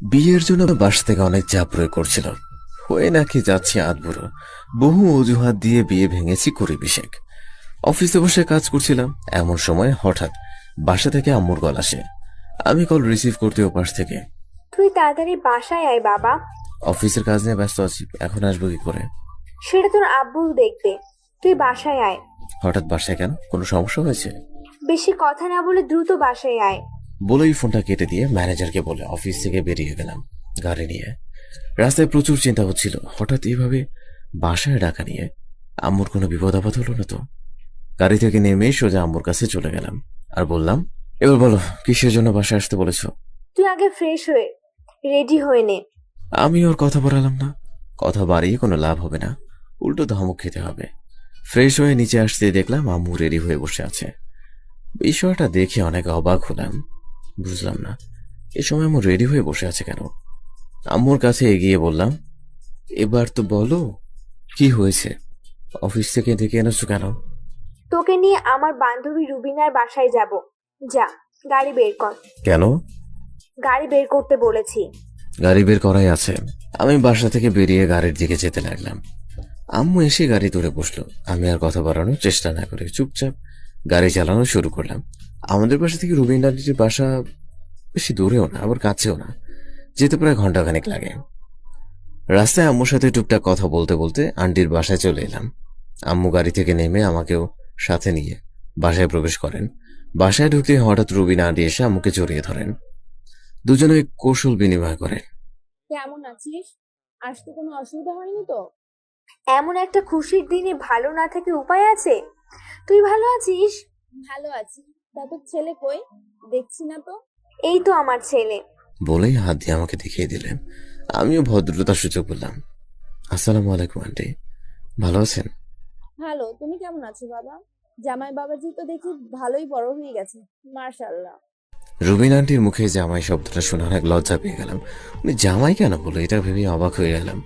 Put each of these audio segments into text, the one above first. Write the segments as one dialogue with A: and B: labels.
A: বিয়ের জন্য বাসা থেকে অনেক চাপ প্রয়োগ করছিল। হয়ে নাকি যাচ্ছি আধবুড়ো, বহু অজুহাত দিয়ে বিয়ে ভেঙেছি কুড়ি বিশেক। অফিসে বসে কাজ করছিলাম, এমন সময় হঠাৎ বাসা থেকে আম্মুর কল আসে। আমি কল রিসিভ করতে ওপাশ থেকে,
B: তুই তাড়াতাড়ি বাসায় আয় বাবা।
A: অফিসের কাজ নিয়ে ব্যস্ত আছি, এখন আসবো কি করে?
B: সেটা তোর আব্বু দেখবে, তুই বাসায় আয়।
A: হঠাৎ বাসায় কেন, কোনো সমস্যা হয়েছে?
B: বেশি কথা না বলে দ্রুত বাসায় আয়।
A: বলেই ফোনটা কেটে দিয়ে ম্যানেজারকে বলে অফিস থেকে বেরিয়ে গেলাম গাড়ি নিয়ে। রাস্তায় প্রচুর চিন্তা হচ্ছিল, হঠাৎ এইভাবে বাসায় ডাকা নিয়ে আম্মুর কোনো বিপদ আপদ হলো না তো? গাড়ি থেকে নেমে সোজা আম্মুর কাছে চলে গেলাম আর বললাম, এবার বলো কিসের জন্য বাসায় আসতে বলেছো?
B: তুই আগে ফ্রেশ হয়ে রেডি হয়ে নে।
A: আমি ওর কথা বাড়ালাম না, কথা বাড়িয়ে কোনো লাভ হবে না, উল্টো ধমক খেতে হবে। ফ্রেশ হয়ে নিচে আসতে দেখলাম আম্মু রেডি হয়ে বসে আছে। বিষয়টা দেখে অনেক অবাক হলাম, বুঝলাম না এ সময় আম্মু রেডি হয়ে বসে আছে কেন। আম্মুর কাছে এগিয়ে বললাম, এবার তো বলো কি হয়েছে, অফিস থেকে ডেকে এনেছো কেন?
B: তোকে নিয়ে আমার বান্ধবী রুবিনার বাসায় যাব। যা, গাড়ি বের কর।
A: কেন?
B: গাড়ি বের করতে বলেছি।
A: গাড়ি বের করাই আছে। আমি বাসা থেকে বেরিয়ে গাড়ির দিকে যেতে লাগলাম। আম্মু এসে গাড়ি ধরে বসলো। আমি আর কথা বাড়ানোর চেষ্টা না করে চুপচাপ গাড়ি চালানো শুরু করলাম। আমাদের বাসা থেকে রুবিন আন্টির বাসা বেশি দূরেও না, আবার কাছেও না, যেতে প্রায় ঘন্টাখানেক লাগে। রাস্তায় আম্মুর সাথে টুকটাক কথা বলতে বলতে আন্টির বাসায় চলে এলাম। আম্মু গাড়ি থেকে নেমে আমাকেও সাথে নিয়ে বাসায় প্রবেশ করেন। বাসায় ঢুকতে হঠাৎ রুবিনা আন্টি এসে আম্মুকে জড়িয়ে ধরেন। দুজনে কৌশল বিনিময় করেন।
C: কেমন আছিস? আসতে কোনো অসুবিধা হয়নি তো?
B: এমন একটা খুশির দিনে ভালো না থেকে উপায় আছে? তুই ভালো আছিস?
C: ভালো আছি। তা তোর ছেলে কই? দেখছি না তো।
B: এই তো আমার ছেলে।
A: বলেই হাত দিয়ে আমাকে দেখিয়ে দিলেন। আমিও ভদ্রতার সুযোগ বললাম, আসসালামু আলাইকুম আন্টি, ভালো আছেন?
C: ভালো, তুমি কেমন আছো বাবা? জামাই বাবাজি তো দেখি ভালোই বড় হয়ে গেছে, মাশাআল্লাহ।
A: রুবিন আন্টির মুখে জামাই শব্দটা শুনে অনেক লজ্জা পেয়ে গেলাম। উনি জামাই কেন বলো, এটা ভেবে অবাক হয়ে গেলাম।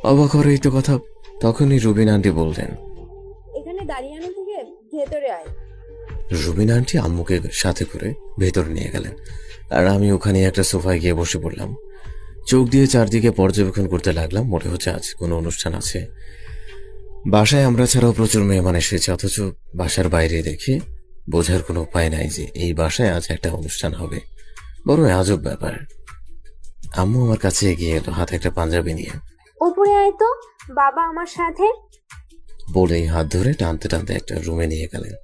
A: অবাক হওয়ার এই তো কথা। তখনই রুবিন আন্টি বললেন,
C: এখানে দাঁড়িয়ে আনো থেকে ভেতরে আয়।
A: রুবিন আন্টি আম্মুকে সাথে করে ভেতরে নিয়ে গেলেন আর আমি ওখানে একটা সোফায় গিয়ে বসে পড়লাম। চোখ দিয়ে চারদিকে পর্যবেক্ষণ করতে লাগলাম, মনে হচ্ছে আজ কোনো অনুষ্ঠান আছে। বাসায় আমরা ছাড়াও প্রচুর মেহমান এসেছে, অথচ বাসার বাইরে দেখে বোঝার কোনো উপায় নাই যে এই বাসায় আজ একটা অনুষ্ঠান হবে। বড় আজব ব্যাপার। আম্মু আমার কাছে এগিয়ে এলো হাতে একটা পাঞ্জাবি নিয়ে।
B: উপরে আয় তো, বাবা আমার সাথে।
A: বলেই হাত ধরে টানতে টানতে একটা রুমে নিয়ে গেলেন।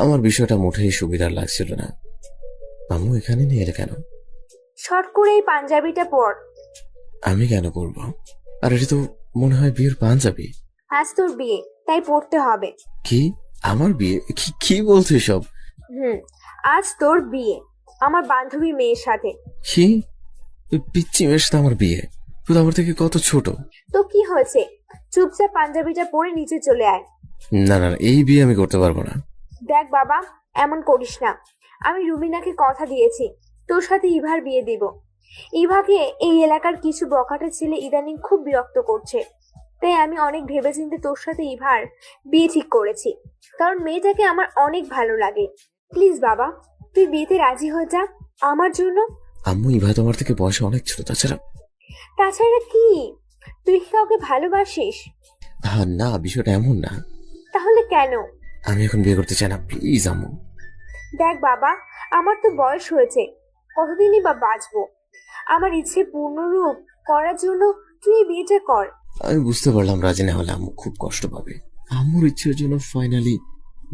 A: আমার বিষয়টা মোটেই সুবিধার লাগছিল না। আম্মু এখানে নিয়ে এলে কেন?
B: শর্ট করে এই পাঞ্জাবিটা পর।
A: আমি কেন করবো? আর এটা তো মনে হয় বিয়ের পাঞ্জাবি।
B: আজ তোর বিয়ে, তাই পড়তে হবে।
A: কি? আমার বিয়ে? কি বলছো সব?
B: হুম, আজ তোর বিয়ে আমার বান্ধবীর মেয়ের সাথে।
A: কি? ওই পিচ্চি মেয়ের সাথে আমার বিয়ে? তুই আমার থেকে কত ছোট।
B: তো কি হয়েছে, চুপচাপ পাঞ্জাবিটা পরে নিচে চলে আয়।
A: না না, এই বিয়ে আমি করতে পারবো না।
B: দেখ বাবা, এমন করিস না। আমি রুমিনাকে কথা দিয়েছি তোর সাথে ইভার বিয়ে দিব। ইভাকে এই এলাকার কিছু বখাটে ছেলে ইদানিং খুব বিরক্ত করছে, তাই আমি অনেক ভেবেচিন্তে তোর সাথে ইভার বিয়ে ঠিক করেছি, কারণ মেয়েটাকে আমার অনেক ভালো লাগে। প্লিজ বাবা, তুই বিয়েতে রাজি হয়ে যা আমার জন্য।
A: আম্মু ইভা তোমার থেকে বয়সে অনেক ছোট, তাছাড়া
B: তাছাড়া কি, তুই কি কাউকে ভালোবাসিস?
A: হ্যাঁ না, বিষয়টা এমন না।
B: তাহলে কেন?
A: আমি এখন বিয়ে করতে চাই না, প্লিজ আম্মু।
B: দেখ বাবা, আমার তো বয়স হয়েছে, কতদিনই বা বাঁচবো। আমার ইচ্ছে পূর্ণরূপ করার জন্য তুই এই বিয়েটা কর।
A: আমি বুঝতে পারলাম রাজি না হলে আম্মু খুব কষ্ট পাবে। আম্মুর ইচ্ছের জন্য ফাইনালি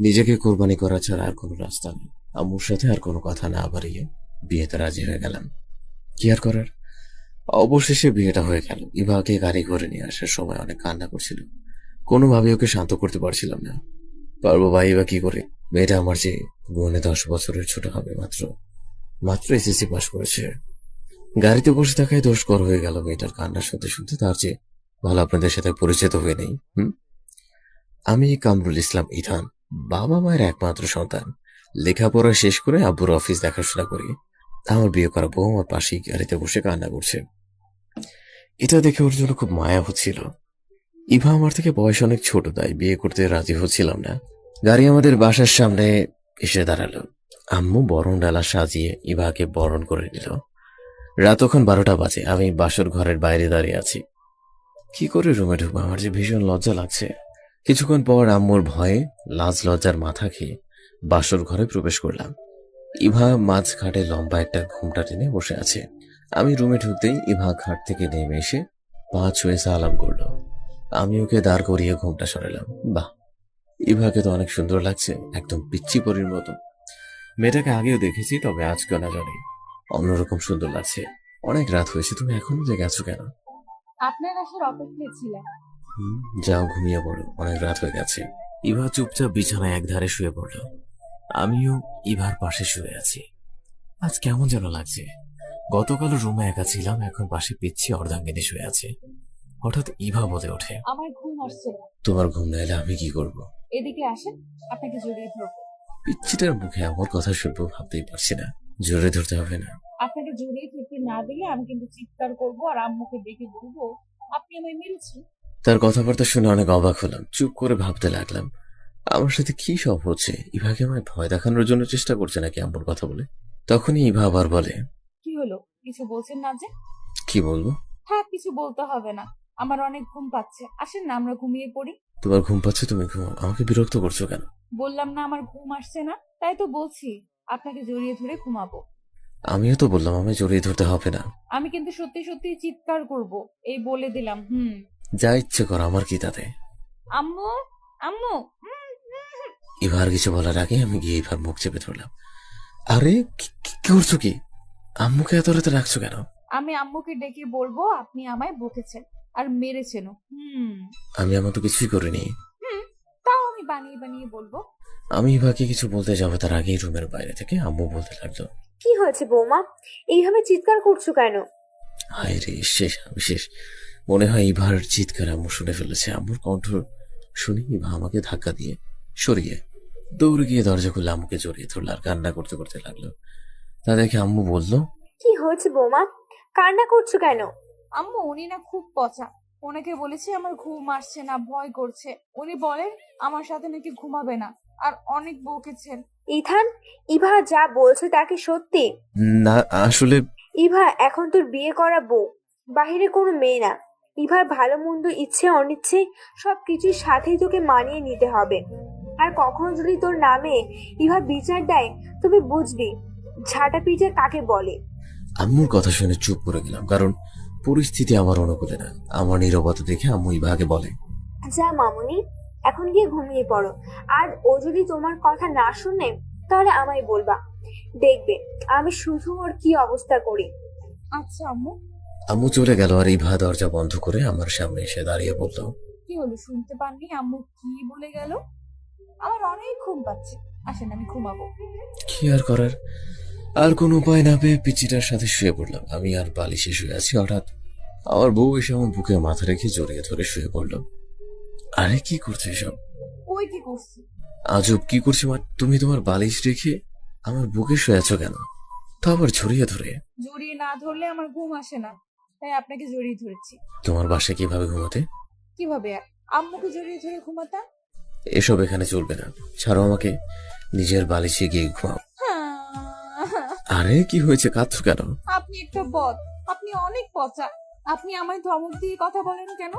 A: নিজেকে কোরবানি করা ছাড়া আর কোনো রাস্তা নেই। আম্মুর সাথে আর কোনো কথা না বাড়িয়ে বিয়েতে রাজি হয়ে গেলাম। কি আর করার। অবশেষে বিয়েটা হয়ে গেল। ইভাকে গাড়ি করে নিয়ে আসার সময় অনেক কান্না করছিল, কোনোভাবে ওকে শান্ত করতে পারছিলাম না। পারবো বা ইভা কি করে? মেয়েটা আমার যে গুণে 10 বছরের ছোট হবে, মাত্র মাত্র এসএসসি পাস করেছে। গাড়িতে বসে থাকায় দোষকর হয়ে গেল মেয়েটার কান্না শুনতে শুনতে। তার চেয়ে ভালো আপনাদের সাথে পরিচিত হয়ে নেই। আমি কামরুল ইসলাম ইথান, বাবা মায়ের একমাত্র সন্তান। লেখাপড়া শেষ করে আব্বুর অফিস দেখাশোনা করি। আমার বিয়ে করা বউ আমার পাশেই গাড়িতে বসে কান্না করছে। এটা দেখে ওর জন্য খুব মায়া হচ্ছিল। ইভা আমার থেকে বয়স অনেক ছোট, তাই বিয়ে করতে রাজি হচ্ছিলাম না। গাড়ি আমাদের বাসার সামনে এসে দাঁড়ালো। আম্মু বরণ ডালা সাজিয়ে ইভাকে বরণ করে নিল। রাত তখন 12টা বাজে। আমি বাসর ঘরের বাইরে দাঁড়িয়ে আছি। কি করে রুমে ঢুকবো, আমার যে ভীষণ লজ্জা লাগছে। কিছুক্ষণ পর আম্মুর ভয়ে লাজ লজ্জার মাথা খেয়ে বাসর ঘরে প্রবেশ করলাম। ইভা মাঝ খাটে লম্বা একটা ঘুমটা টেনে বসে আছে। আমি রুমে ঢুকতেই ইভা খাট থেকে নেমে এসে পা ছুঁয়ে সালাম করলো। আমি ওকে দাঁড় করিয়ে ঘুমটা সরালাম। বাহ, ইভাকে তো অনেক সুন্দর লাগছে, একদম পিচ্চি পরীর মতো। মেয়েটাকে আগেও দেখেছি, তবে আজকে না জানি অন্যরকম সুন্দর লাগছে। অনেক রাত হয়েছে, তুমি এখনো জেগে আছো কেন?
C: আপনার আসার অপেক্ষায় ছিলাম।
A: যাও ঘুমিয়ে পড়ো, অনেক রাত হয়ে গেছে। ইভা চুপচাপ বিছানায় একধারে শুয়ে পড়ল। আমিও ইভার পাশে শুয়ে আছি। আজ কেমন যেন লাগছে। গতকাল রুমে একা ছিলাম, এখন পাশে পিচ্ছি অর্ধাঙ্গিনী শুয়ে আছে। হঠাৎ ইভা বলে ওঠে,
C: আমার ঘুম আসছে না।
A: তোমার ঘুম না এলে আমি কি করব?
C: এদিকে আসেন, আপনাকে জড়িয়ে ধরবো।
A: পিচ্ছিটার মুখে এমন কথা শুনবো ভাবতেই পারছি না। জোরে ধরতে হবে না।
C: আপনাকে জড়িয়ে ধরতে না দিলে আমি কিন্তু চিৎকার করবো আর আম্মুকে ডেকে বলবো আপনি আমায় মেরেছেন।
A: তার কথাবার্তা শুনে অনেক অবাক হলাম। চুপ করে ভাবতে লাগলাম, আমার সাথে কি সব হচ্ছে? ইভাকে আমায় ভয় দেখানোর জন্য চেষ্টা করছে নাকি আম্মুর কথা বলে? তখনই ইভা আবার বলে,
C: কি হলো, কিছু বলছেন না যে?
A: কি বলবো?
C: থাক, কিছু বলতে হবে না। আমার অনেক ঘুম পাচ্ছে, আসেন না আমরা ঘুমিয়ে পড়ি।
A: তোমার ঘুম পাচ্ছে, তুমি ঘুমাও, আমাকে বিরক্ত করছো কেন?
C: বললাম না আমার ঘুম আসছে না, তাই তো বলছি আপনাকে জড়িয়ে ধরে ঘুমাবো।
A: আমিও তো বললাম আমায় জড়িয়ে ধরতে হবে না।
C: আমি কিন্তু সত্যি সত্যি চিৎকার করব, এই বলে দিলাম।
A: যা ইচ্ছে কর, আমার কি তাতে?
C: আম্মু, আম্মু।
A: এবার কিছু বলার আগে আমি গিয়ে এবার মুখ চেপে ধরলাম। আরে কি করছো কি? আম্মুকে এত রাতে রাখছো কেন?
C: আমি আম্মুকে ডেকে বলবো আপনি আমায় বকেছেন আর মেরেছেন।
A: আমি আমার তো কিছুই করিনি।
C: তাও আমি বানিয়ে বানিয়ে বলবো।
A: আমি ইভাকে কিছু বলতে যাবো তার আগেই রুমের বাইরে থেকে আম্মু বলতে লাগলো,
B: কি হয়েছে বৌমা, এইভাবে চিৎকার করছো কেন?
A: হায় রে, শেষ আমি শেষ। মনে হয় ইভার চিৎকার আম্মু শুনে ফেলেছে। আম্মুর কণ্ঠ শুনে ইভা আমাকে ধাক্কা দিয়ে সরিয়ে দৌড়ে গিয়ে দরজা খুলে আম্মুকে জড়িয়ে ধরলো আর কান্না করতে করতে লাগলো। তা দেখে আম্মু বলল,
B: কি হয়েছে বৌমা, কান্না করছো কেন?
C: আম্মু, উনি না খুব পচা। ওনাকে বলেছি আমার ঘুম আসছে না, ভয় করছে। উনি বলেন আমার সাথে নাকি ঘুমাবে না, আর অনেক বকেছেন।
B: ইথান, ইভা যা বলছে তা কি সত্যি?
A: না আসলে
B: ইভা এখন তোর বিয়ে করা বউ, বাহিরে কোনো মেয়ে না। ইভার ভালো মন্দ, ইচ্ছে অনিচ্ছে সবকিছুর সাথেই তোকে মানিয়ে নিতে হবে। আর কখনো যদি তোর নামে ইভা বিচার দেয়, তুমি বুঝবি ঝাঁটা পিটা কাকে বলে।
A: আম্মুর কথা শুনে চুপ করে গেলাম, কারণ পরিস্থিতি আমার অনুকূলে না। আমার নীরবতা দেখে আম্মু ইভাকে বলে,
B: যা মামুনি, এখন গিয়ে ঘুমিয়ে পড়ো। আর ও যদি তোমার কথা না শুনে তাহলে আমায় বলবা, দেখবে আমি শুধু ওর কি অবস্থা করি।
C: আচ্ছা আম্মু।
A: আম্মু চলে গেল আর ইভা দরজা বন্ধ করে আমার সামনে এসে দাঁড়িয়ে বলল,
C: কি হলো, শুনতে পাননি আম্মু কি বলে গেল? আমার অনেক ঘুম পাচ্ছে, আসেন আমি ঘুমাবো।
A: কি আর করার, আর কোনো উপায় না পেয়ে পিচিটার সাথে শুয়ে পড়লাম। আমি আর বালিশে শুয়ে আছি, হঠাৎ আমার বউ এসে আমার বুকে মাথা রেখে জড়িয়ে ধরে শুয়ে পড়লো। আরে কি করছো এসব?
C: ওই কি করছি?
A: আজব, কি করছি মা? তুমি তোমার বালিশ রেখে আমার বুকে শুয়ে আছো কেন? তা আবার জড়িয়ে ধরে?
C: জড়িয়ে না ধরলে আমার ঘুম আসে না, তাই আপনাকে জড়িয়ে ধরেছি।
A: তোমার বাসায় কিভাবে ঘুমাতে?
C: কিভাবে আম্মুকে জড়িয়ে ধরে ঘুমাতাম?
A: এসব এখানে চলবে না, ছাড়ো আমাকে, নিজের বালিশে গিয়ে ঘুমাও। আরে কি হয়েছে, কাঁদছো কেন?
C: আপনি একটা বদ, আপনি অনেক পচা। আপনি আমায় ধমক দিয়ে কথা বলেন কেন?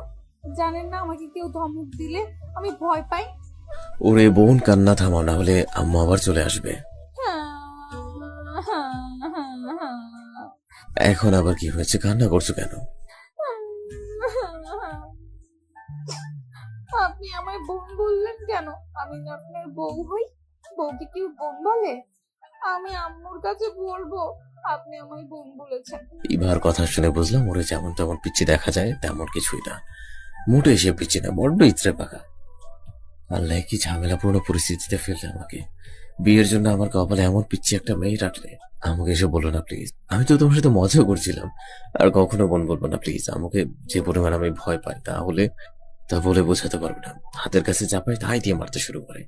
C: জানেন না আমাকে কেউ ধমক দিলে আমি ভয় পাই।
A: ওরে বোন, কান্না থামাও, না হলে আম্মু আবার চলে আসবে। এখন আবার কি হয়েছে, কান্না করছো কেন?
C: আপনি আমায় বোন বললেন কেন? আমি না আপনার বউ হই? বউকে কেউ বোন বলে? আমি আম্মুর কাছে বলবো আপনি আমায় বোন বলেছেন।
A: ইভার কথা শুনে বুঝলাম ওরে যেমন তেমন পিচ্ছি দেখা যায় তেমন কিছুই না। মোটে এসে পিচ্ছি না, বড্ড ইতরে পাকা। আল্লাহ, কি ঝামেলাপূর্ণ পরিস্থিতিতে ফেললে আমাকে। বিয়ের জন্য আমার কপালে এমন পিচ্ছি একটা মেয়ে রাখলে। আমাকে এসে বলো না প্লিজ, আমি তো তোমার সাথে মজা করছিলাম। আর কখনো বোন বলবো না প্লিজ। আমাকে যে পরিমাণ আমি ভয় পাই তা বলে বোঝাতে পারবো না। হাতের কাছে যা পাই তাই দিয়ে মারতে শুরু করে।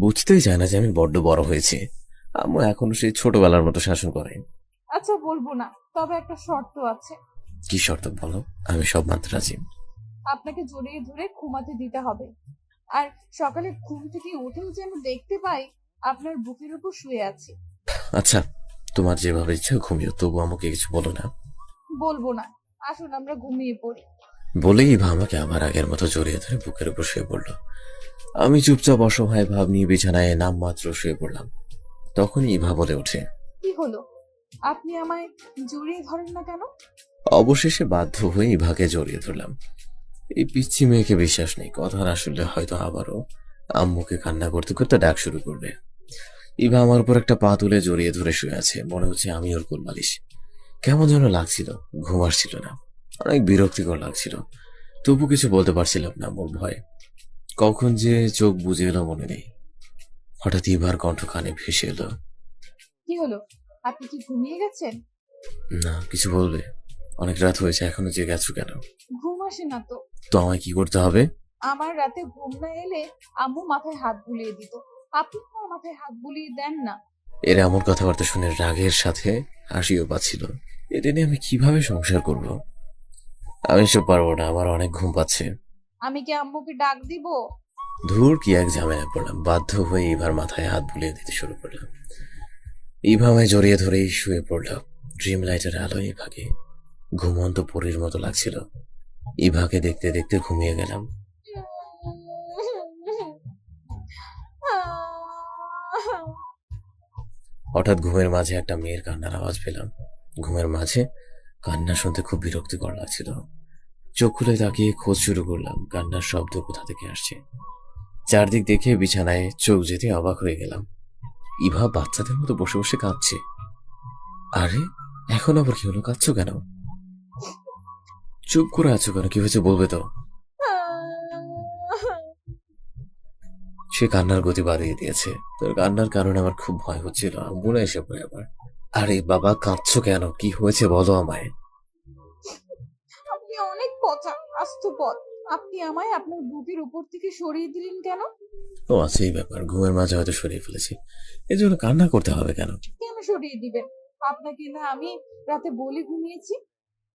A: বুঝতেই চায় না যে আমি বড্ড বড় হয়েছে। আম্মু এখনো সেই ছোটবেলার মতো শাসন করে।
C: আচ্ছা বলবো না, তবে একটা শর্ত আছে।
A: কি শর্ত বলো, আমি সব মানতে রাজি।
C: আপনাকে জড়িয়ে ধরে ঘুমাতে দিতে হবে, আর সকালে ঘুম থেকে উঠেও যেন দেখতে পাই আপনার বুকের উপর শুয়ে আছি।
A: আচ্ছা, তোমার যেভাবে ইচ্ছা ঘুমিও, তবু আমাকে কিছু বলো না।
C: বলবো না, আসুন আমরা ঘুমিয়ে পড়ি।
A: বলেই ইভা আমাকে আমার আগের মতো জড়িয়ে ধরে বুকের উপর শুয়ে পড়ল। আমি চুপচাপ অসহায় ভাব নিয়ে বিছানায় নামমাত্র শুয়ে পড়লাম। তখনই ইভা বলে ওঠে।
C: কি হলো, আপনি আমায় জড়িয়ে ধরেন না কেন?
A: অবশেষে বাধ্য হয়ে ইভাকে জড়িয়ে ধরলাম। এই পিচ্ছি মেয়েকে বিশ্বাস নেই, কথা না শুনলে হয়তো আবারও আম্মুকে কান্না করতে করতে ডাক শুরু করবে। ইভা আমার উপর একটা পা তুলে জড়িয়ে ধরে শুয়ে আছে, মনে হচ্ছে আমি ওর কোল বালিশ। কেমন যেন লাগছিল, ঘুম আসছিল না, অনেক বিরক্তিকর লাগছিল। তবু কিছু বলতে পারছিলাম না, মোর ভয়। কখন যে চোখ বুজে এলো মনে নেই। হঠাৎ ইভার কণ্ঠ কানে ভেসে এলো।
C: কি হলো, আপনি কি ঘুমিয়ে গেছেন?
A: না, কিছু বলবে? অনেক রাত হয়েছে, এখনো জেগে আছো কেন?
C: ঘুম আসে না তো।
A: তো আমায় কি করতে হবে?
C: আমার রাতে ঘুম না এলে আম্মু মাথায় হাত বুলিয়ে দিত, আপনি আমার মাথায় হাত বুলিয়ে দেন না।
A: এর এমন কথাবার্তা শুনে রাগের সাথে হাসিও পাচ্ছিল। এটা নিয়ে আমি কিভাবে সংসার করব? আমি সব পারবো না, আমার অনেক ঘুম পাচ্ছে।
C: আমি কি আম্মুকে ডাক দিব?
A: ধুর, কি এক ঝামেলায় পড়লাম। বাধ্য হয়ে ইভার মাথায় হাত বুলিয়ে দিতে শুরু করলাম। ইভা আমায় জড়িয়ে ধরেই শুয়ে পড়ল। ড্রিম লাইটের আলোয় ইভাকে ঘুমন্ত পরীর মতো লাগছিল। ইভাকে দেখতে দেখতে ঘুমিয়ে গেলাম। হঠাৎ ঘুমের মাঝে একটা মেয়ের কান্নার আওয়াজ পেলাম। ঘুমের মাঝে কান্না শুনতে খুব বিরক্তিকর লাগছিল। চোখ খুলে তাকিয়ে খোঁজ শুরু করলাম কান্নার শব্দ কোথা থেকে আসছে। চারদিক দেখে বিছানায় চোখ যেতে অবাক হয়ে গেলাম। ইভা বাচ্চাদের মতো বসে বসে কাঁদছে। আরে, এখন আবার কি হলো? কাঁদছো কেন? চুপ করে আছো কেন? কি হয়েছে বলবে তো? সে কান্নার গতি বাড়িয়ে দিয়েছে। তোর কান্নার কারণে আমার খুব ভয় হচ্ছিল, আম্মু না এসে পড়ে আবার। আরে বাবা, কাঁদছো কেন? কি হয়েছে বলো আমায়।
C: আপনি অনেক পচা আস্ত পথ। আপনি আমায় আপনার বুকের উপর থেকে সরিয়ে দিলেন কেন?
A: ও আচ্ছা, এই ব্যাপার। ঘুমের মাঝে হয়তো সরিয়ে ফেলেছি, এই জন্য কান্না করতে হবে কেন?
C: কেন সরিয়ে দিবেন? আপনাকে না আমি রাতে বলে ঘুমিয়েছি,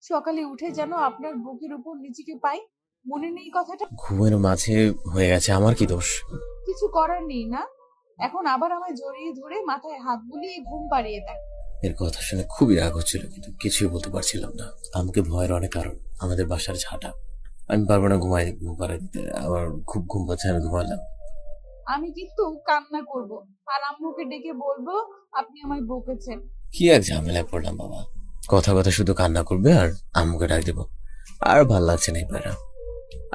C: সকালে উঠে যেন আপনার বুকের উপর নিজেকে পাই। মনে নেই কথাটা?
A: ঘুমের মাঝে হয়ে গেছে, আমার কি দোষ?
C: কিছু করার নেই না? এখন আবার আমায় জড়িয়ে ধরে মাথায় হাত বুলিয়ে ঘুম পাড়িয়ে দেয়।
A: এর কথা শুনে খুবই রাগ হচ্ছিল, কিন্তু কিছুই বলতে পারছিলাম না। আমাকে ভয়ের অনেক কারণ, আমাদের বাসার ঝাঁটা। আমি পারবো না ঘুম পাড়ায় দিতে। আবার খুব ঘুম পাচ্ছে, আমি ঘুমালাম।
C: আমি কিন্তু কান্না করব আর আম্মুকে ডেকে বলবো আপনি আমায় বকেছেন।
A: কি এক ঝামেলায় পড়লাম বাবা। কথা কথা শুধু কান্না করবে আর আম্মুকে ডাক দেবো। আর ভাল লাগছে না এবার।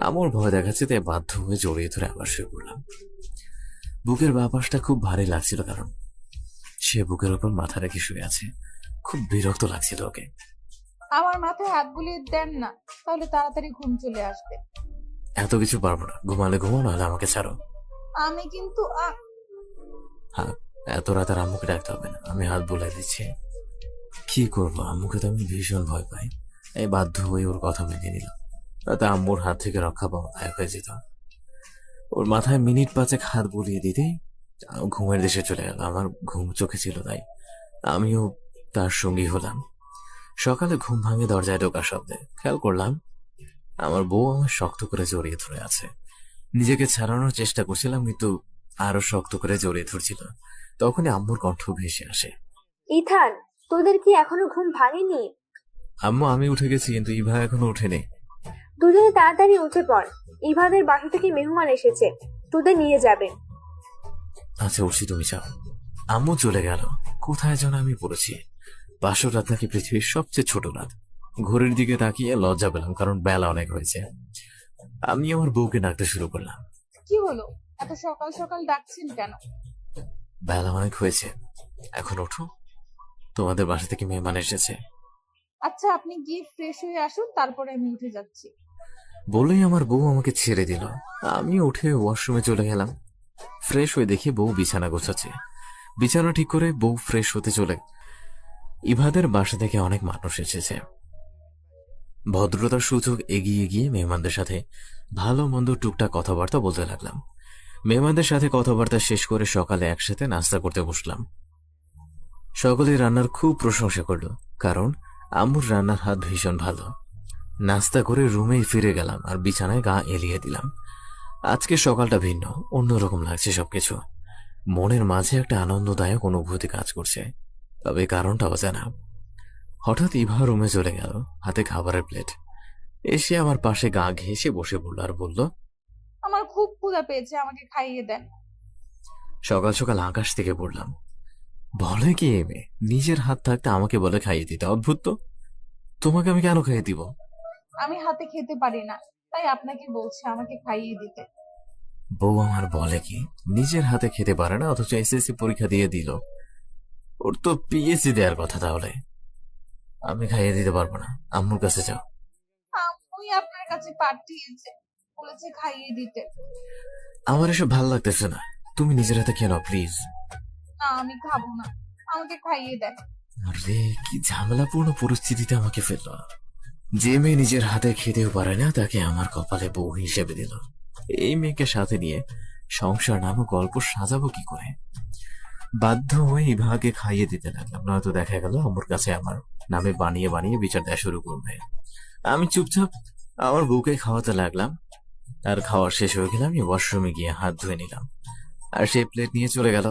A: আমার ভয় দেখাচ্ছে, তাই বাধ্য হয়ে জড়িয়ে ধরে আবার শুয়ে পড়লাম। বুকের বাপাসটা খুব ভারী লাগছিল, কারণ সে বুকের উপর মাথা রেখে শুয়ে আছে। খুব বিরক্ত লাগছিল ওকে।
C: আমার মাথায় হাত বুলিয়ে দেন না, তাহলে তাড়াতাড়ি ঘুম চলে আসবে।
A: এত কিছু পারবো না, ঘুমালে ঘুমাও, নাহলে আমাকে ছাড়ো।
C: আমি কিন্তু
A: হ্যাঁ, এত রাত আর আম্মুকে ডাকতে হবে না, আমি হাত বুলাই দিচ্ছি। কি করবো, আম্মুকে তো আমি ভীষণ ভয় পাই। এই বাধ্য হয়ে ওর কথা মেনে নিলাম। তাতে আম্মুর হাত থেকে রক্ষা পাওয়া দায় হয়ে যেত। ওর মাথায় মিনিট পাঁচেক হাত বুলিয়ে দিতেই ঘুমের দেশে চলে গেল। আমার ঘুম চোখে ছিল, তাই আমিও তার সঙ্গী হলাম। সকালে ঘুম ভাঙে দরজায় ঢোকার শব্দে খেয়াল করলাম আমার বউ আমার শক্ত করে জড়িয়ে ধরে আছে। নিজেকে ছাড়ানোর চেষ্টা করছিলাম, কিন্তু আরো শক্ত করে জড়িয়ে ধরছিল। তখনই আম্মুর কণ্ঠ ভেসে আসে।
B: ইথান, তোদের কি এখনো ঘুম ভাঙেনি?
A: আম্মু, আমি উঠে গেছি, কিন্তু ইভা এখনো ওঠেনি।
B: দুজনে তাড়াতাড়ি উঠে পড়, ইভাদের বাসা থেকে মেহমান এসেছে, তোদের নিয়ে যাবে।
A: আচ্ছা উঠছি, তুমি যাও। আম্মু চলে গেল। কোথায় যেন আমি পড়েছি। বাসর রাত নাকি পৃথিবীর সবচেয়ে ছোট রাত। ঘড়ির দিকে তাকিয়ে লজ্জা পেলাম, কারণ বেলা অনেক হয়েছে। আমি আমার বউকে ডাকতে শুরু করলাম।
C: কি হলো, এত সকাল সকাল ডাকছেন কেন?
A: বেলা অনেক হয়েছে, এখন ওঠো। তোমাদের বাসা থেকে মেহমান এসেছে।
C: আচ্ছা, আপনি গিয়ে ফ্রেশ হয়ে আসুন, তারপরে আমি উঠে যাচ্ছি।
A: বলেই আমার বউ আমাকে ছেড়ে দিল। আমি উঠে ওয়াশরুমে চলে গেলাম। ফ্রেশ হয়ে দেখি বউ বিছানা গোছাচ্ছে। বিছানা ঠিক করে বউ ফ্রেশ হতে চলে। ইভাদের বাসা থেকে অনেক মানুষ এসেছে। ভদ্রতার সূচক এগিয়ে গিয়ে মেহমানদের সাথে ভালো মন্দ টুকটাক কথাবার্তা বলতে লাগলাম। মেহমানদের সাথে কথাবার্তা শেষ করে সকালে একসাথে নাস্তা করতে বসলাম। সকলে রান্নার খুব প্রশংসা করলো, কারণ আম্মুর রান্নার হাত ভীষণ ভালো। নাস্তা করে রুমেই ফিরে গেলাম আর বিছানায় গা এলিয়ে দিলাম। আজকে সকালটা ভিন্ন, অন্যরকম লাগছে সবকিছু। মনের মাঝে একটা আনন্দদায়ক অনুভূতি কাজ করছে। তবে কারণটাও জানা। হঠাৎ ইভা রুমে চলে গেল, হাতে খাবারের প্লেট। এসে আমার পাশে গা ঘেঁষে বসে পড়ল আর বলল,
C: আমার খুব ক্ষুধা পেয়েছে, আমাকে খাইয়ে দেন।
A: সকাল সকাল আকাশ থেকে পড়লাম। বলে কি এ মেয়ে, নিজের হাত থাকতে আমাকে বলে খাইয়ে দিতে, অদ্ভুত তো। তোমাকে আমি কেন খাইয়ে দিব?
C: আমি হাতে খেতে পারি না, তাই আপনাকে বলছি আমাকে খাইয়ে দিতে।
A: বউ আমার বলে কি, নিজের হাতে খেতে পারে না, অথচ এসএসসি পরীক্ষা দিয়ে দিল। ওর তো পিএসসি দেওয়ার কথা। তাহলে আমি খাইয়ে দিতে পারবো না, আম্মুর কাছে যাও।
C: আম্মুই আপনার কাছে পাঠিয়েছে, বলেছে খাইয়ে দিতে।
A: আমার এসব ভাল লাগতেছে না, তুমি নিজের হাতে খেয়ে নাও প্লিজ।
C: না, আমি খাবো না, আমাকে খাইয়ে দেন।
A: আরে কি ঝামেলাপূর্ণ পরিস্থিতিতে আমাকে ফেললো। যে মেয়ে নিজের হাতে খেতেও পারে না, তাকে আমার কপালে বউ হিসেবে দিল। এই মেয়েকে সাথে নিয়ে সংসার নামক গল্প সাজাবো কি করে? বাধ্য হয়ে ইভাকে খাইয়ে দিতে লাগলাম, নয়তো দেখা গেল আম্মুর কাছে আমার নামে বানিয়ে বানিয়ে বিচার দেওয়া শুরু করবে। আমি চুপচাপ আমার বউকে খাওয়াতে লাগলাম। আর খাওয়া শেষ হয়ে গেলাম, আমি ওয়াশরুমে গিয়ে হাত ধুয়ে নিলাম। আর সেই প্লেট নিয়ে চলে গেল।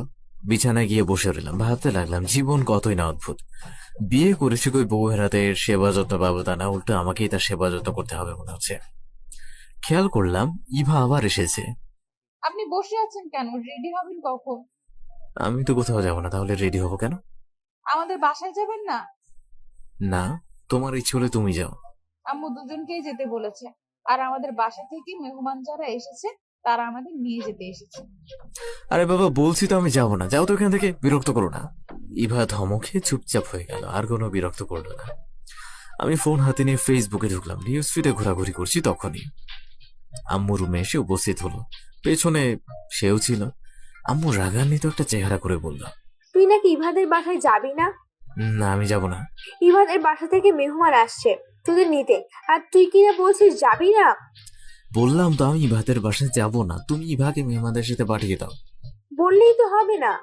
A: বিছানায় গিয়ে বসে রইলাম, ভাবতে লাগলাম জীবন কতই না অদ্ভুত। বিয়ে করেছি কই বউয়ের হাতে সেবা যত্ন পাবো তা না, উল্টো আমাকেই তার সেবা যত্ন করতে হবে মনে হচ্ছে। খেয়াল করলাম ইভা আবার এসেছে।
C: আপনি বসে আছেন কেন? রেডি হবেন কখন?
A: আমি তো কোথাও যাবো না, তাহলে রেডি হবো কেন?
C: আমাদের বাসায় যাবেন না?
A: না, তোমার ইচ্ছে হলে তুমি যাও।
C: আম্মু দুজনকেই যেতে বলেছে, আর আমাদের বাসা থেকে মেহমান যারা এসেছে তারা আমাদের নিয়ে যেতে এসেছে।
A: আরে বাবা, বলছি তো আমি যাবো না, যাও তো এখান থেকে, বিরক্ত করো না। ইভা ধমকে চুপচাপ হয়ে গেল, আর কোনো বিরক্ত করলো না। আমি ফোন হাতে নিয়ে ফেসবুকে ঢুকলাম, নিউজ ফিডে ঘোরাঘুরি করছি, তখনই আম্মু রুমে এসে উপস্থিত হলো। পেছনে সেও ছিল। আম্মু রাগান্বিত একটা চেহারা করে বলল,
B: তুই নাকি ইভাদের বাসায় যাবি না?
A: না আমি যাব না।
B: ইভাদের বাসা থেকে মেহমান আসছে তোদের নিতে, আর তুই কিনা বলছিস যাবি না?
A: বললাম তো আমি ইভাদের বাসায় যাব না, তুমি ইভাকে মেহমানদের সাথে পাঠিয়ে দাও।
B: বললেই তো হবে না,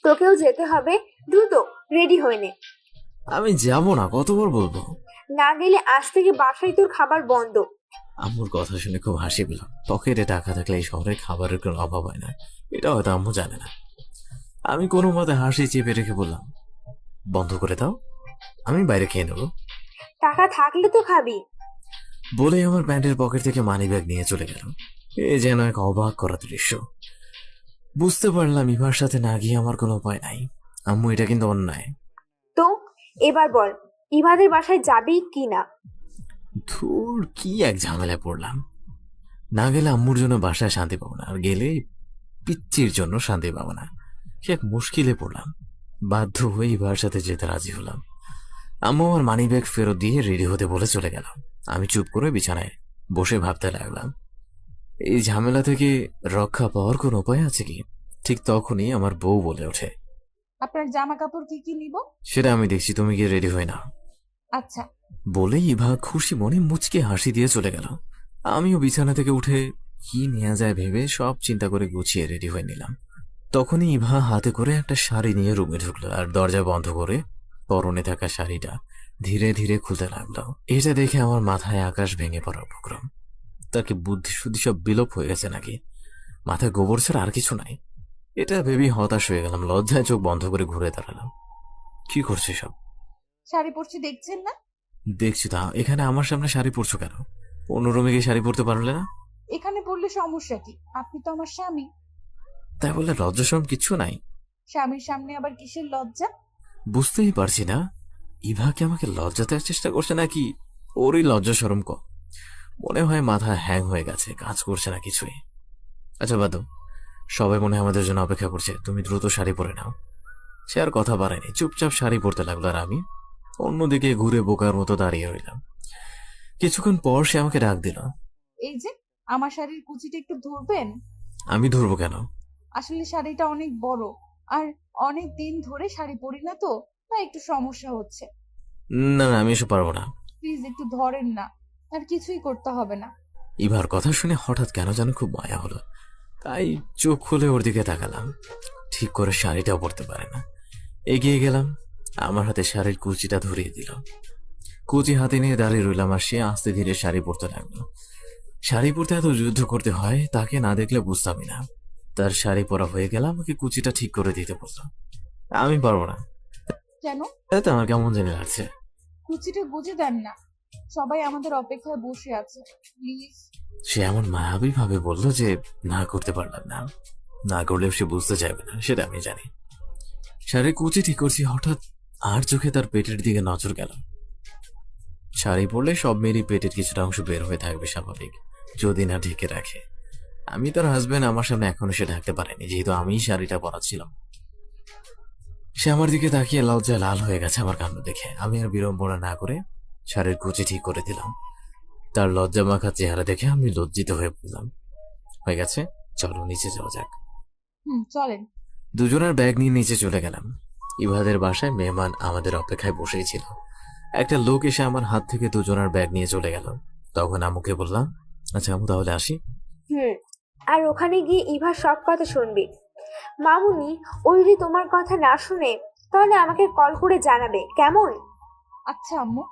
B: তোকেও যেতে হবে। দ্রুত রেডি হয়ে নে,
A: আমি যাব না, কতবার বলবো?
B: না গেলে আজ থেকে বাসায় তোর খাবার বন্ধ।
A: আম্মুর কথা শুনে খুব হাসি পেল। পকেটে টাকা থাকলে এই শহরে খাবারের কোনো অভাব হয় না, এটা হয়তো আম্মু জানে না। আমি কোনো মতে হাসি চেপে রেখে বললাম, বন্ধ করে দাও, আমি বাইরে খেয়ে নেবো।
B: টাকা থাকলে তো খাবি।
A: বলে আমার প্যান্টের পকেট থেকে মানি ব্যাগ নিয়ে চলে গেল। এ যেন এক অবাক করা দৃশ্য। বুঝতে পারলাম ইভার সাথে না গিয়ে আমার কোনো উপায় নাই। আম্মু, এটা কিন্তু অন্যায়।
B: তো এবার বল, ইভাদের বাসায় যাবি কি না?
A: ধুর, কি এক ঝামেলায় পড়লাম। না গেলে আম্মুর জন্য বাসায় শান্তি পাবো না, আর গেলে পিচ্চির জন্য শান্তি পাবো না। সে এক মুশকিলে পড়লাম। বাধ্য হয়ে ইভার সাথে যেতে রাজি হলাম। আম্মু আমার মানি ব্যাগ ফেরত দিয়ে রেডি হতে বলে চলে গেল। আমি চুপ করে বিছানায় বসে ভাবতে লাগলাম, এই ঝামেলা থেকে রক্ষা পাওয়ার কোন উপায় আছে কি? ঠিক তখনই আমার বউ বলে ওঠে,
C: আপনার জামা কাপড় কি কি নিব?
A: সেটা আমি দেখছি, তুমি গিয়ে রেডি হয়ে নাও।
C: আচ্ছা।
A: বলেই ইভা খুশি মনে মুচকে হাসি দিয়ে চলে গেল। আমিও বিছানা থেকে উঠে কি নেওয়া যায় ভেবে সব চিন্তা করে গুছিয়ে রেডি হয়ে নিলাম। তখনই ইভা হাতে করে একটা শাড়ি নিয়ে রুমে ঢুকলো, আর দরজা বন্ধ করে পরনে থাকা শাড়িটা ধীরে ধীরে খুলতে লাগলো। এটা দেখে আমার মাথায় আকাশ ভেঙে পড়ার উপক্রম। তাকে বুদ্ধি শুদ্ধি সব বিলোপ হয়ে গেছে নাকি? মাথায় গোবর ছাড়া আর কিছু নাই। এটা ভেবেই হতাশ হয়ে গেলাম, লজ্জায় চোখ বন্ধ করে ঘুরে দাঁড়ালাম। কি করছে সব?
C: শাড়ি পরছি দেখছেন না?
A: দেখছি তা, এখানে আমার সামনে শাড়ি পরছো কেন? অন্য রুমে গিয়ে শাড়ি পরতে পারলে না?
C: এখানে পরলে সমস্যা কি? আপনি তো আমার স্বামী।
A: তাই বলে লজ্জা শরম কিচ্ছু নাই?
C: স্বামীর সামনে আবার কিসের লজ্জা?
A: বুঝতেই পারছি না, ইভা কি আমাকে লজ্জা দেওয়ার চেষ্টা করছে নাকি ওরই লজ্জা শরম কম? মনে হয় মাথা হ্যাং হয়ে গেছে, কাজ করছে না কিছুই। আচ্ছা বাদ দাও, সবাই মনে হয় আমাদের জন্য অপেক্ষা করছে, তুমি দ্রুত শাড়ি পরে নাও। সে আর কথা বাড়ায়নি, চুপচাপ শাড়ি পরতে লাগলো, আর আমি অন্যদিকে ঘুরে বোকার মতো দাঁড়িয়ে রইলাম। কিছুক্ষণ পর সে আমাকে ডাক দিল।
C: এই যে, আমার শাড়ির কুচিটা একটু ধরবেন?
A: আমি ধরবো কেন?
C: আসলে শাড়িটা অনেক বড়, আর অনেক দিন ধরে শাড়ি পরি না তো, তাই একটু সমস্যা হচ্ছে।
A: না না, আমি এসব পারবো না।
C: প্লিজ একটু ধরেন না, আর কিছুই করতে হবে না।
A: ইভার কথা শুনে হঠাৎ কেন যেন খুব মায়া হলো, তাই চোখ খুলে ওর দিকে তাকালাম। ঠিক করে শাড়িটাও পরতে পারে না। এগিয়ে গেলাম, আমার হাতে শাড়ির কুচিটা ধরিয়ে দিল। কুচি হাতে নিয়ে দাঁড়িয়ে রইলাম, আর সে আস্তে ধীরে শাড়ি পরতে লাগলো। শাড়ি পরতে এত যুদ্ধ করতে হয় তাকে না দেখলে বুঝতামই না। তার শাড়ি পরা হয়ে গেল, আমাকে কুচিটা ঠিক করে দিতে বলল। আমি পারবো না।
C: কেন?
A: এতে আমার কেমন জানি লাগছে।
C: কুচিটা গুজে দেন না, সবাই আমাদের অপেক্ষায় বসে আছে, প্লিজ।
A: সে এমন মায়াবী ভাবে বলল যে না করতে পারলাম না। না করলেও সে বুঝতে চাইবে না, সেটা আমি জানি। শাড়ি কুচি ঠিক করছি, হঠাৎ আর চোখে তার পেটের দিকে নজর গেল। শাড়ি পরলে সব মেয়েরই পেটের কিছুটা অংশ বের হয়ে থাকবে, স্বাভাবিক, যদি না ঢেকে রাখে। আমি তার হাজবেন্ড, আমার সামনে এখনো সে ঢাকতে পারেনি, যেহেতু আমি শাড়িটা পরাচ্ছিলাম। সে আমার দিকে তাকিয়ে লজ্জায় লাল হয়ে গেছে আমার কাণ্ড দেখে। আমি আর বিড়ম্বনা না করে শাড়ির কুচি ঠিক করে দিলাম। তার লজ্জা মাখা চেহারা দেখে আমি লজ্জিত হয়ে পড়লাম। হয়ে গেছে, চলো নিচে যাওয়া যাক।
C: চলেন।
A: দুজনের ব্যাগ নিয়ে নিচে চলে গেলাম। ইভাদের বাসায় মেহমান আমাদের অপেক্ষায় বসেই ছিল। একটা লোক এসে আমার হাত থেকে দুজনের ব্যাগ নিয়ে চলে গেল। তখন আম্মুকে বললাম, আচ্ছা আম্মু, তাহলে আসি।
B: আর ওখানে গিয়ে ইভা সব কথা শুনবি। মামুনি, ও যদি তোমার কথা না শুনে তাহলে আমাকে কল করে জানাবে, কেমন?
C: আচ্ছা আম্মু।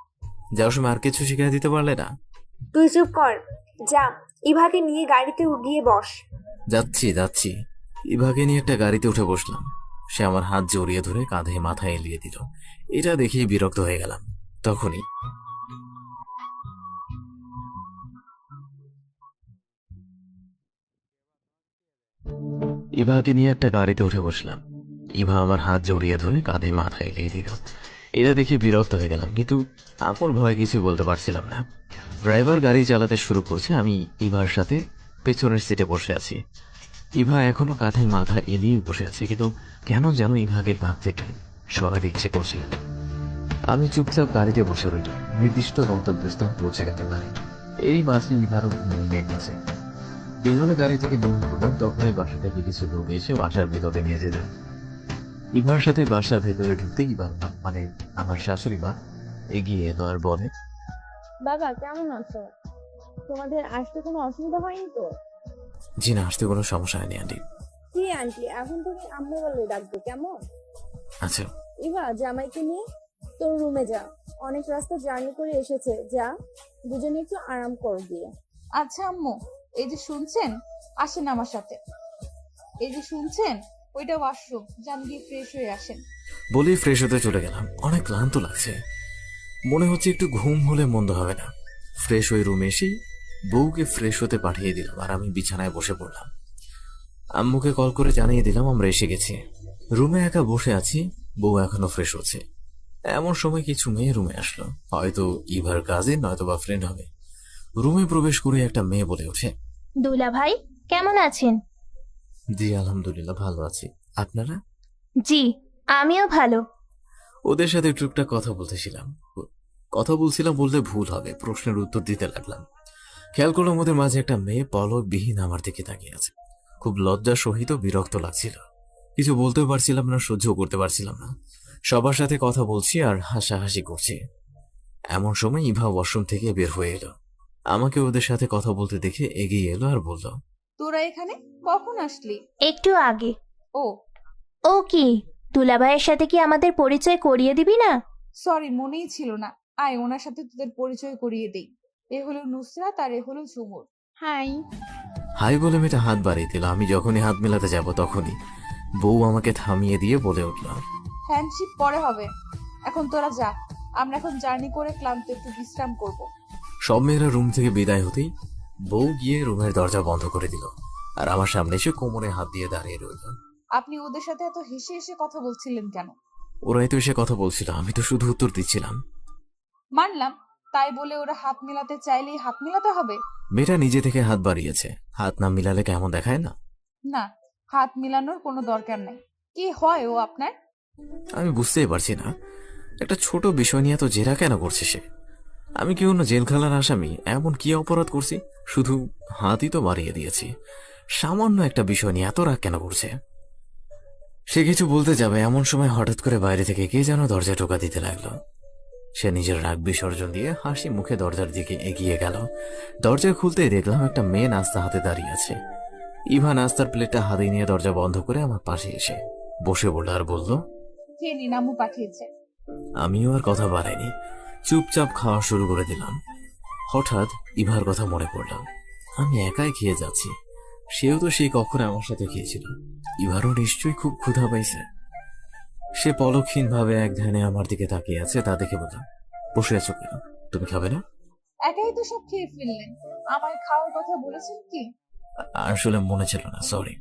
A: যাওয়ার সময় আর কিছু শিখিয়ে দিতে পারলে না?
B: তুই চুপ কর, যা ইভাকে নিয়ে গাড়িতে গিয়ে বস।
A: যাচ্ছি যাচ্ছি। ইভাকে নিয়ে একটা গাড়িতে উঠে বসলাম। সে আমার হাত জড়িয়ে ধরে কাঁধে মাথায় এলিয়ে দিল। এটা দেখেই বিরক্ত হয়ে গেলাম। তখনই ইভাকে নিয়ে একটা গাড়িতে উঠে বসলাম। ইভা আমার হাত জড়িয়ে ধরে কাঁধে মাথায় এলিয়ে দিল। এটা দেখে বিরক্ত হয়ে গেলাম, কিন্তু আপন ভয়ে কিছু বলতে পারছিলাম না। ড্রাইভার গাড়ি চালাতে শুরু করছে, আমি ইভার সাথে পেছনের সিটে বসে আছি। ইভা এখনো কাঁধে মাথা এলিয়ে বসে আছে, কিন্তু কেন যেন ইভাকে ভাগ থেকে সরাতে ইচ্ছে করছে। আমি চুপচাপ গাড়িতে বসে রইল। নির্দিষ্ট গন্তব্যস্থল পৌঁছে গেতে পারি। এই বাসে ইভারও মেঘ আছে। পেছনে গাড়ি থেকে দৌড় করলাম, তখনই বাসা থেকে কিছু লোক এসে বাসার ভেতরে নিয়ে যেত। ইভার সাথে বাসার ভেতরে ঢুকতেই পারলাম, মানে আমার শাশুড়ি মা এগিয়ে এলো আর বলে,
D: বাবা কেমন আছো? তোমাদের আসতে কোনো অসুবিধা হয়নি তো?
A: জি না, আসতে কোনো সমস্যা হয়নি আন্টি।
D: কি আন্টি, এখন তুমি আম্মু বলে ডাকবে কেমন?
A: আচ্ছা।
D: ইভা, জামাইকে নিয়ে তোর রুমে যা, অনেক রাস্তা জার্নি করে এসেছে, যা দুজনে একটু আরাম কর গিয়ে।
C: আচ্ছা আম্মু, এই যে শুনছেন, আসেন আমার সাথে। এই যে শুনছেন, ওইটা ওয়াশরুম, যান গিয়ে ফ্রেশ হয়ে আসেন।
A: বলেই ফ্রেশ হতে চলে গেলাম। অনেক ক্লান্ত লাগছে, মনে হচ্ছে একটু ঘুম হলে মন্দ হবে না। ফ্রেশ হয়ে রুমে এসেই বউকে ফ্রেশ হতে পাঠিয়ে দিলাম আর আমি বিছানায় বসে পড়লাম। আম্মুকে কল করে জানিয়ে দিলাম আমরা এসে গেছি। রুমে একা বসে আছি, বউ এখনো ফ্রেশ হচ্ছে। এমন সময় কিছু মেয়ে রুমে আসলো, হয়তো ইভার কাজিন নয়তো বা ফ্রেন্ড হবে। রুমে প্রবেশ করে একটা মেয়ে বলে ওঠে,
E: দুলা ভাই কেমন আছেন?
A: জি আলহামদুলিল্লাহ, ভালো আছি। আপনারা?
E: জি, আমিও ভালো।
A: ওদের সাথে টুকটাক কথা বলছিলাম বললে ভুল হবে, প্রশ্নের উত্তর দিতে লাগলাম। খেয়াল করলাম ওদের মাঝে একটা মেয়ে পলকবিহীন আমার দিকে তাকিয়ে আছে। খুব লজ্জা সহিত বিরক্ত লাগছিল। কিছু বলতেও পারছিলাম না, সহ্য করতে পারছিলাম না। সবার সাথে কথা বলছি আর হাসাহাসি করছি। এমন সময় ইভা ওয়াশরুম থেকে বের হয়ে এলো। আমাকে ওদের সাথে কথা বলতে দেখে এগিয়ে এলো আর বলল,
C: তোরা এখানে কখন আসলি?
E: একটু আগে।
C: ও
E: ও কি, দুলা ভাইয়ের সাথে কি আমাদের পরিচয় করিয়ে দিবি না?
C: সরি, মনেই ছিল না। আয়, ওনার সাথে তোদের পরিচয় করিয়ে দেই। এ হলো নুসরাত আর এ হলো ঝুমুর। হাই।
A: হাই বলে মেয়েটা হাত বাড়িয়ে দিল। আমি যখনই হাত মেলাতে যাব তখনই বউ আমাকে থামিয়ে দিয়ে বলে উঠল,
C: হ্যান্ডশিপ পরে হবে, এখন তোরা যা। আমরা এখন জার্নি করে ক্লান্ত, একটু বিশ্রাম করব।
A: সব মেয়েরা রুম থেকে বিদায় হতেই বউ গিয়ে রুমের দরজা বন্ধ করে দিল আর আমার সামনে এসে কোমরে হাত দিয়ে দাঁড়িয়ে রইল।
C: আপনি ওদের সাথে এত হেসে হেসে কথা বলছিলেন কেন?
A: ওরাই তো এসে কথা বলছিল, আমি তো শুধু উত্তর দিচ্ছিলাম।
C: মানলাম, তাই বলে ওরা হাত মেলাতে চাইলেই হাত মেলাতে হবে?
A: মেয়েটা নিজে থেকে হাত বাড়িয়েছে, হাত না মিলালে কেমন দেখায় না?
C: না, হাত মেলানোর কোনো দরকার নেই। কি হয় ও আপনার?
A: আমি বুঝতেই পারছি না, একটা ছোট বিষয় নিয়ে এত জেরা কেন করছে সে? আমি কি অন্য জেলখানার আসামি? এমন কি অপরাধ করছি? শুধু হাতই তো বাড়িয়ে দিয়েছি, সামান্য একটা বিষয় নিয়ে এত রাগ কেন করছে? সে কিছু বলতে যাবে এমন সময় হঠাৎ করে বাইরে থেকে কে যেন দরজা টোকা দিতে লাগলো। সে নিজের রাগ বিসর্জন দিয়ে হাসি মুখে দরজার দিকে এগিয়ে গেল। দরজা খুলতেই দেখলাম একটা মেয়ে নাস্তা হাতে দাঁড়িয়ে আছে। ইভা নাস্তার প্লেটটা হাতে নিয়ে দরজা বন্ধ করে আমার পাশে এসে বসে পড়ল আর বলল,
C: খেয়ে নিন, আম্মু পাঠিয়েছে।
A: আমিও আর কথা বাড়াইনি, চুপচাপ খাওয়া শুরু করে দিলাম। হঠাৎ ইভার কথা মনে পড়ল। আমি একাই খেয়ে যাচ্ছি, সেও তো সেই কখন আমার সাথে খেয়েছিল। ইভারও নিশ্চয়ই খুব ক্ষুধা পাইছে। সে পলকহীন ভাবে এক ধ্যানে আমার দিকে তাকিয়ে আছে, তা দেখে বললাম, বসে আছো কেন? তুমি খাবে না?
C: একাই তো সব খেয়ে ফেললেন, আমায় খাওয়ার কথা বলেছেন কি?
A: আসলে মনে ছিল না, সরি।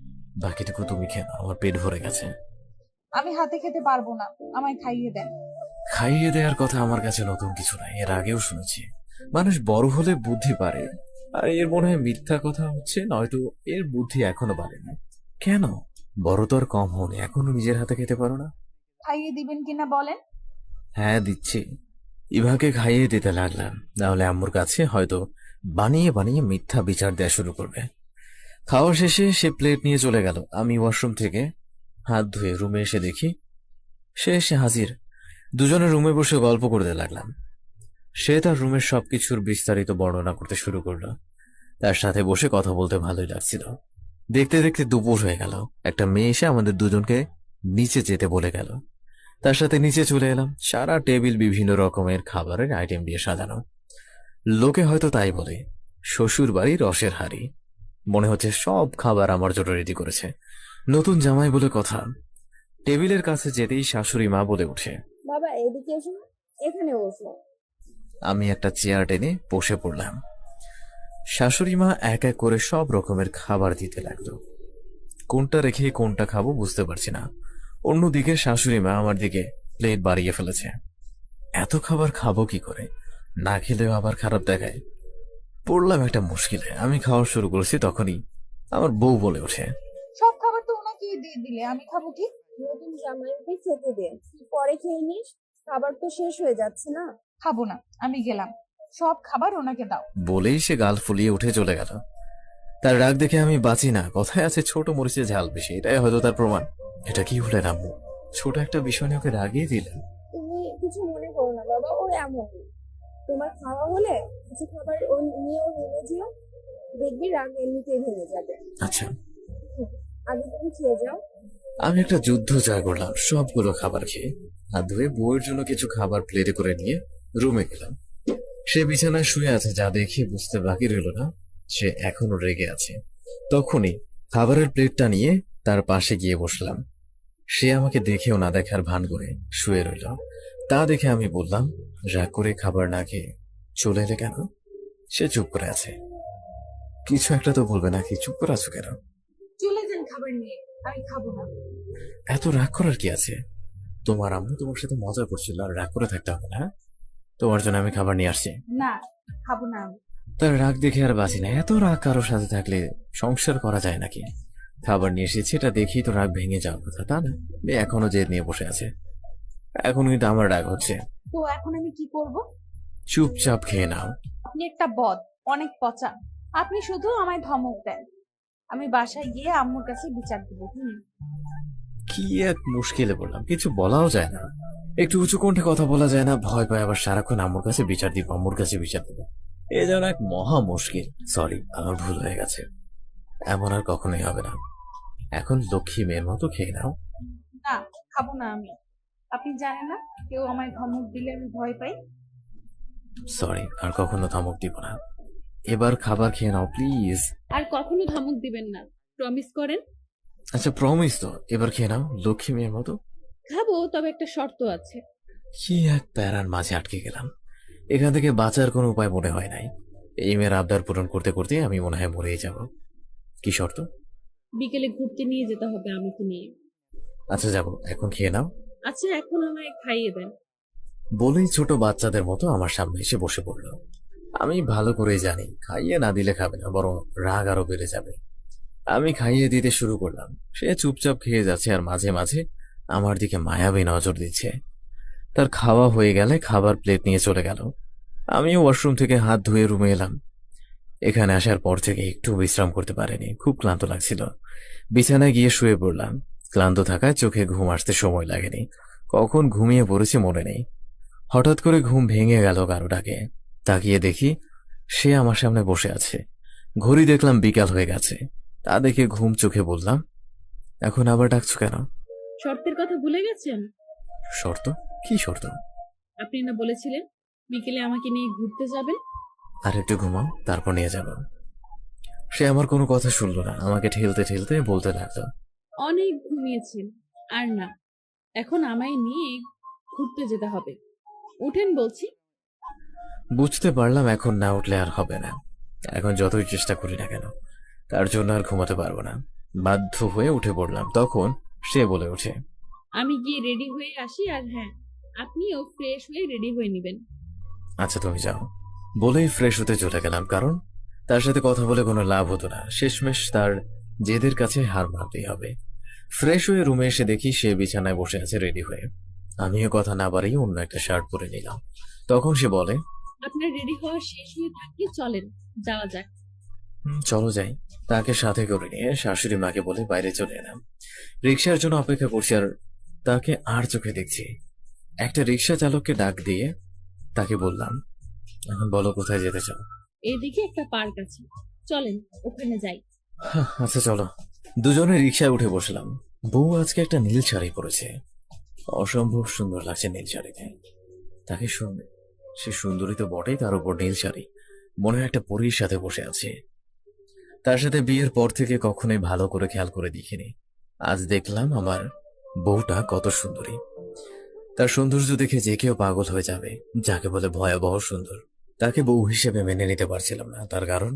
A: বাকিটুকু তুমি খেয়ে নাও, আমার পেট ভরে গেছে।
C: আমি হাতে খেতে পারবো না, আমায় খাইয়ে দেন।
A: খাইয়ে দেওয়ার কথা আমার কাছে নতুন কিছু নাই, এর আগেও শুনেছি। মানুষ বড় হলে বুদ্ধি পারে, আর এর মনে হয় মিথ্যা কথা হচ্ছে, নয়তো এর বুদ্ধি এখনো বাড়েনি। কেন? বড় তো আর কম হওনি, এখনো নিজের হাতে খেতে পারো না?
C: খাইয়ে দিবেন কিনা বলেন।
A: হ্যাঁ, দিচ্ছি। ইভাকে খাইয়ে দিতে লাগলাম, নাহলে আম্মুর কাছে হয়তো বানিয়ে বানিয়ে মিথ্যা বিচার দেওয়া শুরু করবে। খাওয়া শেষে সে প্লেট নিয়ে চলে গেল। আমি ওয়াশরুম থেকে হাত ধুয়ে রুমে এসে দেখি সে এসে হাজির। দুজনে রুমে বসে গল্প করতে লাগলাম। সে তার রুমের সবকিছুর বিস্তারিত বর্ণনা করতে শুরু করলো। তার সাথে বসে কথা বলতে ভালোই লাগছিল। দেখতে দেখতে দুপুর হয়ে গেল। একটা মেয়ে এসে আমাদের দুজনকে নিচে যেতে বলে গেল। তার সাথে নিচে চলে এলাম। সারা টেবিল বিভিন্ন রকমের খাবারের আইটেম দিয়ে সাজানো। লোকে হয়তো তাই বলে, শ্বশুর বাড়ি রসের হাড়ি। মনে হচ্ছে সব খাবার আমার জন্য রেডি করেছে। নতুন জামাই বলে কথা। টেবিলের কাছে যেতেই শাশুড়ি মা বলে ওঠে,
D: বাবা এদিকে এসো, এখানে বসো।
A: আমি একটা চেয়ার টেনে বসে পড়লাম। শাশুড়ি মা এক এক করে সব রকমের খাবার দিতে লাগলো। কোনটা রেখে কোনটা খাবো বুঝতে পারছি না। অন্যদিকে শাশুড়ি মা আমার দিকে প্লেট বাড়িয়ে ফেলেছে। এত খাবার খাবো কি করে? না খেলেও আবার খারাপ দেখায়। পড়লাম একটা মুশকিলে। আমি খাওয়া শুরু করেছি, তখনই আমার বউ বলে ওঠে,
C: সব খাবার তো ওনাকে দিয়ে দিলে আমি খাবো কি?
D: নতুন জামাইকে খেতে দে, পরে খেয়ে নিস। খাবার তো শেষ হয়ে যাচ্ছে না।
C: খাবো না, আমি গেলাম, সব খাবার ওনাকে দাও।
A: বলেই সে গাল ফুলিয়ে উঠে চলে গেল। তার রাগ দেখে আমি বাঁচি না। কথায় আছে ছোট মরিচে ঝাল বেশি, এটাই হয়তো তার প্রমাণ। এটা কি হলেন আম্মু? ছোট একটা বিষয় নিয়ে ওকে রাগিয়ে দিলেন।
D: তুমি কিছু মনে করো না বাবা, ও এমন। তোমার খাওয়া হলে কিছু খাবার ও নিয়েও রুমে যেও, দেখবি রাগ এমনিতেই ভেঙে যাবে।
A: আচ্ছা।
D: আগে তুমি খেয়ে যাও।
A: আমি একটা যুদ্ধ জয় করলাম সবগুলো খাবার খেয়ে। হাত ধুয়ে বউয়ের জন্য কিছু খাবার প্লেটে করে নিয়ে রুমে গেলাম। সে বিছানায় শুয়ে আছে, যা দেখে বুঝতে বাকি রইল না সে এখনো রেগে আছে। তখনই খাবারের প্লেটটা নিয়ে তার পাশে গিয়ে বসলাম। সে আমাকে দেখেও না দেখার ভান করে শুয়ে রইল। তা দেখে আমি বললাম, রাগ করে খাবার না খেয়ে চলে এলে কেন? সে চুপ করে আছে। কিছু একটা তো বলবে নাকি? চুপ করে আছো কেন?
C: চলে যান খাবার নিয়ে, আমি খাবো না।
A: এত রাগ করার কি আছে? তোমার আম্মু তোমার সাথে মজা করছিল, আর রাগ করে থাকতে হবে না। তোমার জন্য আমি খাবার নিয়ে আসছি।
C: না, খাবো না আমি।
A: তার রাগ দেখে আর বাঁচি না। এত রাগ কারোর সাথে থাকলে সংসার করা যায় নাকি? খাবার নিয়ে এসেছি, এটা দেখেই তো রাগ ভেঙে যাওয়ার কথা, তা না? মেয়ে এখনো জেদ নিয়ে বসে আছে। এখন কিন্তু আমার রাগ হচ্ছে।
C: তো এখন আমি কি করব?
A: চুপচাপ খেয়ে নাও।
C: আপনি একটা বদ, অনেক পচা। আপনি শুধু আমায় ধমক দেন। আমি বাসায় গিয়ে আম্মুর কাছে বিচার দেবো।
A: কি এক মুশকিলে পড়লাম, কিছু বলাও যায় না। একটু উঁচু কণ্ঠে কথা বলা যায় না। ভয় পায় আবার সারাক্ষণ আম্মুর কাছে বিচার দিব, আম্মুর কাছে বিচার দিব। এ যেন এক মহা মুশকিল। সরি, আমার ভুল হয়ে গেছে। এমন আর কখনোই হবে না। এখন লক্ষ্মী মেয়ের মতো খেয়ে নাও।
C: না, খাবো না আমি। আপনি জানেন না, কেউ আমায় ধমক দিলে আমি ভয় পাই।
A: সরি, আর কখনো ধমক দিব না। এবার খাবার খেয়ে নাও প্লিজ।
F: আর কখনো ধমক দিবেন না, প্রমিস করেন।
A: আচ্ছা, প্রমিস তো। এবার খেয়ে নাও লক্ষ্মী মেয়ের মতো।
F: খাবো, তবে একটা শর্ত আছে।
A: কি এক প্যারার মাঝে আটকে গেলাম। এখান থেকে বাঁচার কোনো উপায় মনে হয় নাই। এই মেয়ের আবদার পূরণ করতে করতে আমি মনে হয় মরেই যাব। কি শর্ত?
F: বিকেলে ঘুরতে নিয়ে যেতে হবে আমাকে নিয়ে।
A: আচ্ছা, যাব। এখন খেয়ে নাও।
F: আচ্ছা, এখন আমায় খাইয়ে দেন।
A: বলেই ছোট বাচ্চাদের মতো আমার সামনে এসে বসে পড়ল। আমি ভালো করেই জানি খাইয়ে না দিলে খাবে না, বরং রাগ আরো বেড়ে যাবে। আমি খাইয়ে দিতে শুরু করলাম। সে চুপচাপ খেয়ে যাচ্ছে, আর মাঝে মাঝে আমার দিকে মায়াবী নজর দিচ্ছে। তার খাওয়া হয়ে গেলে খাবার প্লেট নিয়ে চলে গেল। আমিও ওয়াশরুম থেকে হাত ধুয়ে রুমে এলাম। এখানে আসার পর থেকে একটু বিশ্রাম করতে পারিনি, খুব ক্লান্ত লাগছিল। বিছানায় গিয়ে শুয়ে পড়লাম। ক্লান্ত থাকায় চোখে ঘুম আসতে সময় লাগেনি। কখন ঘুমিয়ে পড়েছি মনে নেই। হঠাৎ করে ঘুম ভেঙে গেল কারো ডাকে। তাকিয়ে দেখি সে আমার সামনে বসে আছে। ঘড়ি দেখলাম বিকাল হয়ে গেছে। তা দেখে ঘুম চোখে বললাম, এখন আবার ডাকছো কেন?
F: শর্তের কথা ভুলে গেছেন?
A: শর্ত? কি শর্ত?
F: আপনি না বলেছিলেন বিকেলে আমাকে নিয়ে ঘুরতে যাবেন?
A: আর একটু ঘুমাও, তারপর নিয়ে যাব। সে আমার কোনো কথা শুনলো না, আমাকে ঠেলতে ঠেলতে বলতে লাগলো,
F: অনেক ঘুমিয়েছেন, আর না। এখন আমায় নিয়ে ঘুরতে যেতে হবে। উঠেন বলছি।
A: বুঝতে পারলাম এখন না উঠলে আর হবে না। এখন যতই চেষ্টা করি না কেন তার জন্য আর ঘুমাতে পারবো না। বাধ্য হয়ে উঠে পড়লাম, তখন সে বলে ওঠে,
F: আমি গিয়ে রেডি হয়ে আসি, আর হ্যাঁ, আপনিও ফ্রেশ হয়ে রেডি হয়ে নেবেন।
A: আচ্ছা তুমি যাও। বলেই ফ্রেশ হতে চলে গেলাম, কারণ তার সাথে কথা বলে কোনো লাভ হতো না। শেষমেশ তার জেদের কাছে হার মানতেই হবে। ফ্রেশ হয়ে রুমে এসে দেখি সে বিছানায় বসে আছে রেডি হয়ে। আমিও কথা না বাড়িয়ে অন্য একটা শার্ট পরে নিলাম। তখন সে বলে,
F: আপনার রেডি হওয়া শেষ হয়ে থাকলে চলেন, যাওয়া যাক।
A: চলো যাই। তাকে সাথে করে নিয়ে শাশুড়ি মাকে বলে বাইরে চলে এলাম। রিক্সার জন্য অপেক্ষা করছি, আর তাকে আর চোখে দেখছি। একটা রিক্সা চালককে ডাক দিয়ে তাকে বললাম, এখন বলো কোথায় যেতে চাও?
F: এদিকে একটা পার্ক আছে, চলেন ওখানে যাই।
A: আচ্ছা চলো। দুজনে রিক্সায় উঠে বসলাম। বউ আজকে একটা নীল শাড়ি পরেছে, অসম্ভব সুন্দর লাগছে নীল শাড়িতে। তাকে শুনে সে সুন্দরী তো বটেই, তার উপর নীল শাড়ি, মনে হয় একটা পরীর সাথে বসে আছে। তার সাথে বিয়ের পর থেকে কখনোই ভালো করে খেয়াল করে দেখিনি। আজ দেখলাম আমার বউটা কত সুন্দরী। তার সৌন্দর্য দেখে যে কেউ পাগল হয়ে যাবে, যাকে বলে ভয়াবহ সুন্দর। তাকে বউ হিসেবে মেনে নিতে পারছিলাম না, তার কারণ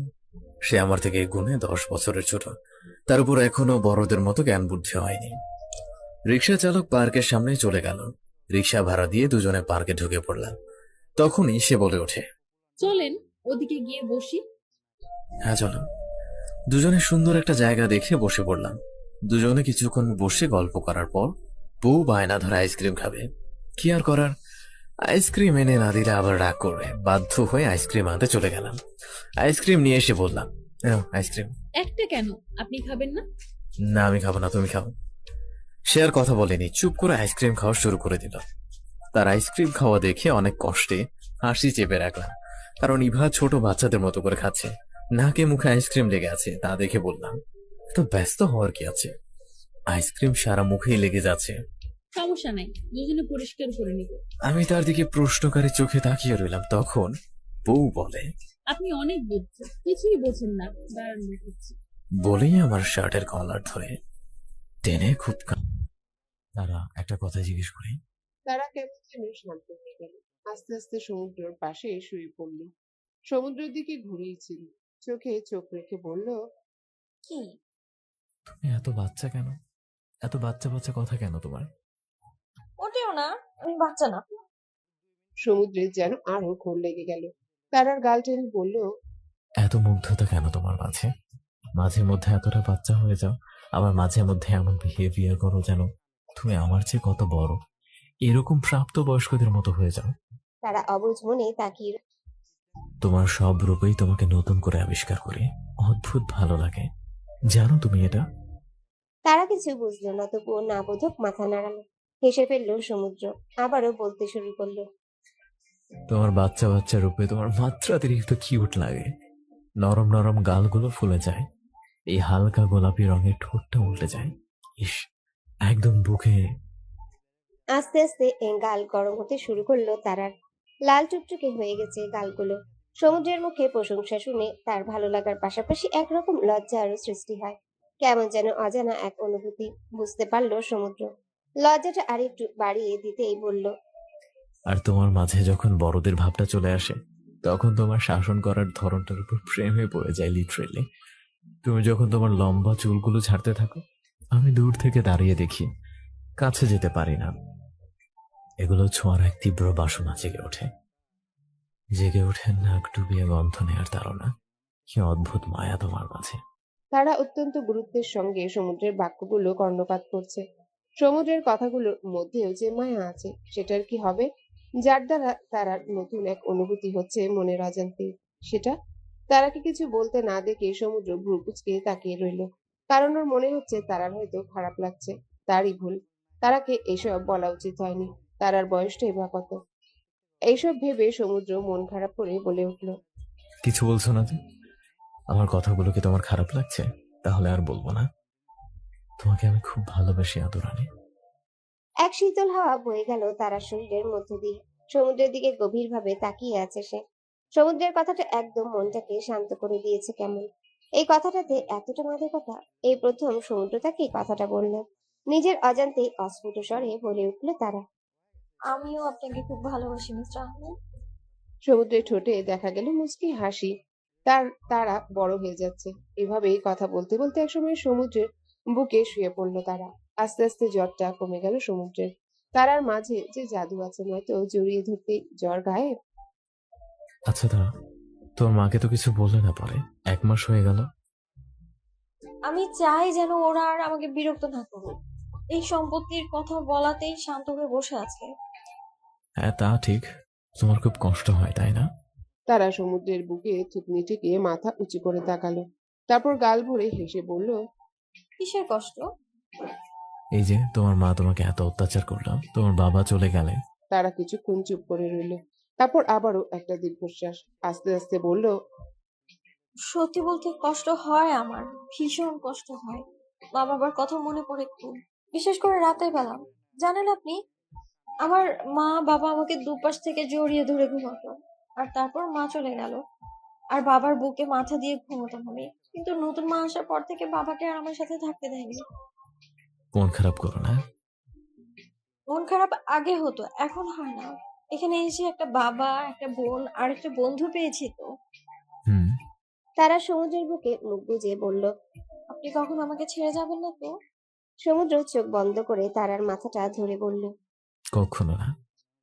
A: সে আমার থেকে গুণে 10 বছরের ছোট। তার উপর এখনো বড়দের মতো জ্ঞান বুদ্ধি হয়নি। রিক্সা চালক পার্কের সামনে চলে গেল। রিক্সা ভাড়া দিয়ে দুজনে পার্কে ঢুকে পড়লাম। তখনই সে বলে ওঠে,
F: চলেন ওদিকে গিয়ে বসি।
A: হ্যাঁ চলো। দুজনে সুন্দর একটা জায়গা দেখে বসে পড়লাম। দুজনে কিছুক্ষণ বসে গল্প করার পর বউ বায়না ধরে আইসক্রিম খাবে। কি আর করার, আইসক্রিম এনে না দিলে আবার রাগ করবে। বাধ্য হয়ে আইসক্রিম আনতে চলে গেলাম। আইসক্রিম নিয়ে এসে বললাম, আইসক্রিম।
F: একটা কেন, আপনি খাবেন না?
A: না আমি খাবো না, তুমি খাও। সে আর কথা বলেনি, চুপ করে আইসক্রিম খাওয়া শুরু করে দিল। তার আইসক্রিম খাওয়া দেখে অনেক কষ্টে হাসি চেপে রাখলাম, কারণ ইভা ছোট বাচ্চাদের মতো করে খাচ্ছে। নাকে মুখে আইসক্রিম লেগে আছে, তা দেখে বললাম, তো ব্যস্ত হওয়ার কি আছে, আইসক্রিম সারা মুখেই লেগে যাচ্ছে।
F: সমস্যা নাই, দুজনে পরিষ্কার করে নিব।
A: আমি তার দিকে প্রশ্নকারী চোখে তাকিয়ে রইলাম। তখন বউ বলে,
F: আপনি অনেক বুঝছেন, কিছুই বোঝেন না, দাঁড়ান বুঝছি।
A: বলেই আমার শার্টের কলার ধরে টেনে খুব তারা একটা কথা জিজ্ঞেস করি।
G: তারা কেমন যেন শান্ত হয়ে গেল। আস্তে আস্তে সমুদ্রের পাশে শুয়ে পড়ল। সমুদ্রের দিকে ঘুরেই ছিল, চোখে চোখ রেখে বলল,
D: কি?
A: তুমি এত বাচ্চা কেন? এত বাচ্চা বাচ্চা কথা কেন তোমার?
D: ওঠেও না, আমি বাচ্চা না।
G: সমুদ্রের যেন আরো ঘোর লেগে গেল। তারার গাল টেনে বলল,
A: এত মুগ্ধতা কেন তোমার মাঝে? মাঝে মধ্যে এতটা বাচ্চা হয়ে যাও, আবার মাঝে মধ্যে এমন বিহেভিয়ার করো যেন তুমি আমার চেয়ে কত বড়। এরকম প্রাপ্ত বয়স্কদের মতো হয়ে যাও।
D: তারা অবুঝ মনে তাকিয়ে
A: তোমার সব রূপেই তোমাকে নতুন করে আবিষ্কার করি, অদ্ভুত ভালো লাগে। জানো তুমি এটা?
D: তারা কিছু বুঝলো না, তবুও না বোধক মাথা নাড়ালো। হেসে ফেললো সমুদ্র, আবারও বলতে শুরু করলো।
A: তোমার বাচ্চা বাচ্চা রূপে তোমার মাত্রাতিরিক্ত কিউট লাগে। নরম নরম গালগুলো ফুলে যায়, এই হালকা গোলাপি রঙের ঠোঁটটা উল্টে যায়। ইস, একদম বুকে।
D: আস্তে আস্তে গাল গরম হতে শুরু করলো তারার। লাল টুকটুকে হয়ে গেছে গালগুলো। সমুদ্রের মুখে প্রশংসা শুনে তার ভালো লাগার পাশাপাশি একরকম লজ্জা আরো সৃষ্টি হয়। কেমন যেন অজানা এক অনুভূতি বুঝতে পারলো সমুদ্র। লজ্জাটা আরেকটু বাড়িয়ে দিতেই বলল,
A: আর তোমার মাঝে যখন বড়দের ভাবটা চলে আসে, তখন তোমার শাসন করার ধরনটার উপর প্রেমে পড়ে যায় লিটারেলি। তুমি যখন তোমার লম্বা চুলগুলো ছাড়তে থাকো, আমি দূর থেকে দাঁড়িয়ে দেখি, কাছে যেতে পারি না। এগুলো ছোঁয়ার এক তীব্র বাসনা জেগে ওঠে নাক ডুবিয়ে গন্ধ নেয়ার ধারণা। কি অদ্ভুত মায়া তোমার মাঝে।
G: তারা অত্যন্ত গুরুত্বের সঙ্গে সমুদ্রের বাক্যগুলো কর্ণপাত করছে। সমুদ্রের কথাগুলোর মধ্যেও যে মায়া আছে, সেটার কি হবে? যার দ্বারা তারার নতুন এক অনুভূতি হচ্ছে মনের অজান্তে। সেটা তারাকে কিছু বলতে না দেখে সমুদ্র ভ্রু কুঁচকে তাকিয়ে রইল, কারণ ওর মনে হচ্ছে তারার হয়তো খারাপ লাগছে। তারই ভুল, তারাকে এসব বলা উচিত হয়নি। তারার বয়সটাই বা কত? এইসব ভেবে সমুদ্র মন খারাপ করে বলে উঠল,
A: কিছু বলছো না যে? আমার কথাগুলো কি তোমার খারাপ লাগছে? তাহলে আর বলবো না। তোমাকে আমি খুব ভালোবাসি আদরানি।
D: এক শীতল হাওয়া বয়ে গেল তারার শরীরের মধ্য দিয়ে। সমুদ্রের দিকে গভীরভাবে তাকিয়ে আছে সে। সমুদ্রের কথাটা একদম মনটাকে শান্ত করে দিয়েছে কেমন। এই কথাটাতে এতটা মাদকতা, এই প্রথম সমুদ্র তাকে এই কথাটা বলল। নিজের অজান্তেই অস্ফুট স্বরে বলে উঠল তারা।
H: আমিও আপনাকে খুব ভালোবাসি মিস্টার আহমেদ।
G: সমুদ্রের ঠোঁটে দেখা গেল মুচকি হাসি। তারা বড় হয়ে যাচ্ছে। এভাবেই কথা বলতে বলতে একসময় সমুদ্রের বুকে শুয়ে পড়ল তারা। আস্তে আস্তে জ্বরটা কমে গেল সমুদ্রের। তারার মাঝে যে জাদু আছে, নয়তো জড়িয়ে ধরতেই জ্বর গায়েব।
I: আচ্ছা দাঁড়া, তোর মাকে তো কিছু বললে না? পরে 1 মাস হয়ে গেল।
H: আমি চাই যেন ওরা আর আমাকে বিরক্ত না করুক। এই সম্পত্তির কথা বলাতেই শান্ত হয়ে বসে আছে।
I: হ্যাঁ তা ঠিক, তোমার খুব কষ্ট হয় তাই না?
G: তারা সমুদ্রের বুকে থুতনি ঠেকিয়ে মাথা উঁচু করে তাকালো। তারপর গাল ভরে হেসে বলল,
H: কিসের কষ্ট?
I: এই যে তোমার মা তোমাকে এত অত্যাচার করলো, তোমার বাবা চলে গেলে।
G: তারা কিছুক্ষণ চুপ করে রইল। তারপর আবারও একটা দীর্ঘশ্বাস। আস্তে আস্তে বলল,
H: সত্যি বলতে কষ্ট হয় আমার, ভীষণ কষ্ট হয়। মা বাবার কথা মনে পড়ে খুব, বিশেষ করে রাতের বেলা। জানেন আপনি, আমার মা বাবা আমাকে দুপাশ থেকে জড়িয়ে ধরে ঘুমাতো, আর তারপর মা চলে গেল আর বাবার বুকে মাথা দিয়ে ঘুমোতাম আমি। কিন্তু নতুন মা আসার পর থেকে বাবাকে আর আমার সাথে থাকতে দেয়নি।
I: মন খারাপ করো না।
H: মন খারাপ আগে হতো, এখন হয় না। এখানে এসে একটা বাবা, একটা বোন আর একটা বন্ধু পেয়েছি তো।
I: হুম।
D: তারা সমুদ্রের বুকে মুখ গুজে বলল।
H: আপনি কখন আমাকে ছেড়ে যাবেন না তো?
D: সমুদ্র চোখ বন্ধ করে তারার মাথাটা ধরে বলল।
I: কখনো না।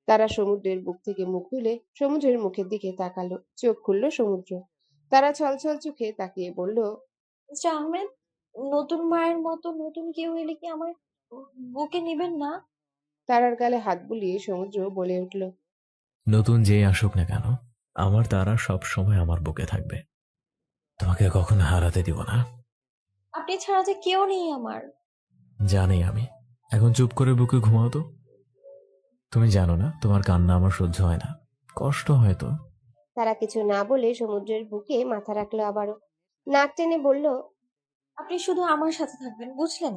G: তারা সমুদ্রের বুক থেকে মুখ তুলে সমুদ্রের মুখের দিকে তাকালো। চোখ খুলল সমুদ্র। তারা ছলছল চোখে তাকিয়ে বলল,
H: মিস্টার আহমেদ, নতুন মায়ের মতো নতুন কেউ এলে কি আমার বুকে নিবেন না?
G: তারার গালে হাত বুলিয়ে সমুদ্র বলে উঠল,
I: নতুন যেই আসুক না কেন, আমার তারা সব সময় আমার বুকে থাকবে। তোমাকে কখনো হারাতে দিব না।
H: আপনি ছাড়া যে কেউ নেই আমার।
I: জানি আমি। এখন চুপ করে বুকে ঘুমাও তো। তুমি জানো না তোমার কান্না আমার সহ্য হয় না, কষ্ট হয় তো।
D: তারা কিছু না বলে সমুদ্রের বুকে মাথা রাখলো আবারও। নাক টেনে বলল,
H: আপনি শুধু আমার সাথে থাকবেন, বুঝলেন?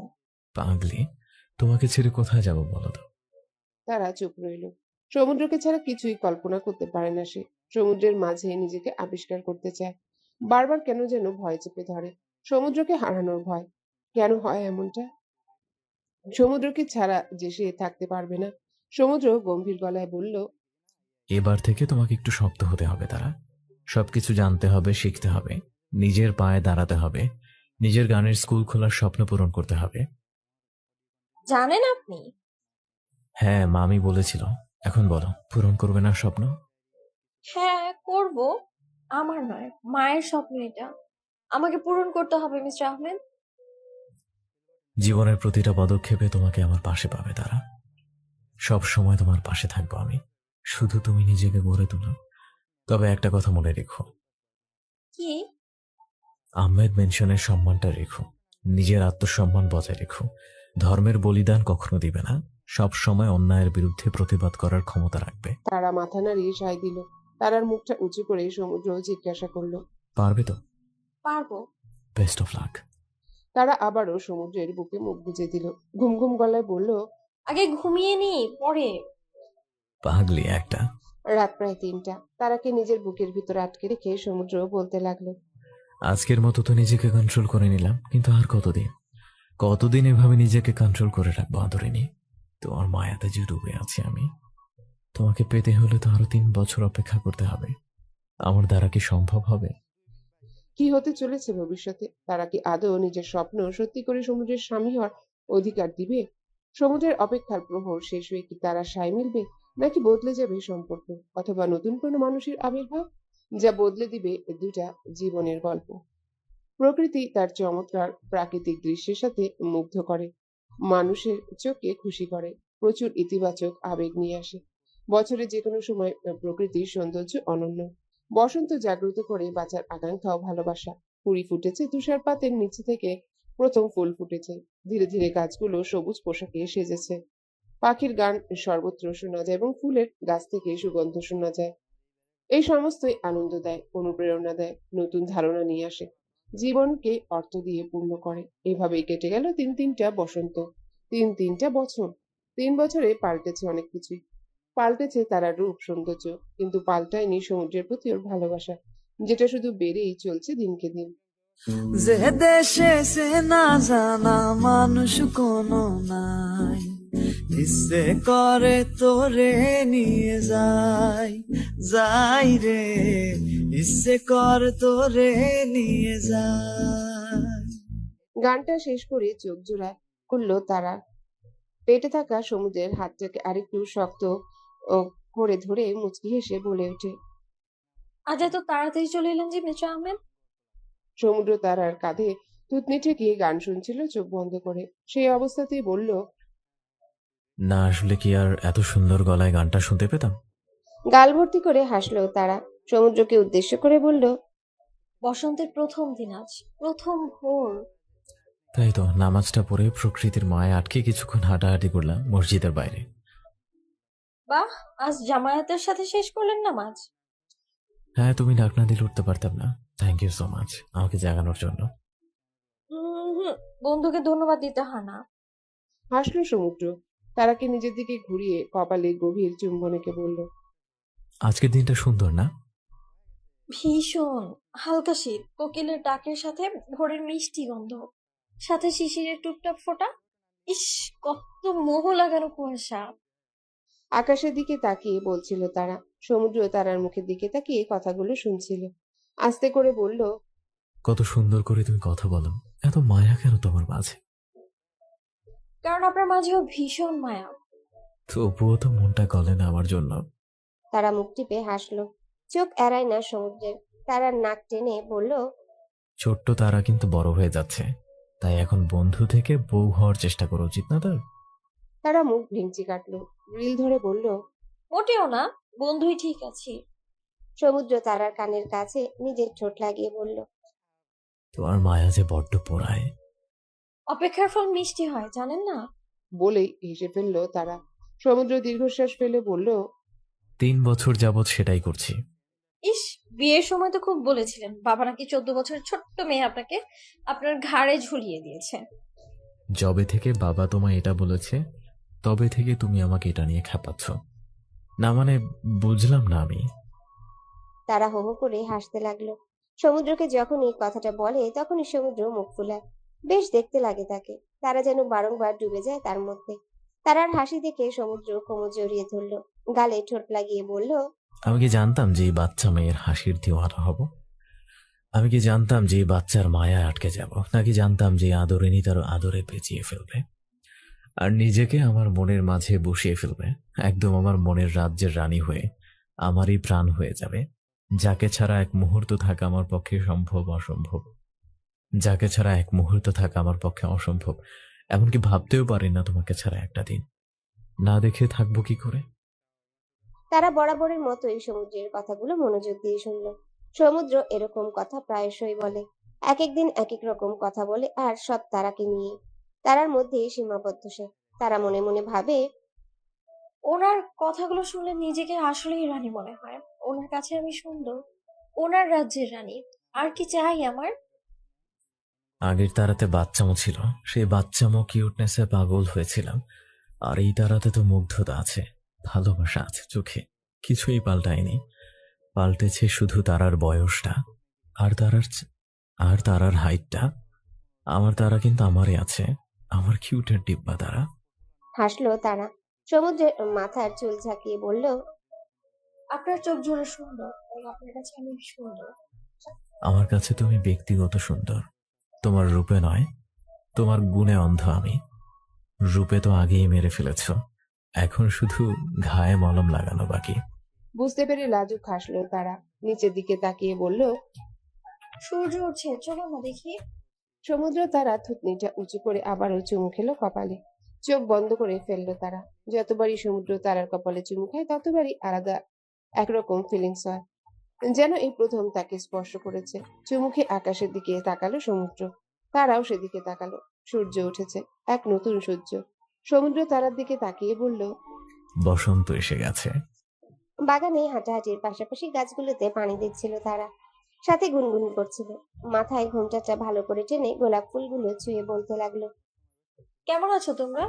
I: পাগলি, তোমাকে ছেড়ে কোথায় যাব বলো তো?
G: তারা চুপ রইল। সমুদ্রকে ছাড়া কিছুই কল্পনা করতে পারে না সে। সমুদ্রের মাঝে নিজেকে আবিষ্কার করতে চায়। বারবার কেন যেন ভয় চেপে ধরে। সমুদ্রকে হারানোর ভয়। কেন হয় এমনটা? সমুদ্রকে ছাড়া যে সে থাকতে পারবে না। সমুদ্র গম্ভীর গলায় বলল,
I: এবার থেকে তোমাকে একটু শক্ত হতে হবে তারা। সবকিছু জানতে হবে, শিখতে হবে, নিজের পায়ে দাঁড়াতে হবে, নিজের গানের স্কুল খোলার স্বপ্ন পূরণ করতে হবে।
H: জানেন আপনি,
I: হ্যাঁ মামি বলেছিল। এখন বলো, পূরণ করবে না স্বপ্ন?
H: হ্যাঁ করব। আমার নয়, মায়ের স্বপ্ন এটা। আমাকে পূরণ করতে হবে মিস্টার আহমেদ।
I: জীবনের প্রতিটা পদক্ষেপে তোমাকে আমার পাশে পাবে তারা। সব সময় তোমার পাশে থাকবো আমি, শুধু তুমি নিজেকে গড়ে তুলো। তবে একটা কথা মনে রেখো,
H: কি?
I: আহমেদ মেনশনের সম্মানটা রেখো, নিজের আত্মসম্মান বজায় রেখো। ধর্মের বলিদান কখনো দিবে না, সব সময় অন্যায়ের বিরুদ্ধে প্রতিবাদ করার ক্ষমতা রাখবে।
G: তারা মাথা নাড়িয়ে সায় দিল। তারার মুখটা উঁচু করে সমুদ্র জিজ্ঞাসা করলো,
I: পারবে তো?
H: পারবো।
I: Best of luck.
G: তারা আবারও সমুদ্রের বুকে মুখ গুজে দিল। ঘুম ঘুম গলায় বলল,
H: আগে ঘুমিয়ে নি, পরে।
I: পাগলি একটা।
G: রাত প্রায় 3টা। তারাকে নিজের বুকের ভিতর আটকে রেখে সমুদ্র বলতে লাগলো,
I: আজকের মতো তো নিজেকে কন্ট্রোল করে নিলাম, কিন্তু আর কতদিন? কতদিন এভাবে নিজেকে কন্ট্রোল করে রাখবো আদরিনী? তোমার মায়াতে যে ডুবে আছি আমি। তোমাকে পেতে হলে তো আরো 3 বছর অপেক্ষা করতে হবে। আমার দ্বারা কি সম্ভব হবে?
G: কি হতে চলেছে ভবিষ্যতে? তারা কি আদৌ নিজের স্বপ্ন সত্যি করে সমুদ্রের স্বামী হওয়ার অধিকার দিবে? সমুদ্রের অপেক্ষার প্রহর শেষ হয়ে কি তারা সায় মিলবে, নাকি বদলে যাবে সম্পর্ক, অথবা নতুন কোনো মানুষের আবির্ভাব যা বদলে দিবে দুটা জীবনের গল্প? প্রকৃতি তার চমৎকার প্রাকৃতিক দৃশ্যের সাথে মুগ্ধ করে, মানুষের চোখকে খুশি করে, প্রচুর ইতিবাচক আবেগ নিয়ে আসে। বছরের যে কোনো সময় প্রকৃতির সৌন্দর্য অনন্য। বসন্ত জাগ্রত করে বাঁচার আকাঙ্ক্ষা ও ভালোবাসা। কুড়ি ফুটেছে তুষারপাতের নিচে থেকে, প্রথম ফুল ফুটেছে। ধীরে ধীরে গাছগুলো সবুজ পোশাকে সেজেছে। পাখির গান সর্বত্র শোনা যায় এবং ফুলের গাছ থেকে সুগন্ধ শোনা যায়। এই সমস্তই আনন্দ দেয়, অনুপ্রেরণা দেয়, নতুন ধারণা নিয়ে আসে, জীবনকে অর্থ দিয়ে পূর্ণ করে। এভাবেই কেটে গেল 3টা বসন্ত, 3টা বছর। 3 বছরে পাল্টেছে অনেক কিছুই। পাল্টেছে তারার রূপ সৌন্দর্য, কিন্তু পাল্টায়নি সমুদ্রের প্রতি ওর ভালোবাসা, যেটা শুধু বেড়েই চলছে দিনকে দিন।
J: যে দেশে সে না জানা মানুষ কোনো নাই, ইচ্ছে করে তোরে নিয়ে যাই, যাই রে, ইচ্ছে করে তোরে নিয়ে যাই।
G: গানটা শেষ করে চোখ জোড়া করলো তারা। পেটে থাকা সমুদ্রের হাতটাকে আরেকটু শক্ত ও করে ধরে মুচকি হেসে বলে ওঠে।
H: আজ এত তাড়াতাড়ি চলে এলেন যে মিস্টার আহমেদ?
G: সমুদ্র তারার কাঁধে থুতনি ঠেকিয়ে গান শুনছিল চোখ বন্ধ করে। সেই অবস্থাতেই বলল,
I: না আসলে কি আর এত সুন্দর গলায় গানটা শুনতে পেতাম?
G: গাল ভর্তি করে হাসলো তারা। সমুদ্রকে উদ্দেশ্য করে বলল,
H: বসন্তের প্রথম দিন আজ, প্রথম ভোর।
I: তাই তো নামাজটা পড়ে প্রকৃতির মায়ে আটকে কিছুক্ষণ হাঁটাহাঁটি করলাম মসজিদের বাইরে।
H: বাহ, আজ জামায়াতের সাথে শেষ করলেন নামাজ?
I: হ্যাঁ, তুমি ডাক না দিলে উঠতে পারতাম না। থ্যাংক ইউ সো মাচ আমাকে জাগানোর জন্য।
H: বন্ধুকে ধন্যবাদ দিতে হয় না।
G: হাসলো সমুদ্র। তারাকে নিজের দিকে ঘুরিয়ে কপালে গভীর চুম্বনেকে বলল,
I: আজকের দিনটা সুন্দর না?
H: ভীষণ। হালকা শীত, কোকিলের ডাকের সাথে ভোরের মিষ্টি গন্ধ, সাথে শিশিরের টুপটাপ ফোঁটা। ইস, কত মোহ লাগানো কুয়াশা।
G: আকাশের দিকে তাকিয়ে বলছিল তারা। সমুদ্র তারার মুখের দিকে তাকিয়ে কথাগুলো শুনছিল। আস্তে করে বলল,
I: কত সুন্দর করে তুমি কথা বলো। এত মায়া কেন তোমার মাঝে?
H: কারণ আপনার মাঝেও ভীষণ মায়া।
I: তবুও তো মনটা গলে না আমার জন্য।
D: তারা মুখ টিপে হাসলো। চোখ এড়ায় না সমুদ্রের। তারার নাক টেনে বলল,
I: ছোট্ট তারা কিন্তু বড় হয়ে যাচ্ছে, তাই এখন বন্ধু থেকে বউ হওয়ার চেষ্টা করা উচিত না তার?
G: তারা মুখ ভেঙচি কাটলো। রিল ধরে বলল,
H: মোটেও না, বন্ধুই ঠিক আছি।
D: সমুদ্র তারার কানের কাছে নিজের ঠোঁট লাগিয়ে বলল,
I: তোমার মায়া যে বড্ড পোড়ায়।
H: অপেক্ষার ফল মিষ্টি হয়, জানেন না?
G: বলেই হেসে ফেললো তারা। সমুদ্র দীর্ঘশ্বাস ফেলে বলল,
I: 3 বছর যাবৎ সেটাই করছি।
H: ইস, বিয়ের সময় তো খুব বলেছিলেন বাবা নাকি 14 বছরের ছোট্ট মেয়ে আপনাকে আপনার ঘাড়ে ঝুলিয়ে দিয়েছে।
I: যবে থেকে বাবা তোমায় এটা বলেছে তবে থেকে তুমি আমাকে এটা নিয়ে খেপাচ্ছ। না মানে বুঝলাম না আমি।
D: তারা হো হো করে হাসতে লাগলো। সমুদ্রকে যখন এই কথাটা বলে তখনই সমুদ্র মুখ ফুলায়। বেশ দেখতে লাগে তাকে। তারা যেন বারংবার ডুবে যায় তার মধ্যে। তারার হাসি দেখে সমুদ্র কোমর জড়িয়ে ধরলো, গালে ঠোঁট লাগিয়ে বলল,
I: আমি কি জানতাম যে এই বাচ্চা মেয়ের হাসির দিওয়ানা হব? আমি কি জানতাম যে এই বাচ্চার মায়ায় আটকে যাব? নাকি জানতাম যে আদরিনী তার আদরে পেঁচিয়ে ফেলবে আর নিজেকে আমার মনের মাঝে বসিয়ে ফেলবে, একদম আমার মনের রাজ্যের রানী হয়ে আমারই প্রাণ হয়ে যাবে, যাকে ছাড়া এক মুহূর্ত থাকা আমার পক্ষে সম্ভব অসম্ভব, যাকে ছাড়া এক মুহূর্ত থাকা আমার পক্ষে অসম্ভব, এমনকি ভাবতেও পারি না তোমাকে ছাড়া একটা দিন। না দেখে থাকবো কি করে?
D: তারা বরাবরের মতোই সমুদ্রের কথাগুলো মনোযোগ দিয়ে শুনল। সমুদ্র এরকম কথা প্রায়শই বলে। এক একদিন এক এক রকম কথা বলে, আর সব তারাকে নিয়ে। তারার মধ্যে সীমাবদ্ধ সে। তারা মনে মনে ভাবে,
H: ওনার কথাগুলো শুনলে নিজেকে আসলেই রানী মনে হয়। ওনার কাছে আমি সুন্দর, ওনার রাজ্যের রানী। আর কি চাই আমার?
I: আগের তারাতে বাচ্চামো ছিল, সেই বাচ্চামো কিউটনেসে পাগল হয়েছিলাম। আর এই তারাতে তো মুগ্ধতা আছে, ভালোবাসা আছে চোখে, কিছুই পাল্টায়নি। পাল্টেছে শুধু তারার বয়সটা আর তারার হাইটটা। আমার তারা কিন্তু আমারই আছে, আমার কিউটের ডিব্বা তারা।
D: হাসলো তারা। সমুদ্রের মাথার চুল ঝাঁকিয়ে বলল,
H: আপনার চোখ জোড়া সুন্দর, তাই আপনার কাছে আমি সুন্দর।
I: আমার কাছে তুমি ব্যক্তিগত সুন্দর, তোমার রূপে নয়, তোমার গুণে অন্ধ আমি। রূপে তো আগেই মেরে ফেলেছ, এখন শুধু ঘায়ে মলম লাগানো বাকি।
G: বুঝতে পেরে লাজুক হাসলো তারা। নিচের দিকে তাকিয়ে বলল,
H: সূর্য উঠছে, চলো না দেখি।
G: সমুদ্র তারা থুতনিটা উঁচু করে আবারও চুমু খেলো কপালে। চোখ বন্ধ করে ফেললো তারা। যতবারই সমুদ্র তারার কপালে চুমু খায় ততবারই আলাদা একরকম ফিলিংস হয়, যেন এই প্রথম তাকে স্পর্শ করেছে। চুমুখে আকাশের দিকে তাকালো সমুদ্র। তারাও সেদিকে তাকালো। সূর্য উঠেছে, এক নতুন সূর্য। সমুদ্র তারার দিকে তাকিয়ে বলল,
I: বসন্ত এসে গেছে।
D: বাগানে হাঁটাহাঁটির পাশাপাশি গাছগুলোতে পানি দিচ্ছিল তারা, সাথে গুনগুন করছিল। মাথায় ঘোমটাটা ভালো করে টেনে গোলাপ ফুলগুলো ছুঁয়ে বলতে লাগলো,
H: কেমন আছো তোমরা?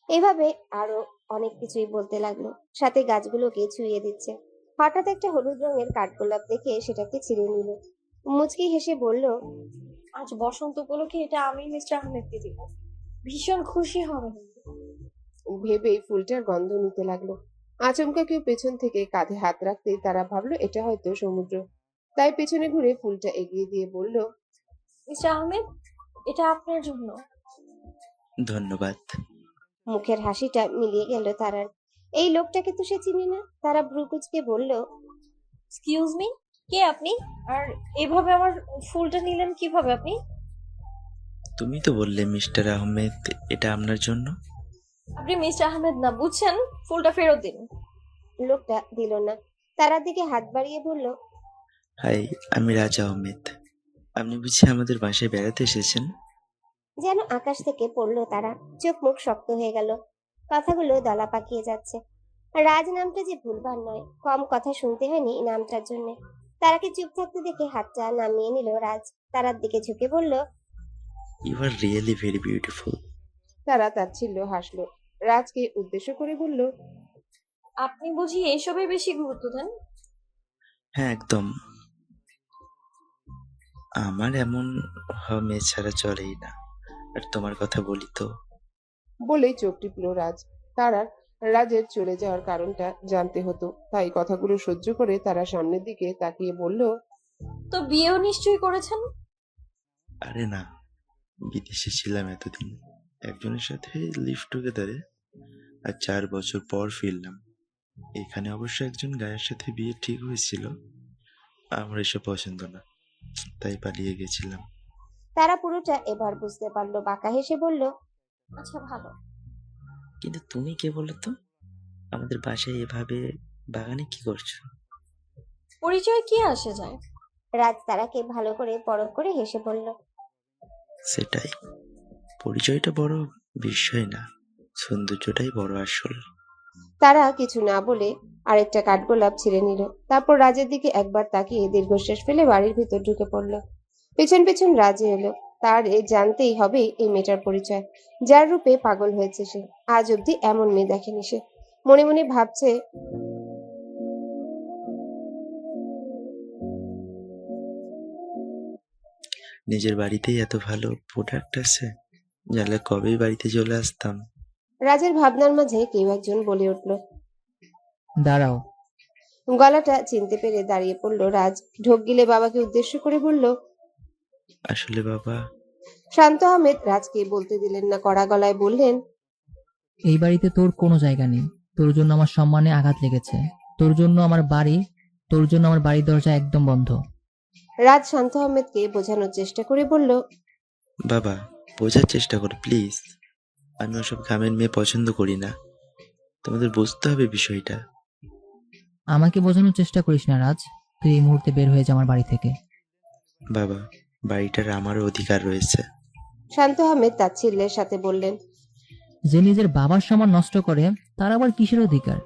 D: এভাবে আরো অনেক কিছুই বলতে লাগলো, সাথে গাছগুলোকে ছুঁয়ে দিচ্ছে। হঠাৎ একটা হলুদ রঙের কাঠগোলাপ দেখে সেটাকে ছিঁড়ে নিল। মুচকি হেসে বলল,
H: আজ বসন্ত উপলক্ষে এটা আমি মিস্টার আহমেদকে দিব। ভীষণ খুশি হবে কিন্তু।
G: ভেবেই ফুলটার গন্ধ নিতে লাগলো। আচমকা কেউ পেছন থেকে কাঁধে হাত রাখতেই তারা ভাবলো এটা হয়তো সমুদ্র। তাই পেছনে ঘুরে ফুলটা এগিয়ে দিয়ে বলল,
H: মিস্টার আহমেদ, এটা আপনার জন্য।
K: ধন্যবাদ।
D: মুখের হাসিটা মিলিয়ে গেল তারার। এই লোকটাকে তো সে চিনে না। তারা ভ্রু কুঁচকে বলল,
H: এক্সকিউজ মি, কে আপনি? আর এভাবে আমার ফুলটা নিলেন কিভাবে আপনি?
K: তুমি তো বললে মিস্টার আহমেদ এটা আপনার জন্য।
H: আপনি মিস্টার আহমেদ না, বুঝছেন? ফুলটা ফেরত দিন।
D: লোকটা দিল না। তারার দিকে হাত বাড়িয়ে বলল,
K: হাই, আমি রাজ আহমেদ। আপনি বুঝি আমাদের বাসায় বেড়াতে এসেছেন?
D: যেন আকাশ থেকে পড়লো তারা। চোখ মুখ শক্ত হয়ে গেল। কথাগুলো দলা পাকিয়ে যাচ্ছে। রাজ নামটা যে ভুলবার নয়। কম কথা শুনতে হয়নি নামটার জন্য। তারাকে চুপ থাকতে দেখে হাতটা নামিয়ে নিল রাজ। তারার দিকে ঝুঁকে বলল,
K: you are really very beautiful.
G: তারা তাচ্ছিল্য হাসলো। রাজকে উদ্দেশ্য করে বলল,
H: আপনি বুঝি এসবে বেশি গুরুত্ব দেন?
K: হ্যাঁ, একদম। আমার এমন হওয়া মেয়ে ছাড়া চলেই না। আর তোমার কথা বলি তো।
G: বলেই চোখ টিপল রাজ। তারার রাজের চলে যাওয়ার কারণটা জানতে হতো, তাই কথাগুলো সহ্য করে তারা সামনের দিকে তাকিয়ে বলল,
H: তো বিয়েও নিশ্চয়ই করেছেন?
K: আরে না, বিদেশে ছিলাম এতদিন একজনের সাথে লিভ টুগেদারে, আর 4 বছর পর ফিরলাম। এখানে অবশ্য একজন গায়ের সাথে বিয়ে ঠিক হয়েছিল। আমার এসব পছন্দ না, তাই পালিয়ে গেছিলাম।
D: তারা পুরোটা এবার বুঝতে পারলো। বাঁকা হেসে বলল,
H: আচ্ছা, ভালো।
K: কিন্তু তুমি কে বলো তো? আমাদের বাসায় এভাবে বাগানে কি করছো?
H: পরিচয় কি আসে যায়?
D: রাজ তারাকে ভালো করে পরখ করে হেসে বলল,
K: সেটাই, পরিচয়টা বড় বিষয় না, সৌন্দর্যটাই বড় আসল।
D: তারা কিছু না বলে আরেকটা কাঠগোলাপ ছিঁড়ে নিল। তারপর রাজের দিকে একবার তাকিয়ে দীর্ঘশ্বাস ফেলে বাড়ির ভিতর ঢুকে পড়ল। পেছন পেছন রাজে এলো। তার জানতেই হবে এই মেয়েটার পরিচয়, যার রূপে পাগল হয়েছে সে। আজ অব্দি এমন মেয়ে দেখেনি সে। মনে মনে ভাবছে,
K: নিজের বাড়িতেই এত ভালো প্রোডাক্ট আছে, জানলে কবেই বাড়িতে চলে আসতাম।
D: রাজের ভাবনার মাঝে কেউ একজন বলে উঠল।
L: দাঁড়াও।
D: গলাটা চিনতে পেরে দাঁড়িয়ে পড়ল রাজ। ঢোক গিলে বাবাকে উদ্দেশ্য করে বলল,
K: আসলে বাবা।
D: শান্ত আহমেদ রাজকে বলতে দিলেন না, কড়া গলায় বললেন,
L: এই বাড়িতে তোর কোনো জায়গা নেই। তোর জন্য আমার সম্মানে আঘাত লেগেছে। তোর জন্য আমার বাড়ির দরজা একদম বন্ধ।
D: রাজ শান্ত আহমেদকে বোঝানোর চেষ্টা করে বলল,
K: বাবা, বোঝার চেষ্টা করো প্লিজ। আমি ওসব গ্রামের মেয়ে পছন্দ করি না, তোমাদের বুঝতে হবে বিষয়টা।
L: আমাকে বোঝানোর চেষ্টা করিস না রাজ। তুই এই মুহূর্তে বের হয়ে যা আমার বাড়ি থেকে।
K: বাবা, বাড়িটার আমারও অধিকার রয়েছে।
D: শান্ত আহমেদ তাচ্ছিল্যের সাথে বললেন,
L: যে নিজের বাবার সম্মান নষ্ট করে তার আবার কিসের অধিকার?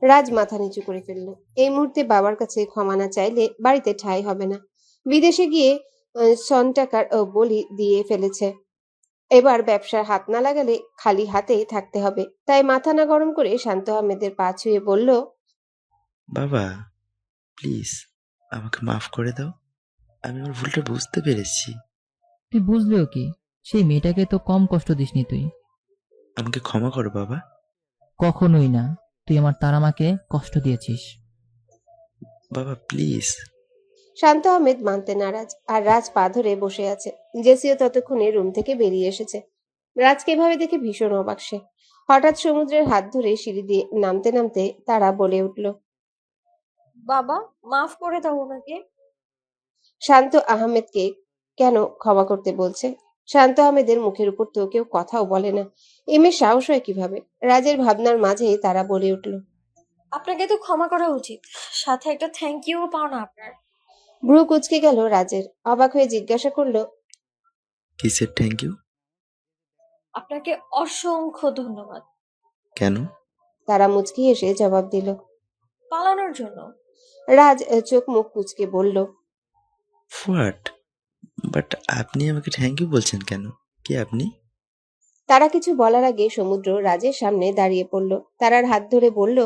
D: রাজ মাথা নিচু করে ফেলল। এই মুহূর্তে বাবার কাছে ক্ষমা না চাইলে বাড়িতে ঠাঁই হবে না। বিদেশে গিয়ে সন টাকার বলি দিয়ে ফেলেছে। এবার ব্যবসার হাত না লাগালে খালি হাতেই থাকতে হবে। তাই মাথা না গরম করে শান্ত আহমেদের পা ছুঁয়ে বলল,
K: বাবা প্লিজ, আমাকে মাফ করে দাও। আমি আমার ভুলটা বুঝতে পেরেছি।
L: তুই বুঝলেও কি? সেই মেয়েটাকে তো কম কষ্ট দিসনি তুই।
K: আমাকে ক্ষমা করো বাবা।
L: কখনোই না। তুই আমার তারামাকে কষ্ট দিয়েছিস।
K: বাবা প্লিজ।
D: শান্ত আহমেদ মানতে নারাজ। আর রাজ পা ধরে বসে আছে। জেসিও ততক্ষণে রুম থেকে বেরিয়ে এসেছে। রাজকে এভাবে দেখে ভীষণ অবাক সে। হঠাৎ সমুদ্রের হাত ধরে সিঁড়ি দিয়ে নামতে নামতে তারা বলে উঠল,
H: বাবা, মাফ করে দাও ওনাকে।
D: শান্ত আহমেদকে কেন ক্ষমা করতে বলছে? শান্ত আহমেদের মুখের উপর তো কেউ কথাও বলে না। এমএ সাহস হয় কিভাবে? রাজের ভাবনার মাঝেই তারা বলে উঠল,
H: আপনাকে তো ক্ষমা করা উচিত, সাথে একটা থ্যাংক ইউ পাও না আপনার?
D: ভ্রু কুচকে গেল রাজের। অবাক হয়ে জিজ্ঞাসা করলো,
K: কিসের থ্যাংক ইউ?
H: আপনাকে অসংখ্য ধন্যবাদ।
K: কেন?
D: তারা মুচকি এসে জবাব দিল,
H: পালানোর জন্য।
D: রাজ চোখ মুখ কুচকে বলল,
K: হোয়াট? বাট আপনি আমাকে থ্যাংক ইউ বলছেন কেন? কে আপনি?
D: তারা কিছু বলার আগে সমুদ্র রাজের সামনে দাঁড়িয়ে পড়ল। তারার হাত ধরে বলল,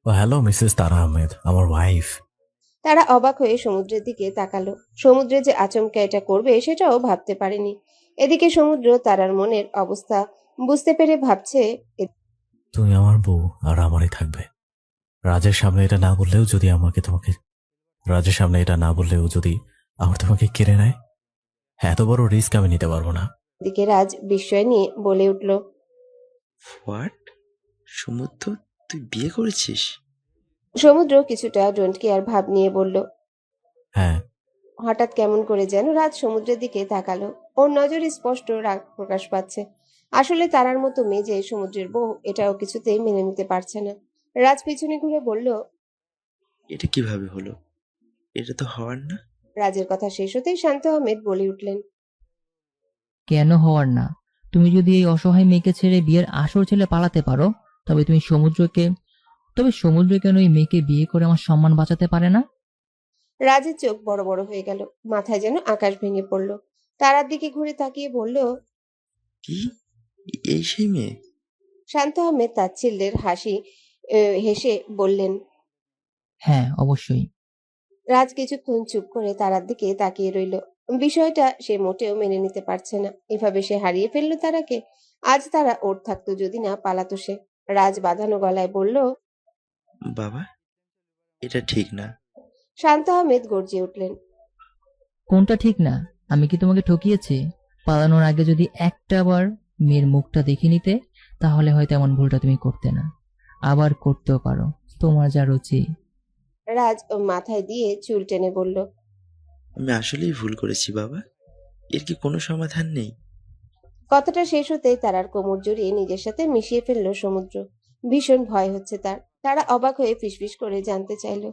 I: হ্যালো মিসেস তারা আহমেদ, আমার ওয়াইফ।
G: তারা অবাক হয়ে সমুদ্রের দিকে তাকালো। সমুদ্রে যে আচমকা এটা করবে সেটাও ভাবতে পারেনি। এদিকে সমুদ্র তারার মনের অবস্থা বুঝতে পেরে ভাবছে,
I: তুমি আমার বউ আর আমারই থাকবে। রাজের সামনে এটা না বললেও যদি রাজের সামনে এটা না বললেও যদি আমার তোমাকে কেড়ে নেয়, এত বড় রিস্ক আমি নিতে পারবো না।
G: এদিকে রাজ বিস্ময় নিয়ে বলে উঠল,
K: হোয়াট? সমুদ্র, তুই বিয়ে করেছিস?
G: সমুদ্র কিছুটা ডোন্ট কেয়ার ভাব নিয়ে বলল।
I: হ্যাঁ।
G: হঠাৎ কেমন করে যেন রাজ সমুদ্রের দিকে তাকালো। ওর নজরে স্পষ্ট রাগ প্রকাশ পাচ্ছে। আসলে তারার মতো মেয়ে যে সমুদ্রের বউ, এটাও কিছুতেই মেনে নিতে পারছে না। রাজ পিছনে ঘুরে বলল,
K: এটা কিভাবে হলো? এটা তো হওয়ার না।
G: রাজের কথা শেষ হতেই শান্ত আহমেদ বলে উঠলেন,
L: কেন হওয়ার না? তুমি যদি এই অসহায় মেয়েকে ছেড়ে বিয়ের আসর ছেলে পালাতে পারো, তবে সমুদ্র কেন এই মেয়েকে বিয়ে করে আমার সম্মান বাঁচাতে পারে না?
G: রাজের চোখ বড় বড় হয়ে গেল, মাথায় যেন আকাশ ভেঙে পড়ল। তারার দিকে ঘুরে তাকিয়ে বলল,
K: কি? এই সেই মেয়ে?
G: শান্ত আহমেদ তাচ্ছিল্যের হাসি হেসে বললেন।
L: হ্যাঁ, অবশ্যই।
G: রাজ কিছুক্ষণ চুপ করে তারার দিকে তাকিয়ে রইল। বিষয়টা সে মোটেও মেনে নিতে পারছে না। এভাবে সে হারিয়ে ফেললো তারাকে। আজ তারা ওর থাকতো যদি না পালাতো সে। রাজ বাঁধানো গলায় বলল,
K: বাবা, এটা ঠিক না।
G: শান্ত আহমেদ গর্জে উঠলেন,
L: কোনটা ঠিক না? আমি কি তোমাকে ঠকিয়েছি? পালানোর আগে যদি একটা বার মেয়ের মুখটা দেখে নিতে, তাহলে হয়তো এমন ভুলটা তুমি করতে না। আবার করতেও পারো, তোমার যা রুচি।
G: রাজ মাথায় দিয়ে চুল টেনে বলল,
K: আমি আসলেই ভুল করেছি বাবা। এর কি কোনো সমাধান নেই?
G: কথাটা শেষ হতেই তারার কোমর জড়িয়ে নিজের সাথে মিশিয়ে ফেললো সমুদ্র। ভীষণ ভয় হচ্ছে তার। তারা অবাক হয়ে ফিসফিস করে জানতে চাইল।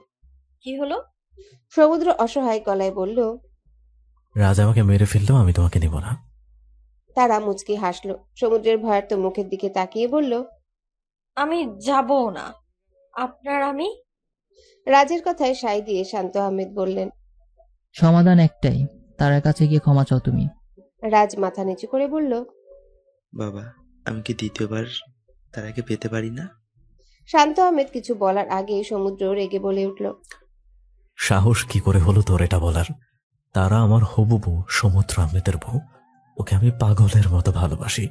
H: কি হলো?
G: সমুদ্র অসহায় গলায় বলল।
I: রাজ আমাকে মেরে ফেললেও আমি তোমাকে নিব না।
G: তারা মুচকি হাসলো। সমুদ্রের ভয়ার্ত মুখের দিকে তাকিয়ে বলল,
H: আমি যাবো না। আমি
G: রাজের কথায় সায় দিয়ে শান্ত আহমেদ বললেন।
L: সমাধান একটাই, তার কাছে গিয়ে ক্ষমা চাও তুমি।
G: রাজ মাথা নিচু করে বলল,
K: বাবা, আমি কি দ্বিতীয়বার তার আগে পেতে পারি না?
G: শান্ত আহমেদ কিছু বলার আগে সমুদ্র রেগে বলে উঠল,
I: সাহস কি করে হলো তোর এটা বলার? তারা আমার হবু বউ, সমুদ্র আহমেদের বউ। ওকে আমি পাগলের মতো ভালোবাসি।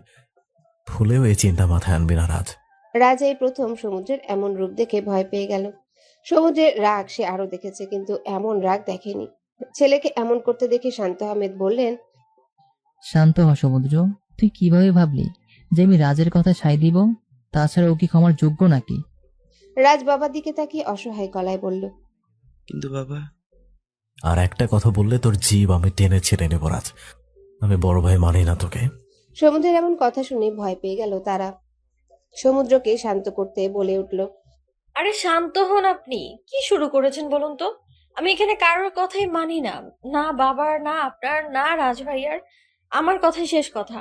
I: ভুলেও এই চিন্তা মাথায় আনবি না রাজ।
G: রাজ এই প্রথম সমুদ্রের এমন রূপ দেখে ভয় পেয়ে গেল। সমুদ্রের রাগ সে আরো দেখেছে, কিন্তু এমন রাগ দেখেনি। ছেলেকে এমন করতে দেখে শান্ত আহমেদ বললেন,
L: শান্ত হ সমুদ্র। তুই কিভাবে ভাবলি যে আমি রাজের কথা সায় দিব? তাছাড়া ও কি ক্ষমার যোগ্য নাকি?
G: রাজ বাবার দিকে তাকিয়ে অসহায় গলায় বলল,
K: কিন্তু বাবা।
I: আর একটা কথা বললে তোর জীব আমি টেনে ছেড়ে নেব রাজ। আমি বড় ভাই মানি না তোকে।
G: সমুদ্রের এমন কথা শুনে ভয় পেয়ে গেল তারা। সমুদ্রকে শান্ত করতে বলে উঠল,
H: আরে শান্ত হন আপনি। কি শুরু করেছেন বলুন তো? আমি এখানে কারোর কথাই মানি না। না বাবার, না আপনার, না রাজ ভাইয়ার। আমার কথাই শেষ কথা।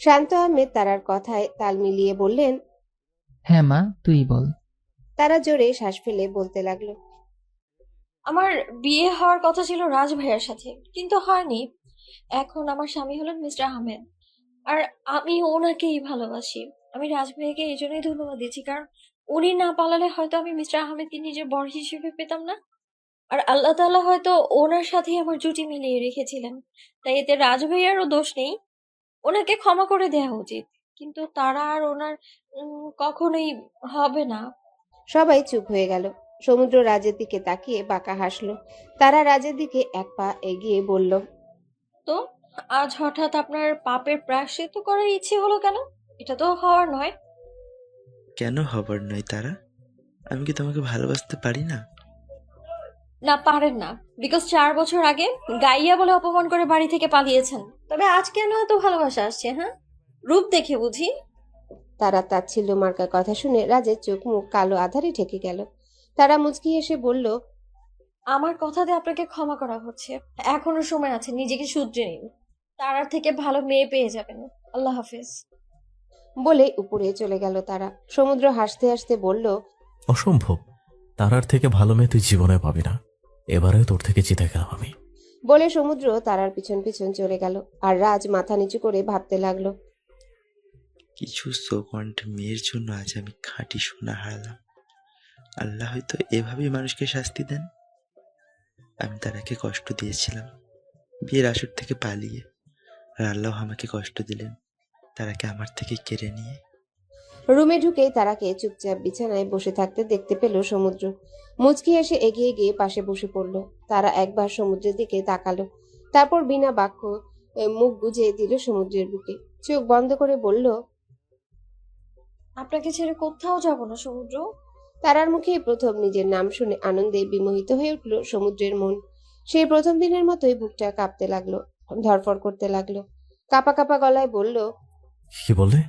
G: শান্ত আহমেদ তারার কথায় তাল মিলিয়ে বললেন।
L: হ্যাঁ মা, তুই বল।
G: তারা জোরে শ্বাস ফেলে বলতে লাগলো,
H: আমার বিয়ে হওয়ার কথা ছিল রাজ ভাইয়ার সাথে, কিন্তু হয়নি। এখন আমার স্বামী হলেন মিস্টার আহমেদ, আর আমি ওনাকেই ভালোবাসি। আমি রাজ ভাইয়াকে এই জন্যই ধন্যবাদ দিচ্ছি, কারণ উনি না পালালে হয়তো আমি মিস্টার আহমেদকে নিজের বর হিসেবে পেতাম না। আর আল্লাহ তাআলা হয়তো ওনার সাথেই আমার জুটি মিলিয়ে রেখেছিলেন। তাই এতে রাজ ভাইয়ারও দোষ নেই। ওনাকে ক্ষমা করে দেওয়া উচিত, কিন্তু তারা আর ওনার কখনোই হবে না।
G: সবাই চুপ হয়ে গেল। সমুদ্র রাজের দিকে তাকিয়ে বাঁকা হাসলো। তারা রাজের দিকে এক পা এগিয়ে বলল,
H: তো আজ হঠাৎ আপনার পাপের প্রায়শ্চিত্ত করার ইচ্ছে হলো কেন? এটা তো হওয়ার নয়।
K: কেন হবার নয় তারা? আমি কি তোমাকে ভালোবাসতে পারি না?
H: না, পারেন না। বিকজ 4 বছর আগে গাইয়া বলে অপমান করে বাড়ি থেকে পালিয়েছেন। তবে আজ কেন এত ভালোবাসা আসছে? হ্যাঁ, রূপ দেখে বুঝি?
G: তারা তাচ্ছিল্য মার্কা কথা শুনে রাজের চোখ মুখ কালো আধারে ঢেকে গেল। তারা মুচকি হেসে বলল,
H: আমার কথাতে আপনাকে ক্ষমা করা হচ্ছে। এখনো সময় আছে, নিজেকে শুধরে নিন। তারার থেকে ভালো মেয়ে পেয়ে যাবেন। আল্লাহ হাফেজ।
G: বলে উপরে চলে গেল তারা। সমুদ্র হাসতে হাসতে বলল,
I: অসম্ভব। তারার থেকে ভালো মেয়ে তুই জীবনে পাবি না। এবারেও তোর থেকে জিতে গেলাম আমি।
G: বলে সমুদ্র তারার পিছন পিছন চলে গেল। আর রাজ মাথা নিচু করে ভাবতে লাগলো,
K: কিছু সোকন্ট মেয়ের জন্য আজ আমি খাঁটি সোনা হারালাম। আল্লাহ হয়তো এভাবেই মানুষকে শাস্তি দেন। আমি তারাকে কষ্ট দিয়েছিলাম বিয়ের আসর থেকে পালিয়ে, আর আল্লাহ আমাকে কষ্ট দিলেন তারাকে আমার থেকে কেড়ে নিয়ে।
G: রুমে ঢুকেই তারাকে চুপচাপ বিছানায় বসে থাকতে দেখতে পেল সমুদ্র। মুচকি এসে এগিয়ে গিয়ে পাশে বসে পড়ল। তারা একবার সমুদ্রের দিকে তাকালো, তারপর বিনা বাক্য মুখ বুজে দিল সমুদ্রের বুকে। চোখ বন্ধ করে বলল,
H: আপনাকে ছেড়ে কোথাও যাব না সমুদ্র।
G: তারার মুখে প্রথম নিজের নাম শুনে আনন্দে বিমোহিত হয়ে উঠল সমুদ্রের মন। সেই প্রথম দিনের মতোই বুকটা কাঁপতে লাগলো, ধরফর করতে লাগলো। কাঁপা কাঁপা গলায় বলল,
I: কি বললে?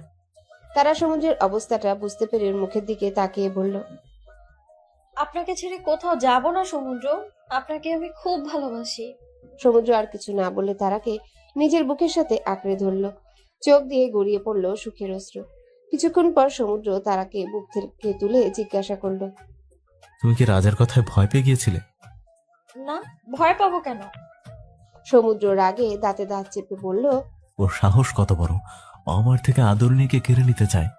G: তারা সমুদ্রের অবস্থাটা বুঝতে পেরে ওর মুখের দিকে তাকিয়ে বলল,
H: আপনাকে ছেড়ে কোথাও যাব না সমুদ্র। আপনাকে আমি খুব ভালোবাসি।
G: সমুদ্র আর কিছু না বলে তারাকে নিজের বুকের সাথে আঁকড়ে ধরল। চোখ দিয়ে গড়িয়ে পড়ল সুখের অশ্রু। কিছুক্ষণ পর সমুদ্র তারাকে বুক থেকে তুলে জিজ্ঞাসা করলো,
I: তুমি কি রাজার কথায় ভয় পেয়ে গিয়েছিলে?
H: না, ভয় পাবো কেন?
G: সমুদ্র রাগে দাঁতে দাঁত চেপে বলল,
I: ওর সাহস কত বড়, আমার থেকে আদর নিয়ে কেড়ে নিতে চায়।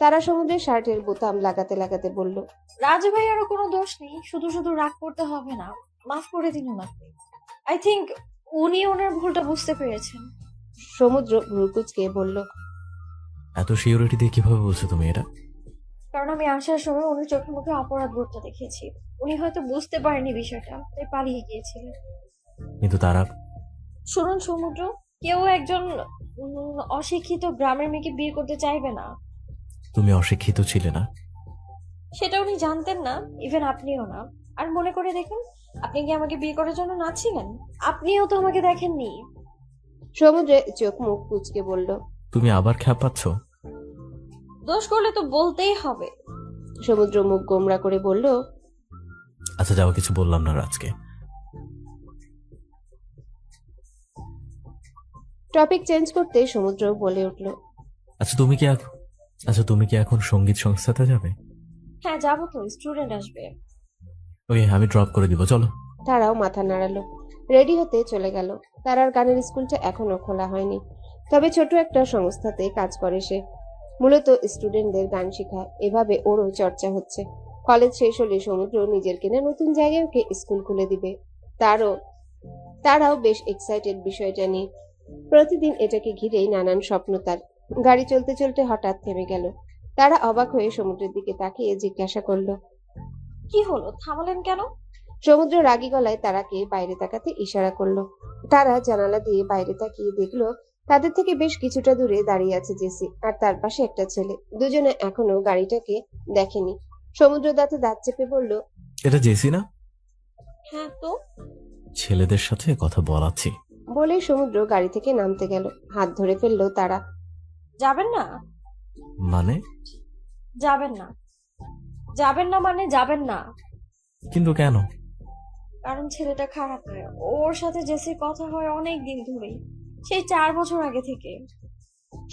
G: তারা সমুদ্রের শার্টের বোতাম লাগাতে লাগাতে বলল,
H: রাজু ভাইয়ারও কোনো দোষ নেই, শুধু শুধু রাগ করতে হবে না। মাফ করে দিন ওনাকে। আই থিংক উনি ওনার ভুলটা বুঝতে পেরেছেন।
G: সমুদ্র ভ্রুকুচকে বলল,
I: এত সিওরিটি দিয়ে কিভাবে বলছো তুমি এটা?
H: কারণ আমি আসার সময় ওনার চোখে মুখে অপরাধ বোধটা দেখেছি। উনি হয়তো বুঝতে পারেনি বিষয়টা, তাই পালিয়ে গিয়েছিলেন।
I: কিন্তু তারা
H: শুনুন সমুদ্র, কেউ একজন অশিক্ষিত গ্রামের মেয়েকে বিয়ে করতে চাইবে না।
I: তুমি অশিক্ষিত ছিলে না?
H: সেটা উনি জানতেন না, ইভেন আপনিও না। আর মনে করে দেখুন, আপনি কি আমাকে বিয়ে করার জন্য নাচ্ছিলেন? আপনিও তো আমাকে দেখেননি।
G: সমুদ্রে চোখ মুখ কুচকে বলল,
I: তুমি আবার খ্যাপাচ্ছ?
H: দোষ করলে তো বলতেই হবে।
G: সমুদ্র মুখ গোমরা করে বলল,
I: আচ্ছা যাও, কিছু বললাম না রাজকে।
G: টপিক চেঞ্জ করতে সমুদ্র বলে উঠল,
I: আচ্ছা তুমি কি এখন সঙ্গীত সংস্থাতে যাবে?
H: হ্যাঁ যাবো তো, স্টুডেন্ট আসবে।
I: ওকে, আমি ড্রপ করে দিব, চলো।
G: তারাও মাথা নাড়ালো, রেডি হতে চলে গেল। তারার গানের স্কুলটা এখনো খোলা হয়নি, তবে ছোট একটা সংস্থাতে কাজ করে সে। মূলত স্টুডেন্টদের গান শেখায়। এভাবে ওরও চর্চা হচ্ছে। কলেজ শেষ হলে সমুদ্র নিজের কেনা নতুন জায়গায় ওকে স্কুল খুলে দিবে। তারাও বেশ এক্সাইটেড বিষয়টা নিয়ে। প্রতিদিন এটাকে ঘিরেই নানান স্বপ্ন তার। গাড়ি চলতে চলতে হঠাৎ থেমে গেল। তারা অবাক হয়ে সমুদ্রের দিকে তাকিয়ে জিজ্ঞাসা করলো,
H: কি হলো, থামালেন কেন?
G: সমুদ্র রাগী গলায় তারাকে বাইরে তাকাতে ইশারা করলো। তারা জানালা দিয়ে বাইরে তাকিয়ে দেখলো তাদের থেকে বেশ কিছুটা দূরে দাঁড়িয়ে আছে জেসি, আর তার পাশে একটা ছেলে। দুজনে এখনো গাড়িটাকে দেখেনি। সমুদ্র দাঁতে দাঁত চেপে বলল,
I: এটা জেসি না?
H: হ্যাঁ তো।
I: ছেলেদের সাথে কথা বলাচ্ছি।
G: বলে সমুদ্র গাড়ি থেকে নামতে গেল। হাত ধরে ফেললো তারা।
H: যাবেন না?
I: মানে?
H: যাবেন না। যাবেন না মানে যাবেন না।
I: কিন্তু কেন?
H: কারণ ছেলেটা খারাপ হয়। ওর সাথে জেসির কথা হয় অনেক দিন ধরেই, সেই 4 বছর আগে থেকে।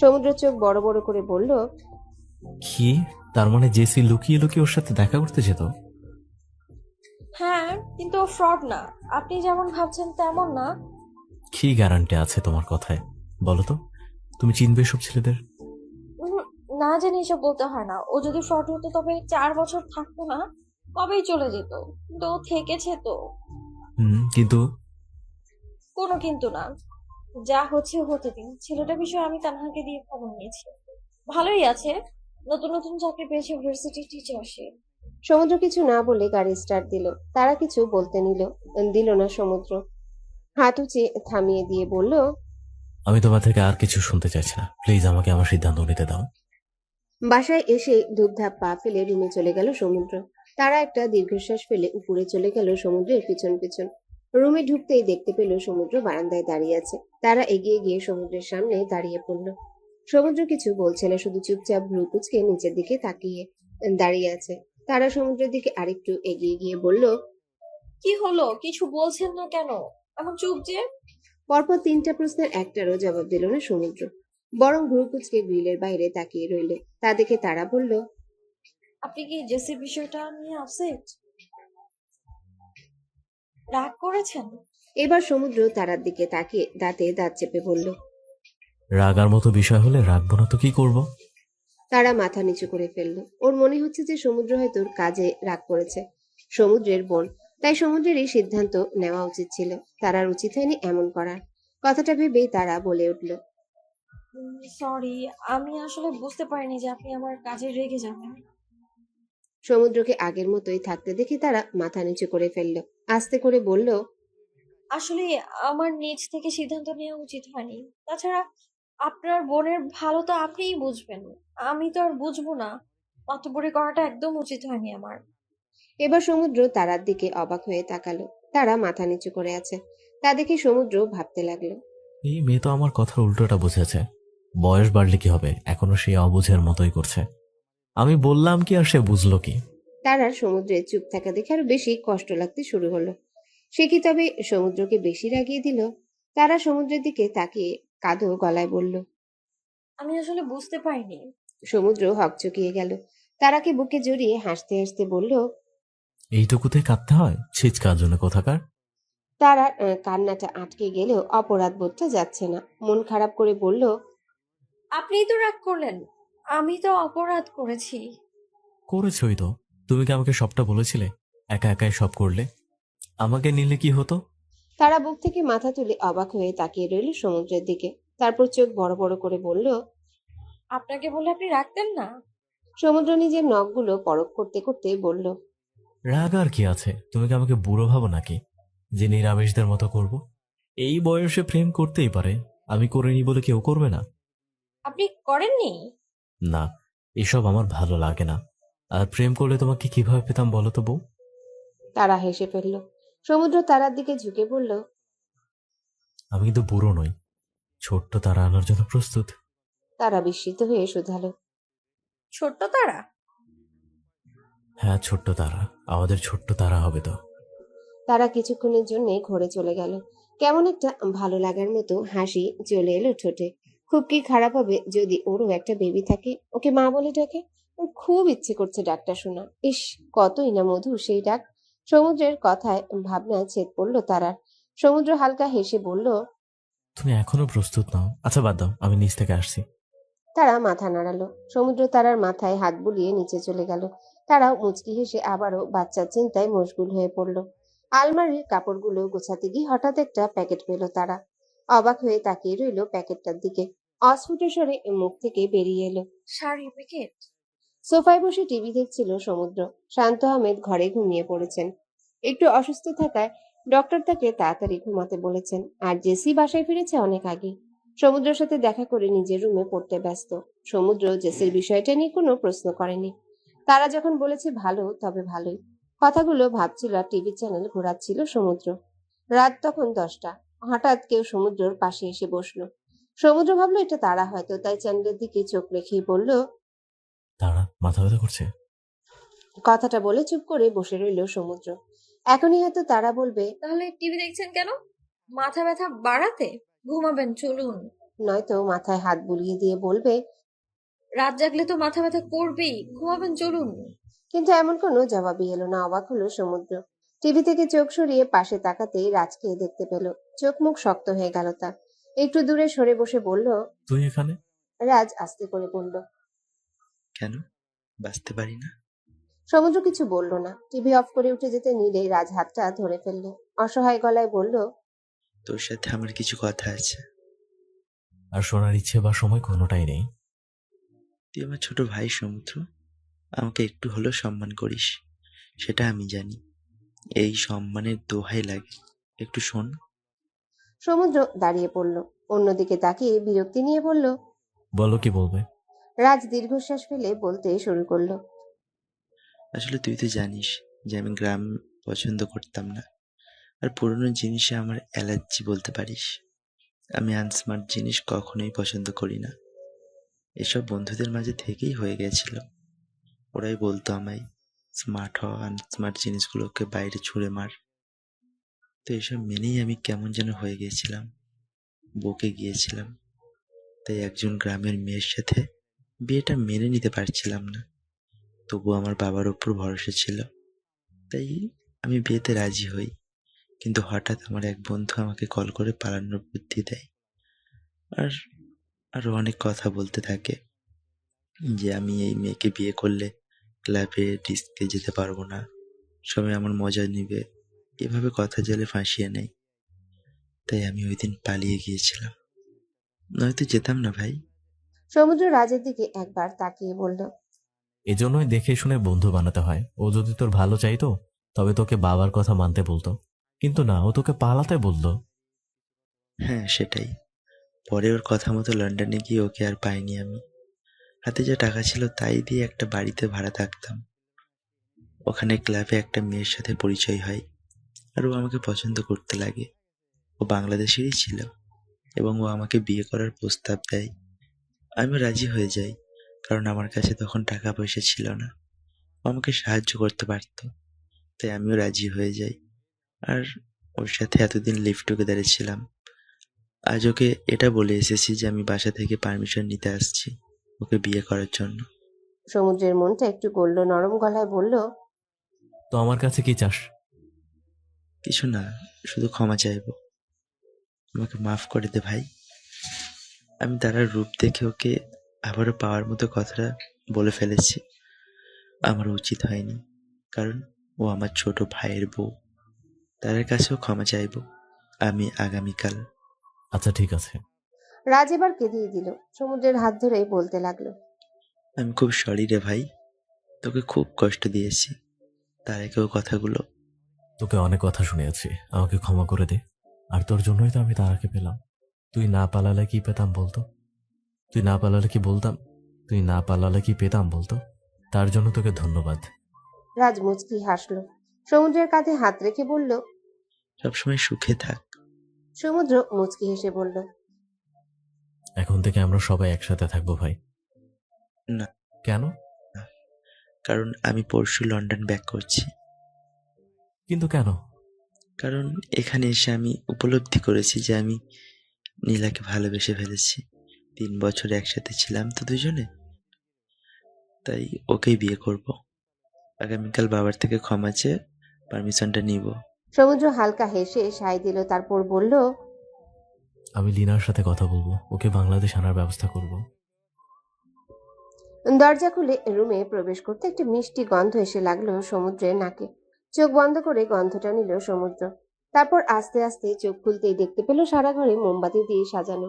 G: সমুদ্র চোখ বড় বড় করে বলল,
I: কি? তার মানে জেসি লুকিয়ে লুকিয়ে ওর সাথে দেখা করতে যেত?
H: হ্যাঁ, কিন্তু ও ফ্রড না। আপনি যেমন ভাবছেন তেমন না।
I: কি গ্যারান্টি আছে তোমার কথায়? বলো তো, তুমি চিনবে সব ছেলেদের?
H: না জেনে এসব বলতে হয় না। ও যদি ফ্রড হতো তবে 4 বছর থাকতো না, কবেই চলে যেত। কিন্তু ও থেকেছে তো।
I: কিন্তু
H: কোনো কিন্তু না। যা হচ্ছে হতে দিন। ছেলেটার বিষয়ে আমি তানহাকে দিয়ে খবর নিয়েছি। ভালোই আছে, নতুন নতুন চাকরি পেয়েছে ইউনিভার্সিটি টিচারশিপ।
G: সমুদ্র কিছু না বলে গাড়ি স্টার্ট দিল। তারা কিছু বলতে দিল না সমুদ্র। হাত উঁচে থামিয়ে দিয়ে বলল,
I: আমি তোমার থেকে আর কিছু শুনতে চাইছি না, প্লিজ আমাকে আমার সিদ্ধান্ত নিতে দাও।
G: বাসায় এসে ধূপধাপ পা ফেলে রুমে চলে গেল সমুদ্র। তারা একটা দীর্ঘশ্বাস ফেলে উপরে চলে গেল সমুদ্রের পিছন পিছন। রুমে ঢুকতেই দেখতে পেল সমুদ্র বারান্দায় দাঁড়িয়ে আছে। তারা এগিয়ে গিয়ে সমুদ্রের সামনে দাঁড়িয়ে পড়ল। সমুদ্র কিছু বলছে না, শুধু চুপচাপ ভ্রু কুঁচকে নিচের দিকে তাকিয়ে দাঁড়িয়ে আছে। তারা সমুদ্রের দিকে আরেকটু এগিয়ে গিয়ে বলল,
H: কি হলো, কিছু বলছেন না কেন? এমন চুপ যে?
G: পরপর 3টা প্রশ্নের একটারও জবাব দিল না সমুদ্র, বরং ভ্রু কুঁচকে গ্রিলের বাইরে তাকিয়ে রইল। তা দেখে তারা বলল,
H: আপনি কি জেসির বিষয়টা নিয়ে আপসেট? রাগ করেছেন?
G: এবার সমুদ্র তারার দিকে তাকিয়ে দাঁতে দাঁত চেপে বলল,
I: রাগার মতো বিষয় হলে রাখবো না তো কি করব?
G: তারা মাথা নিচু করে ফেলল। ওর মনে হচ্ছে যে সমুদ্র হয়তো ওর কাজে রাগ করেছে। সমুদ্রের বোন, তাই সমুদ্রের এই সিদ্ধান্ত নেওয়া উচিত ছিল। তারার উচিত হয়নি এমন করার। কথাটা ভেবেই তারা বলে উঠল,
H: সরি, আমি আসলে বুঝতে পারিনি যে আপনি আমার কাজে রেগে যাবেন।
G: সমুদ্রকে আগের মতোই থাকতে দেখে তারা মাথা নিচু করে ফেলল। আস্তে করে বলল,
H: আসলে আমার নিজ থেকে সিদ্ধান্ত নেওয়া উচিত হয়নি। তাছাড়া আপনার বোনের ভালো তো আপনিই বুঝবেন, আমি তো আর বুঝবো না। মাতব্বরি করাটা একদম উচিত হয়নি আমার।
G: এবার সমুদ্র তারার দিকে অবাক হয়ে তাকালো। তারা মাথা নিচু করে আছে, তা দেখে সমুদ্র ভাবতে লাগলো।
I: এই মেয়ে তো আমার কথার উল্টোটা বুঝেছে। বয়স বাড়লে কি হবে, এখনো সে অবুঝের মতোই করছে। আমি বললাম কি আর সে বুঝলো কি?
G: তারার সমুদ্রের চুপ থাকা দেখে আরো বেশি কষ্ট লাগতে শুরু হলো। সে কি তবে সমুদ্রকে বেশি রাগিয়ে দিল? তারা সমুদ্রের দিকে তাকিয়ে কাঁদো গলায় বলল।
H: আমি আসলে বুঝতে পারিনি।
G: সমুদ্র হকচকিয়ে গেল। তারাকে বুকে জড়িয়ে হাসতে হাসতে বলল,
I: এইটুকুতে কাঁদতে হয়? ছিচকা জন্য কোথাকার।
G: তারার কান্নাটা আটকে গেলেও অপরাধ বোধটা যাচ্ছে না। মন খারাপ করে বলল,
H: আপনিই তো রাগ করলেন, আমি তো অপরাধ করেছি।
I: করেছই তো। তুমি কি আমাকে সবটা বলেছিলে? একা একাই সব করলে। আমাকে নিলে কি হতো?
G: তারা বুক থেকে মাথা তুলে অবাক হয়ে তাকিয়ে রইল সমুদ্রের দিকে। তারপর চোখ বড় বড় করে বলল,
H: আপনাকে বলে আপনি রাখতেন না?
G: সমুদ্র নিজের নখগুলো পরখ করতে করতে বলল,
I: রাগ আর কি আছে? তুমি কি আমাকে বুড়ো ভাবো নাকি যে নিরামিষদের মতো করব? এই বয়সে প্রেম করতেই পারে, আমি করিনি বলে কেউ করবে না?
H: আপনি করেননি?
I: না, এসব আমার ভালো লাগে না। আর প্রেম করলে তোমাকে কিভাবে পেতাম বলো তো বউ?
G: তারা হেসে ফেলল। সমুদ্র তারার দিকে ঝুঁকে বলল,
I: আমি কিন্তু বুড়ো নই। ছোট্ট তারা আনার জন্য প্রস্তুত।
G: তারা বিস্মিত হয়ে শুধালো,
H: ছোট্ট তারা?
I: হ্যাঁ, ছোট্ট তারা। আমাদের ছোট্ট তারা হবে তো।
G: তারা কিছুক্ষণের জন্য ঘরে চলে গেল। কেমন একটা ভালো লাগার মতো হাসি চলে এলো ঠোঁটে। খুব কি খারাপ হবে যদি ওরও একটা বেবি থাকে, ওকে মা বলে ডাকে? ওর খুব ইচ্ছে করছে ডাকটা শোনা। ইস, কতই না মধুর সেই ডাক। সমুদ্রের কথায় ভাবনায় ছেদ পড়লো তারার। সমুদ্র হালকা হেসে বলল,
I: তুমি এখনো প্রস্তুত নাও? আচ্ছা বাদ দাও, আমি নিচ থেকে আসছি।
G: তারা মাথা নাড়ালো। সমুদ্র তারার মাথায় হাত বুলিয়ে নিচে চলে গেল। তারাও মুচকি হেসে আবারও বাচ্চার চিন্তায় মশগুল হয়ে পড়ল। আলমারির কাপড়গুলো গোছাতে গিয়ে হঠাৎ একটা প্যাকেট পেল তারা। অবাক হয়ে তাকিয়ে রইল প্যাকেটটার দিকে। অস্ফুট স্বরে মুখ থেকে বেরিয়ে এলো,
H: শাড়ি প্যাকেট?
G: সোফায় বসে টিভি দেখছিল সমুদ্র। শান্ত আহমেদ ঘরে ঘুমিয়ে পড়েছেন। একটু অসুস্থ থাকায় ডক্টর তাকে তাড়াতাড়ি ঘুমাতে বলেছেন। আর জেসি বাসায় ফিরেছে অনেক আগে। সমুদ্রের সাথে দেখা করে নিজের রুমে পড়তে ব্যস্ত। সমুদ্র জেসির বিষয়টা নিয়ে কোনো প্রশ্ন করেনি। তারা যখন বলেছে ভালো, তবে ভালোই। কথাগুলো ভাবছিল আর টিভি চ্যানেল ঘোরাচ্ছিল সমুদ্র। রাত তখন 10টা। হঠাৎ কেউ সমুদ্রের পাশে এসে বসলো। সমুদ্র ভাবলো এটা তারা হয়তো, তাই চ্যানেলের দিকে চোখ রেখেই বলল,
I: তারা মাথা ব্যথা করছে।
G: কথাটা বলে চুপ করে বসে রইল সমুদ্র। এখনই হয়তো তারা বলবে,
H: তাহলে টিভি দেখছেন কেন? মাথা ব্যথা বাড়াতে? ঘুমাবেন, চলুন।
G: নয়তো মাথায় হাত বুলিয়ে দিয়ে বলবে,
H: রাত জাগলে তো মাথা ব্যথা করবেই, ঘুমাবেন, চলুন।
G: কিন্তু এমন কোনো জবাবই এলো না। অবাক হলো সমুদ্র। টিভি থেকে চোখ সরিয়ে পাশে তাকাতেই রাজকে দেখতে পেল। চোখ মুখ শক্ত হয়ে গেল তার। একটু দূরে সরে বসে বলল,
I: তুই এখানে?
G: রাজ আস্তে করে বলল,
K: কেন বাঁচতে পারি না?
G: সমুদ্র কিছু বলল না। টিভি অফ করে উঠে যেতে নিলেই রাজ হাতটা ধরে ফেলল। অসহায় গলায় বলল,
K: তোর সাথে আমার কিছু কথা আছে।
I: আর শোনার ইচ্ছে বা সময় কোনোটাই নেই।
K: তুই আমার ছোট ভাই সমুদ্র, আমাকে একটু হলেও সম্মান করিস, সেটা আমি জানি। এই সম্মানের দোহাই লাগে, একটু শোন।
G: সমুদ্র দাঁড়িয়ে পড়ল। অন্যদিকে তাকিয়ে বিরক্তি নিয়ে বলল,
I: বলো কি বলবে?
G: রাজ দীর্ঘশ্বাস ফেলে বলতে শুরু করলো,
K: আসলে তুই তো জানিস যে আমি গ্রাম পছন্দ করতাম না, আর পুরনো জিনিসে আমার অ্যালার্জি বলতে পারিস। আমি আনস্মার্ট জিনিস কখনোই পছন্দ করি না। এসব বন্ধুদের মাঝে থেকেই হয়ে গেছিল। ওরাই বলতো আমায় স্মার্ট হ, আনস্মার্ট জিনিসগুলোকে বাইরে ছুঁড়ে মার। তো এসব মেনেই আমি কেমন যেন হয়ে গিয়েছিলাম, বকে গিয়েছিলাম। তাই একজন গ্রামের মেয়ের সাথে বিয়েটা মেনে নিতে পারছিলাম না। তবু আমার বাবার ওপর ভরসা ছিল, তাই আমি বিয়েতে রাজি হই। কিন্তু হঠাৎ আমার এক বন্ধু আমাকে কল করে পালানোর বুদ্ধি দেয়। আর আরো অনেক কথা বলতে থাকে যে আমি এই মেয়েকে বিয়ে করলে ক্লাবে ডিস্কে যেতে পারবো না, সবাই আমার মজা নিবে, এভাবে কথা জলে ফাঁসিয়ে নেয়। তাই আমি ওই দিন পালিয়ে গিয়েছিলাম, নয়তো যেতাম না ভাই।
G: সমুদ্র রাজের দিকে একবার তাকিয়ে বলল,
I: এজন্যই দেখে শুনে বন্ধু বানাতে হয়। ও যদি তোর ভালো চাইতো তবে তোকে বাবার কথা মানতে বলতো, কিন্তু না, ও তোকে পালাতে বললো।
K: হ্যাঁ সেটাই। পরে ওর কথা মতো লন্ডনে গিয়ে ওকে আর পাইনি আমি। হাতে যা টাকা ছিল তাই দিয়ে একটা বাড়িতে ভাড়া থাকতাম। ওখানে ক্লাবে একটা মেয়ের সাথে পরিচয় হয়, আর ও আমাকে পছন্দ করতে লাগে। ও বাংলাদেশেরই ছিল এবং ও আমাকে বিয়ে করার প্রস্তাব দেয়। আমিও রাজি হয়ে যাই, কারণ আমার কাছে তখন টাকা পয়সা ছিল না। ও আমাকে সাহায্য করতে পারত, তাই আমিও রাজি হয়ে যাই। আর ওর সাথে এতদিন লিভ টুগেদারে ছিলাম। আজ ওকে এটা বলে এসেছি যে আমি বাসা থেকে পারমিশন নিতে আসছি ওকে বিয়ে করার জন্য।
G: সমুদ্রের মনটা একটু গলল, নরম গলায় বলল,
I: তো আমার কাছে কি চাস?
K: কিছু না, শুধু ক্ষমা চাইবো। আমাকে মাফ করে দে ভাই। আমি তারার রূপ দেখে ওকে আবারও পাওয়ার মতো কথাটা বলে ফেলেছি। আমার উচিত হয়নি, কারণ ও আমার ছোট ভাইয়ের বউ। তার কাছেও ক্ষমা চাইবো আমি আগামীকাল।
I: আচ্ছা ঠিক আছে।
G: রাজ এবার কেঁদিয়ে দিল। সমুদ্রের হাত ধরে বলতে লাগলো,
K: আমি খুব সরি রে ভাই, তোকে খুব কষ্ট দিয়েছি। তার একেও কথাগুলো।
I: তোকে অনেক কথা শুনিয়েছি, আমাকে ক্ষমা করে দে। আর তোর জন্যই তো আমি তারাকে পেলাম। তুই না পালালে কি পেতাম বলতো? তুই না পালালে কি পেতাম বলতো? তার জন্য তোকে ধন্যবাদ।
G: রাজ মুচকি হাসলো। সমুদ্রের কাঁধে হাত রেখে বলল,
K: সবসময় সুখে থাক।
G: সমুদ্র মুচকি হেসে বলল,
I: এখন থেকে আমরা সবাই একসাথে থাকবো ভাই।
K: না,
I: কেন?
K: কারণ আমি পরশু লন্ডন ব্যাক করছি।
I: কিন্তু কেন?
K: কারণ এখানে এসে আমি উপলব্ধি করেছি যে আমি নীলাকে ভালোবেসে ফেলেছি। 3 বছর একসাথে ছিলাম তো দুজনে, তাই ওকেই বিয়ে করব। আগামীকাল বাবার থেকে ক্ষমা চেয়ে পারমিশনটা নিব।
G: সমুদ্র হালকা হেসে সায় দিল, তারপর বলল,
I: আমি লিনার সাথে কথা বলবো, ওকে বাংলাদেশ আনার ব্যবস্থা করব।
G: দরজা খুলে রুমে প্রবেশ করতে একটা মিষ্টি গন্ধ এসে লাগলো সমুদ্রের নাকে। চোখ বন্ধ করে গন্ধটা নিল সমুদ্র। তারপর আস্তে আস্তে চোখ খুলতেই দেখতে পেল সারা ঘরে মোমবাতি দিয়ে সাজানো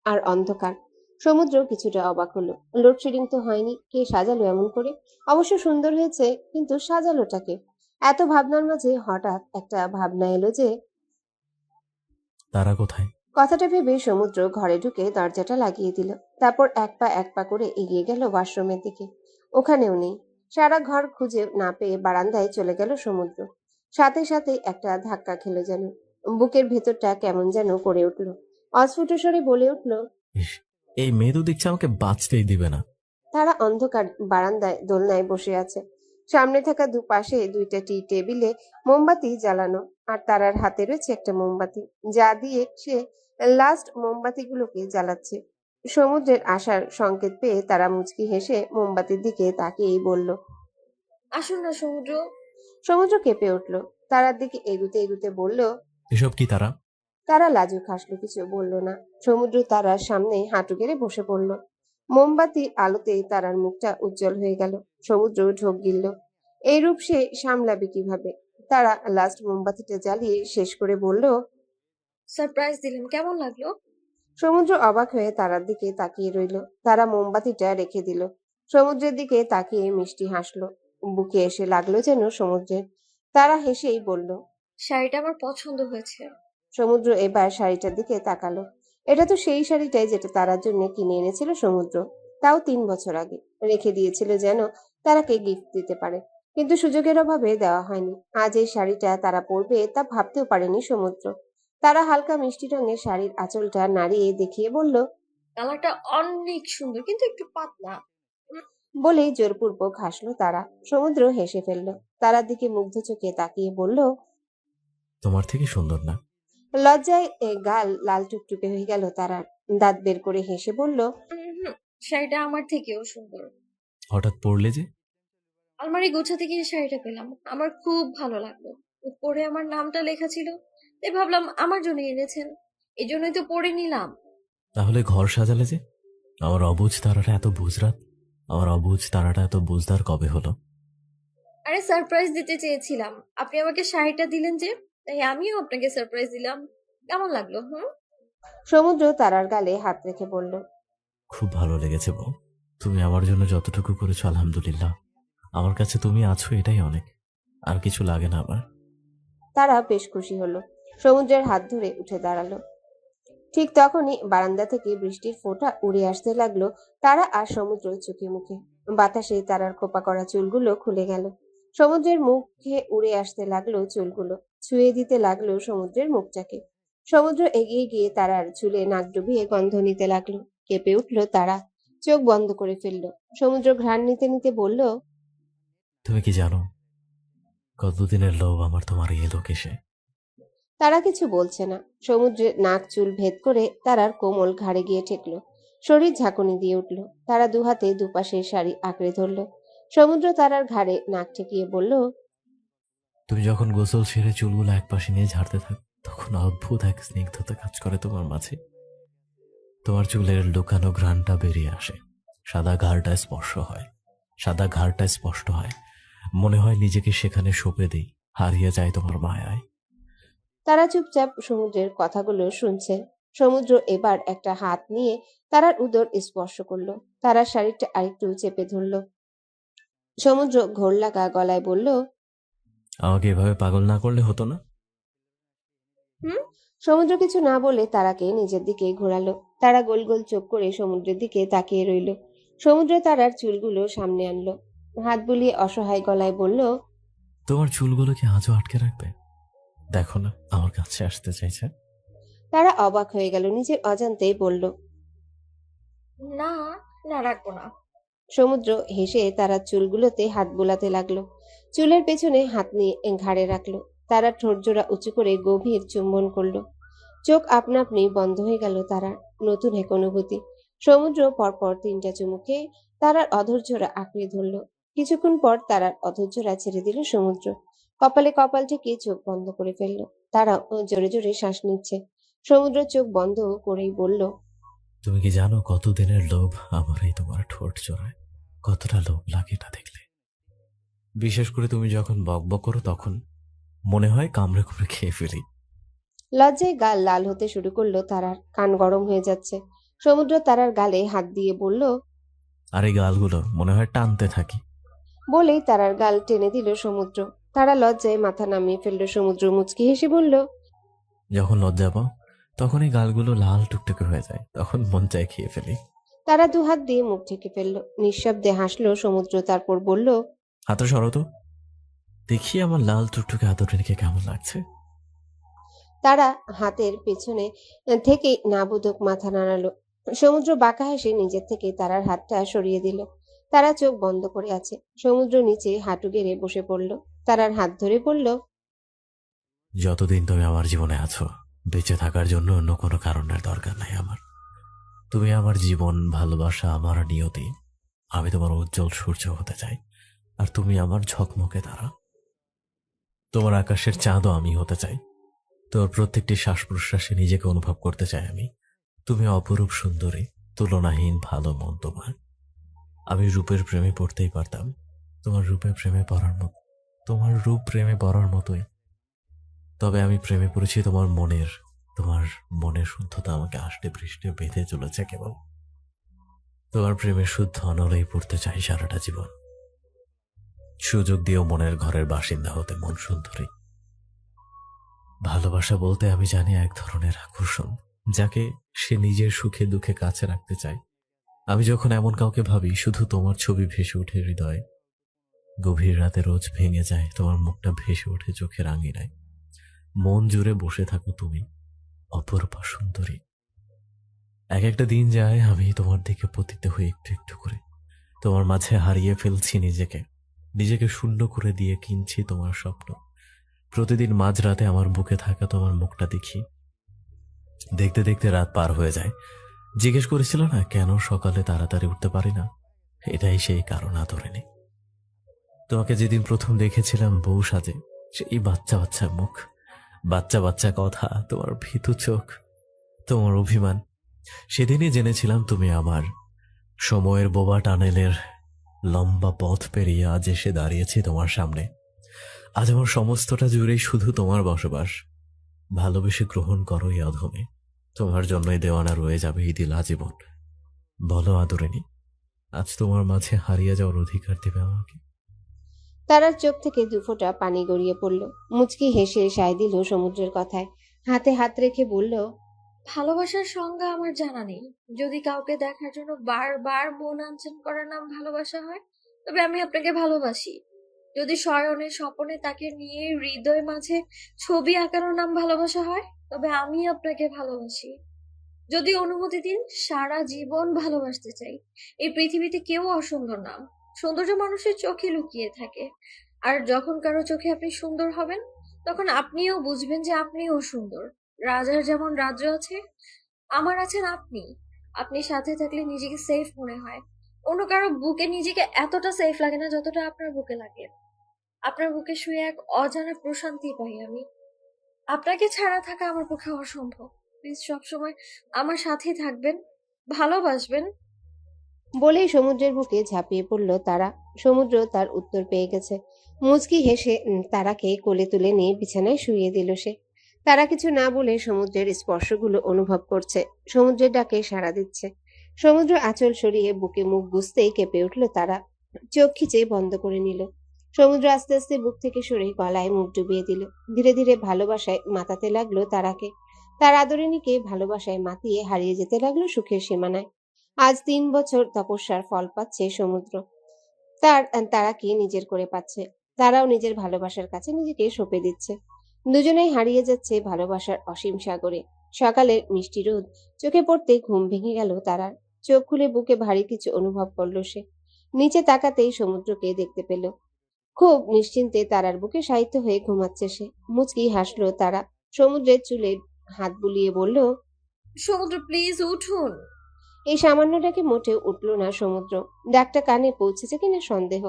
G: আর অন্ধকার। সমুদ্র কিছুটা অবাক হলো। লোডশেডিং তো হয়নি, কে সাজালো এমন করে? অবশ্য সুন্দর হয়েছে, কিন্তু সাজালোটাকে? এত ভাবনার মাঝে হঠাৎ একটা ভাবনা এলো যে
I: তারা কোথায়?
G: কথাটা ভেবে সমুদ্র ঘরে ঢুকে দরজাটা লাগিয়ে দিল। তারপর এক পা করে এগিয়ে গেল ওয়াশরুমের দিকে। ওখানেও নেই। সারা ঘর খুঁজে না পেয়ে বারান্দায় চলে গেল সমুদ্র। সাথে সাথে একটা ধাক্কা খেলো যেন। বুকের ভেতরটা কেমন যেন করে উঠল। অস্ফুট স্বরে বলে উঠল,
I: ইস, এই মেয়ে তো দেখছি আমাকে বাঁচতেই দিবে না।
G: তারা অন্ধকার বারান্দায় দোলনায় বসে আছে। সামনে থাকা দুপাশে দুইটা টি টেবিলে মোমবাতি জ্বালানো, আর তারার হাতে রয়েছে একটা মোমবাতি, যা দিয়ে সে লাস্ট মোমবাতিগুলোকে জ্বালাচ্ছে। সমুদ্রের আসার সংকেত পেয়ে তারা মুচকি হেসে মোমবাতির দিকে তাকিয়েই বলল,
H: আসুন না সমুদ্র।
G: সমুদ্র কেঁপে উঠল। তারার দিকে এগুতে এগুতে বলল,
I: এসব কি তারা?
G: তারা লাজুক হাসলো, কিছু বলল না। সমুদ্র তারার সামনে হাঁটু গেড়ে বসে পড়ল। মোমবাতির আলোতেই তারার মুখটা উজ্জ্বল হয়ে গেল। সমুদ্র ঢোক গিলল। এই রূপ সে সামলাবে কিভাবে? তারা লাস্ট মোমবাতিটা জ্বালিয়ে শেষ করে বলল,
H: সারপ্রাইজ দিলেন, কেমন লাগলো?
G: সমুদ্র অবাক হয়ে তারার দিকে তাকিয়ে রইল। তারা মোমবাতিটা রেখে দিল। সমুদ্রের দিকে তাকিয়ে মিষ্টি হাসলো। বুকে এসে লাগলো যেন সমুদ্রের। তারা হেসেই বলল,
H: শাড়িটা আমার পছন্দ হয়েছে।
G: সমুদ্র এবার শাড়িটার দিকে তাকালো। এটা তো সেই শাড়িটাই যেটা তারার জন্য কিনে এনেছিল সমুদ্র, তাও 3 বছর আগে। রেখে দিয়েছিল যেন তারাকে গিফট দিতে পারে, কিন্তু সুযোগের অভাবে দেওয়া হয়নি। আজ এই শাড়িটা তারা পরবে তা ভাবতেও পারেনি সমুদ্র। তারা হালকা মিষ্টি রঙের শাড়ির আঁচলটা নাড়িয়ে দেখিয়ে বলল,
H: কালারটা অনেক সুন্দর, কিন্তু একটু পাতলা।
G: বলেই জোরপূর্বক হাসলো তারা। সমুদ্র হেসে ফেলল। তারার দিকে মুগ্ধ চোখে তাকিয়ে বলল,
I: তোমার থেকে সুন্দর না?
G: লজ্জায় গাল লাল টুকটুকে হয়ে গেল তারার। দাঁত বের করে হেসে বলল,
H: শাড়িটা আমার থেকেও সুন্দর।
I: হঠাৎ পড়লে যে?
H: আলমারি গোছাতে গিয়ে শাড়িটা পেলাম, আমার খুব ভালো লাগলো। উপরে আমার নামটা লেখা ছিল, তাই ভাবলাম আমার জন্য এনেছেন, এই জন্যই তো পরে নিলাম।
I: তাহলে ঘর সাজালে যে? আমার অবুঝ তারাটা এত বুঝদার কবে হলো?
H: আরে সারপ্রাইজ দিতে চেয়েছিলাম, আপনি আমাকে শাড়িটা দিলেন যে, তাই আমিও আপনাকে সারপ্রাইজ দিলাম। কেমন লাগলো? হুম?
G: সমুদ্র তারার গালে হাত রেখে বলল,
I: খুব ভালো লেগেছে বউ। তুমি আমার জন্য যতটুকু করেছো আলহামদুলিল্লাহ। আমার কাছে তুমি আছো এটাই অনেক, আর কিছু লাগে না আমার।
G: তারা বেশ খুশি হলো। সমুদ্রের হাত ধরে উঠে দাঁড়ালো। ঠিক তখনই বারান্দা থেকে বৃষ্টির ফোঁটা উড়ে আসতে লাগলো তারা আর সমুদ্র চোখে মুখে। বাতাসে তারার খোপা করা চুলগুলো খুলে গেল। সমুদ্রের মুখে উড়ে আসতে লাগলো চুলগুলো, ছুঁয়ে দিতে লাগলো সমুদ্রের মুখটাকে। সমুদ্র এগিয়ে গিয়ে তারার চুলে নাক ডুবিয়ে গন্ধ নিতে লাগলো। কেঁপে উঠলো তারা, চোখ বন্ধ করে ফেললো। সমুদ্র ঘ্রাণ নিতে নিতে বলল,
I: তুমি কি জানো কতদিনের লোভ আমার তোমার এই লোকেশে?
G: তারা কিছু বলছে না। সমুদ্রের নাক চুল ভেদ করে তারার কোমল ঘাড়ে গিয়ে ঠেকলো। শরীর ঝাঁকুনি দিয়ে উঠল। তারা দুহাতে দুপাশের শাড়ি আঁকড়ে ধরল। সমুদ্র তারার ঘাড়ে নাক ঠেকিয়ে বলল,
I: তুমি যখন গোসল সেরে চুলগুলো একপাশে নিয়ে ঝাড়তে থাক, তখন অদ্ভুত এক স্নিগ্ধতা কাজ করে তোমার মাঝে। তোমার চুলের লুকানো ঘ্রাণটা বেরিয়ে আসে, সাদা ঘাড়টা স্পর্শ হয়, সাদা ঘাড়টা স্পষ্ট হয়। মনে হয় নিজেকে সেখানে সঁপে দিই, হারিয়ে যায় তোমার মায়ায়।
G: তারা চুপচাপ সমুদ্রের কথাগুলো শুনছে। সমুদ্র এবার একটা হাত নিয়ে তারার উদর স্পর্শ করলো। তারার শাড়িটা আরেকটু চেপে ধরল। সমুদ্র ঘোর লাগা গলায় বলল,
I: আমাকে এভাবে পাগল না করলে হতো না?
H: হুম?
G: সমুদ্র কিছু না বলে তারাকে নিজের দিকে ঘোরালো। তারা গোল গোল চোখ করে সমুদ্রের দিকে তাকিয়ে রইল। সমুদ্র তারার চুলগুলো সামনে আনলো, হাত বুলিয়ে অসহায় গলায় বলল,
I: তোমার চুলগুলো কি আজও আটকে রাখবে? দেখো না আমার কাছে আসতে চাইছে।
G: তারা অবাক হয়ে গেল, নিজের অজান্তেই বলল,
H: না, না রাখবো না।
G: সমুদ্র হেসে তারার চুলগুলোতে হাত বোলাতে লাগলো। চুলের পেছনে হাত নিয়ে ঘাড়ে রাখলো। তারা ঠোঁট জোড়া উঁচু করে গভীর চুম্বন করলো। চোখ আপনা আপনি বন্ধ হয়ে গেল তারার। নতুন এক অনুভূতি। সমুদ্র পরপর 3টা চুমুকে তারার অধৈর্যরা আঁকড়ে ধরল। কিছুক্ষণ পর তারার অধৈর্যরা ছেড়ে দিল সমুদ্র। কপালে কপাল ঠেকিয়ে চোখ বন্ধ করে ফেললো। তারা জোরে জোরে শ্বাস নিচ্ছে। সমুদ্র চোখ বন্ধ করেই বলল,
I: তুমি কি জানো কতদিনের লোভ আমার এই তোমার ঠোঁট জোড়ায়? কতটা লোভ লাগে এটা দেখলে। বিশেষ করে তুমি যখন বকবক করো তখন মনে হয় কামড়ে করে খেয়ে ফেলি।
G: লজ্জায় গাল লাল হতে শুরু করলো তারার। কান গরম হয়ে যাচ্ছে। সমুদ্র তারার গালে হাত দিয়ে বলল,
I: আর এই গালগুলো মনে হয় টানতে থাকি।
G: বলেই তারার গাল টেনে দিল সমুদ্র। তারা লজ্জায় মাথা নামিয়ে ফেললো। সমুদ্র মুচকি হেসে বলল,
I: যখন লজ্জা পাও তখন এই গালগুলো লাল টুকটুকে হয়ে যায়, তখন মন চায় খেয়ে ফেলি।
G: তারা দুহাত দিয়ে মুখ ঢেকে ফেললো। নিঃশব্দে হাসলো সমুদ্র। তারপর বলল,
I: হাতে সরো তো, দেখি আমার লাল টুকটুকে হাতটাকে কেমন লাগছে।
G: তারা হাতের পেছনে থেকে নাবোধক মাথা নাড়ালো। সমুদ্র বাঁকা হেসে নিজের থেকে তারার হাতটা সরিয়ে দিল। তারা চোখ বন্ধ করে আছে। সমুদ্র নিচে হাঁটু গেড়ে বসে পড়ল। তারার হাত ধরে বলল,
I: যতদিন তুমি আমার জীবনে আছো, বেঁচে থাকার জন্য অন্য কোনো কারণের দরকার নাই আমার। তুমি আমার জীবন, ভালোবাসা, আমার নিয়তি। আমি তোমার উজ্জ্বল সূর্য হতে চাই, আর তুমি আমার ঝকমকে তারা। তোমার আকাশের চাঁদও আমি হতে চাই। তোমার প্রত্যেকটি শ্বাস প্রশ্বাসে নিজেকে অনুভব করতে চাই আমি। তুমি অপরূপ সুন্দরী, তুলনাহীন ভালো মন তোমার। আমি রূপের প্রেমে পড়তেই পারতাম, তোমার রূপে প্রেমে পড়ার মতো, তোমার রূপ প্রেমে পড়ার মতোই। তবে আমি প্রেমে পড়েছি তোমার মনের শুদ্ধতা আমাকে আষ্টে পৃষ্ঠে বেঁধে চলেছে কেবল। তোমার প্রেমের শুদ্ধ অনলেই পড়তে চাই সারাটা জীবন। সুযোগ দিয়েও মনের ঘরের বাসিন্দা হতে মন সুন্দরী। ভালোবাসা বলতে আমি জানি এক ধরনের আকর্ষণ, যাকে সে নিজের সুখে দুঃখে কাছে রাখতে চায়। আমি যখন এমন কাউকে ভাবি, শুধু তোমার ছবি ভেসে ওঠে হৃদয়ে। গভীর রাতে রোজ ভেঙে যায়, তোমার মুখটা ভেসে ওঠে চোখের আঙিনায়। মন জুড়ে বসে থাকো তুমি, অপরূপা সুন্দরী। এক একটা দিন যায়, আমি তোমার দিকে পতিত হই একটু একটু করে। তোমার মাঝে হারিয়ে ফেলছি নিজেকে শূন্য করে দিয়ে কিনছি তোমার স্বপ্ন। প্রতিদিন মাঝরাতে আমার বুকে থাকা তোমার মুখটা দেখি। দেখতে দেখতে রাত পার হয়ে যায়। জিজ্ঞেস করেছিল না কেন সকালে তাড়াতাড়ি উঠতে পারি না? এটাই সেই কারণ আদরিনি। তোমাকে যেদিন প্রথম দেখেছিলাম বউ সাজে, সেই বাচ্চা বাচ্চা মুখ, বাচ্চা বাচ্চা কথা, তোমার ভীতু চোখ, তোমার অভিমান, সেদিনই জেনেছিলাম তুমি আমার। সময়ের বোবা টানেলের লম্বা পথ পেরিয়ে আজ এসে দাঁড়িয়েছি তোমার সামনে। আজ আমার সমস্তটা জুড়েই শুধু তোমার বসবাস। ভালোবেসে গ্রহণ করো এই অধমে। তোমার জন্যই দেওয়ানা রয়ে যাবে এই দিল আজীবন। বলো আদরিনী, আজ তোমার মাঝে হারিয়ে যাওয়ার অধিকার দেবে আমাকে?
G: তারার চোখ থেকে দুফোঁটা পানি গড়িয়ে পড়ল। মুচকি হেসে সায় দিল সমুদ্রের কথায়, হাতে হাত রেখে বলল,
H: ভালোবাসার সংজ্ঞা আমার জানা নেই। যদি কাউকে দেখার জন্য বারবার মন আনচান করার নাম ভালোবাসা হয়, তবে আমি আপনাকে ভালোবাসি। যদি শয়নে স্বপনে তাকে নিয়ে হৃদয় মাঝে ছবি আঁকানোর নাম ভালোবাসা হয়, তবে আমি আপনাকে ভালোবাসি। যদি অনুমতি দিন, সারা জীবন ভালোবাসতে চাই। এই পৃথিবীতে কেউ অসুন্দর না, সৌন্দর্য মানুষের চোখে লুকিয়ে থাকে। আর যখন কারো চোখে আপনি সুন্দর হবেন, তখন আপনিও বুঝবেন যে আপনিও সুন্দর। রাজার যেমন রাজ্য আছে, আমার আছেন আপনি। আপনি সাথে থাকলে নিজেকে সেফ মনে হয়। অন্য কারো বুকে নিজেকে এতটা সেফ লাগে না যতটা আপনার বুকে লাগে। আপনার বুকে শুয়ে এক অজানা প্রশান্তি পাই আমি। আপনাকে ছাড়া থাকা আমার পক্ষে অসম্ভব। প্লিজ সবসময় আমার সাথেই থাকবেন, ভালোবাসবেন।
G: বলেই সমুদ্রের বুকে ঝাঁপিয়ে পড়ল তারা। সমুদ্র তার উত্তর পেয়ে গেছে। মুচকি হেসে তারাকে কোলে তুলে নিয়ে বিছানায় শুইয়ে দিল সে। তারা কিছু না বলে সমুদ্রের স্পর্শগুলো অনুভব করছে, সমুদ্রের ডাকে সাড়া দিচ্ছে। সমুদ্র আঁচল সরিয়ে বুকে মুখ গুজতেই কেঁপে উঠল তারা। চোখ খিচে বন্ধ করে নিল। সমুদ্র আস্তে আস্তে বুক থেকে সরে গলায় মুখ ডুবিয়ে দিল। ধীরে ধীরে ভালোবাসায় মাতাতে লাগলো তারাকে। তার আদরিনীকে ভালোবাসায় মাতিয়ে হারিয়ে যেতে লাগলো সুখের সীমানায়। আজ 3 বছর তপস্যার ফল পাচ্ছে সমুদ্র। তারাকে নিজের করে পাচ্ছে। তারাও নিজের ভালোবাসার কাছে নিজেকে সঁপে দিচ্ছে। দুজনেই হারিয়ে যাচ্ছে ভালোবাসার অসীম সাগরে। সকালের মিষ্টি রোদ চোখে পড়তে ঘুম ভেঙে গেল তারার। চোখ খুলে বুকে ভারী কিছু অনুভব করলো সে। নিচে তাকাতেই সমুদ্রকে দেখতে পেল। খুব নিশ্চিন্তে তারার বুকে শায়িত হয়ে ঘুমাচ্ছে সে। মুচকি হাসলো তারা। সমুদ্রের চুলে হাত বুলিয়ে বলল,
H: সমুদ্র প্লিজ উঠুন।
G: এই সামান্যটাকে মোটেও উঠল না সমুদ্র। ডাকটা কানে পৌঁছেছে কিনা সন্দেহ।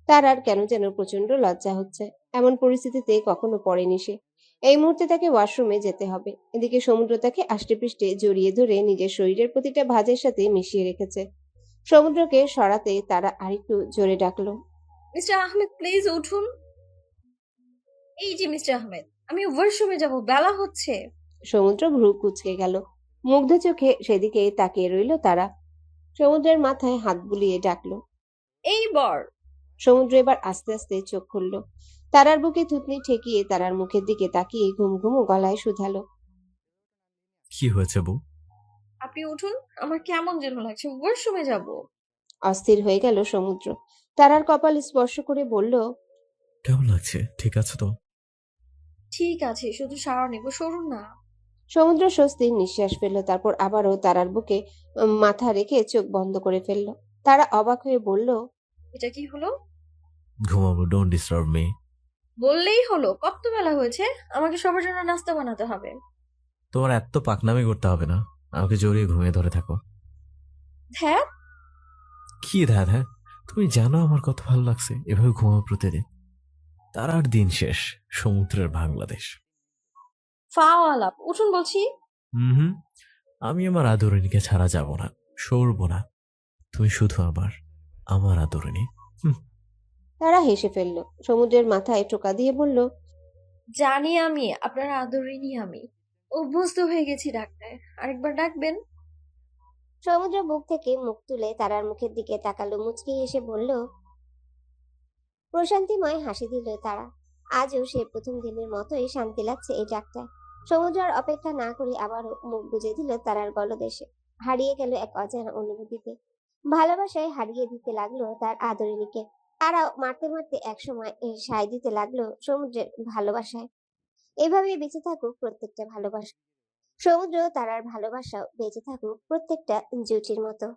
G: তার আর কেন যেন প্রচন্ড লজ্জা হচ্ছে। এমন পরিস্থিতিতে কখনো পড়েনি সে। এই মুহূর্তে তাকে ওয়াশরুমে যেতে হবে। এদিকে সমুদ্র তাকে আষ্টেপৃষ্ঠে জড়িয়ে ধরে নিজের শরীরের প্রতিটা ভাঁজের সাথে মিশিয়ে রেখেছে। সমুদ্রকে সরাতে তারা আরেকটু জোরে ডাকলো,
H: মিস্টার আহমেদ প্লিজ উঠুন। এই যে মিস্টার আহমেদ, আমি ওয়াশরুমে যাব, বেলা হচ্ছে।
G: সমুদ্র ভ্রু কুঁচকে গেল। মুগ্ধ চোখে সেদিকে তাকিয়ে রইল তারা। সমুদ্রের মাথায় হাত বুলিয়ে ডাকলো,
H: এই বর।
G: সমুদ্র এবার আস্তে আস্তে চোখ খুলল। তারার বুকে থুতনি ঠেকিয়ে তারার মুখের দিকে তাকিয়ে ঘুম ঘুম গলায় শুধালো,
I: কি হয়েছে বউ?
H: আপনি উঠুন, আমার কেমন যেন লাগছে, ওয়াশরুমে যাব।
G: অস্থির হয়ে গেল সমুদ্র। তারার কপাল স্পর্শ করে বলল,
I: কেমন লাগছে? ঠিক আছে তো?
H: ঠিক আছে, শুধু সারা নেব, সরুন না।
G: সমুদ্র স্বস্তির নিঃশ্বাস ফেলল। তারপর আবারও তারার বুকে মাথা রেখে চোখ বন্ধ করে ফেলল। তারা অবাক হয়ে বলল,
H: এটা কি হলো?
I: ঘুমাবো, ডোন্ট ডিস্টার্ব মি।
H: বললেই হলো, কত বেলা হয়েছে, আমাকে সবার জন্য নাস্তা বানাতে হবে।
I: তোমার এত পাকনামি করতে হবে না, আমাকে জড়িয়ে ঘুমিয়ে ধরে থাকো।
H: হ্যাঁ,
I: কি ধ্যান? হ্যাঁ, তুমি জানো আমার কত ভালো লাগছে এভাবে ঘুমাবো প্রতিদিন। তার আর দিন শেষ, সমুদ্রের বাংলাদেশ।
H: ফাও আলাপ, উঠুন বলছি।
I: হুম, আমি আমার আদরিনীকে ছাড়া যাব না, সরবো না। তুমি শুধু আমার আদরিনী।
G: তারা হেসে ফেলল। সমুদ্রের মাথায় টোকা দিয়ে বলল,
H: জানি আমি আপনার আদরিনী, আমি অভ্যস্ত হয়ে গেছি ডাক্তার। আরেকবার ডাকবেন?
D: সমুদ্র বুক থেকে মুখ তুলে তারার মুখের দিকে তাকালো, মুচকি হেসে বলল, প্রশান্তিময় হাসি দিল তারা। আজও সে প্রথম দিনের মতোই শান্তি লাগছে এই ডাকটায়। সমুদ্র আর অপেক্ষা না করে আবারও মুখ বুজে দিল তারার গলদেশে। হারিয়ে গেল এক অজানা অনুভূতিতে। ভালোবাসায় হারিয়ে দিতে লাগলো তার আদরিনীকে। তারাও মারতে মারতে একসময় সায় দিতে লাগলো সমুদ্রের ভালোবাসায়। এভাবেই বেঁচে থাকুক প্রত্যেকটা ভালোবাসা। সমুদ্র তারার ভালোবাসাও বেঁচে থাকুক প্রত্যেকটা জুটির মতো।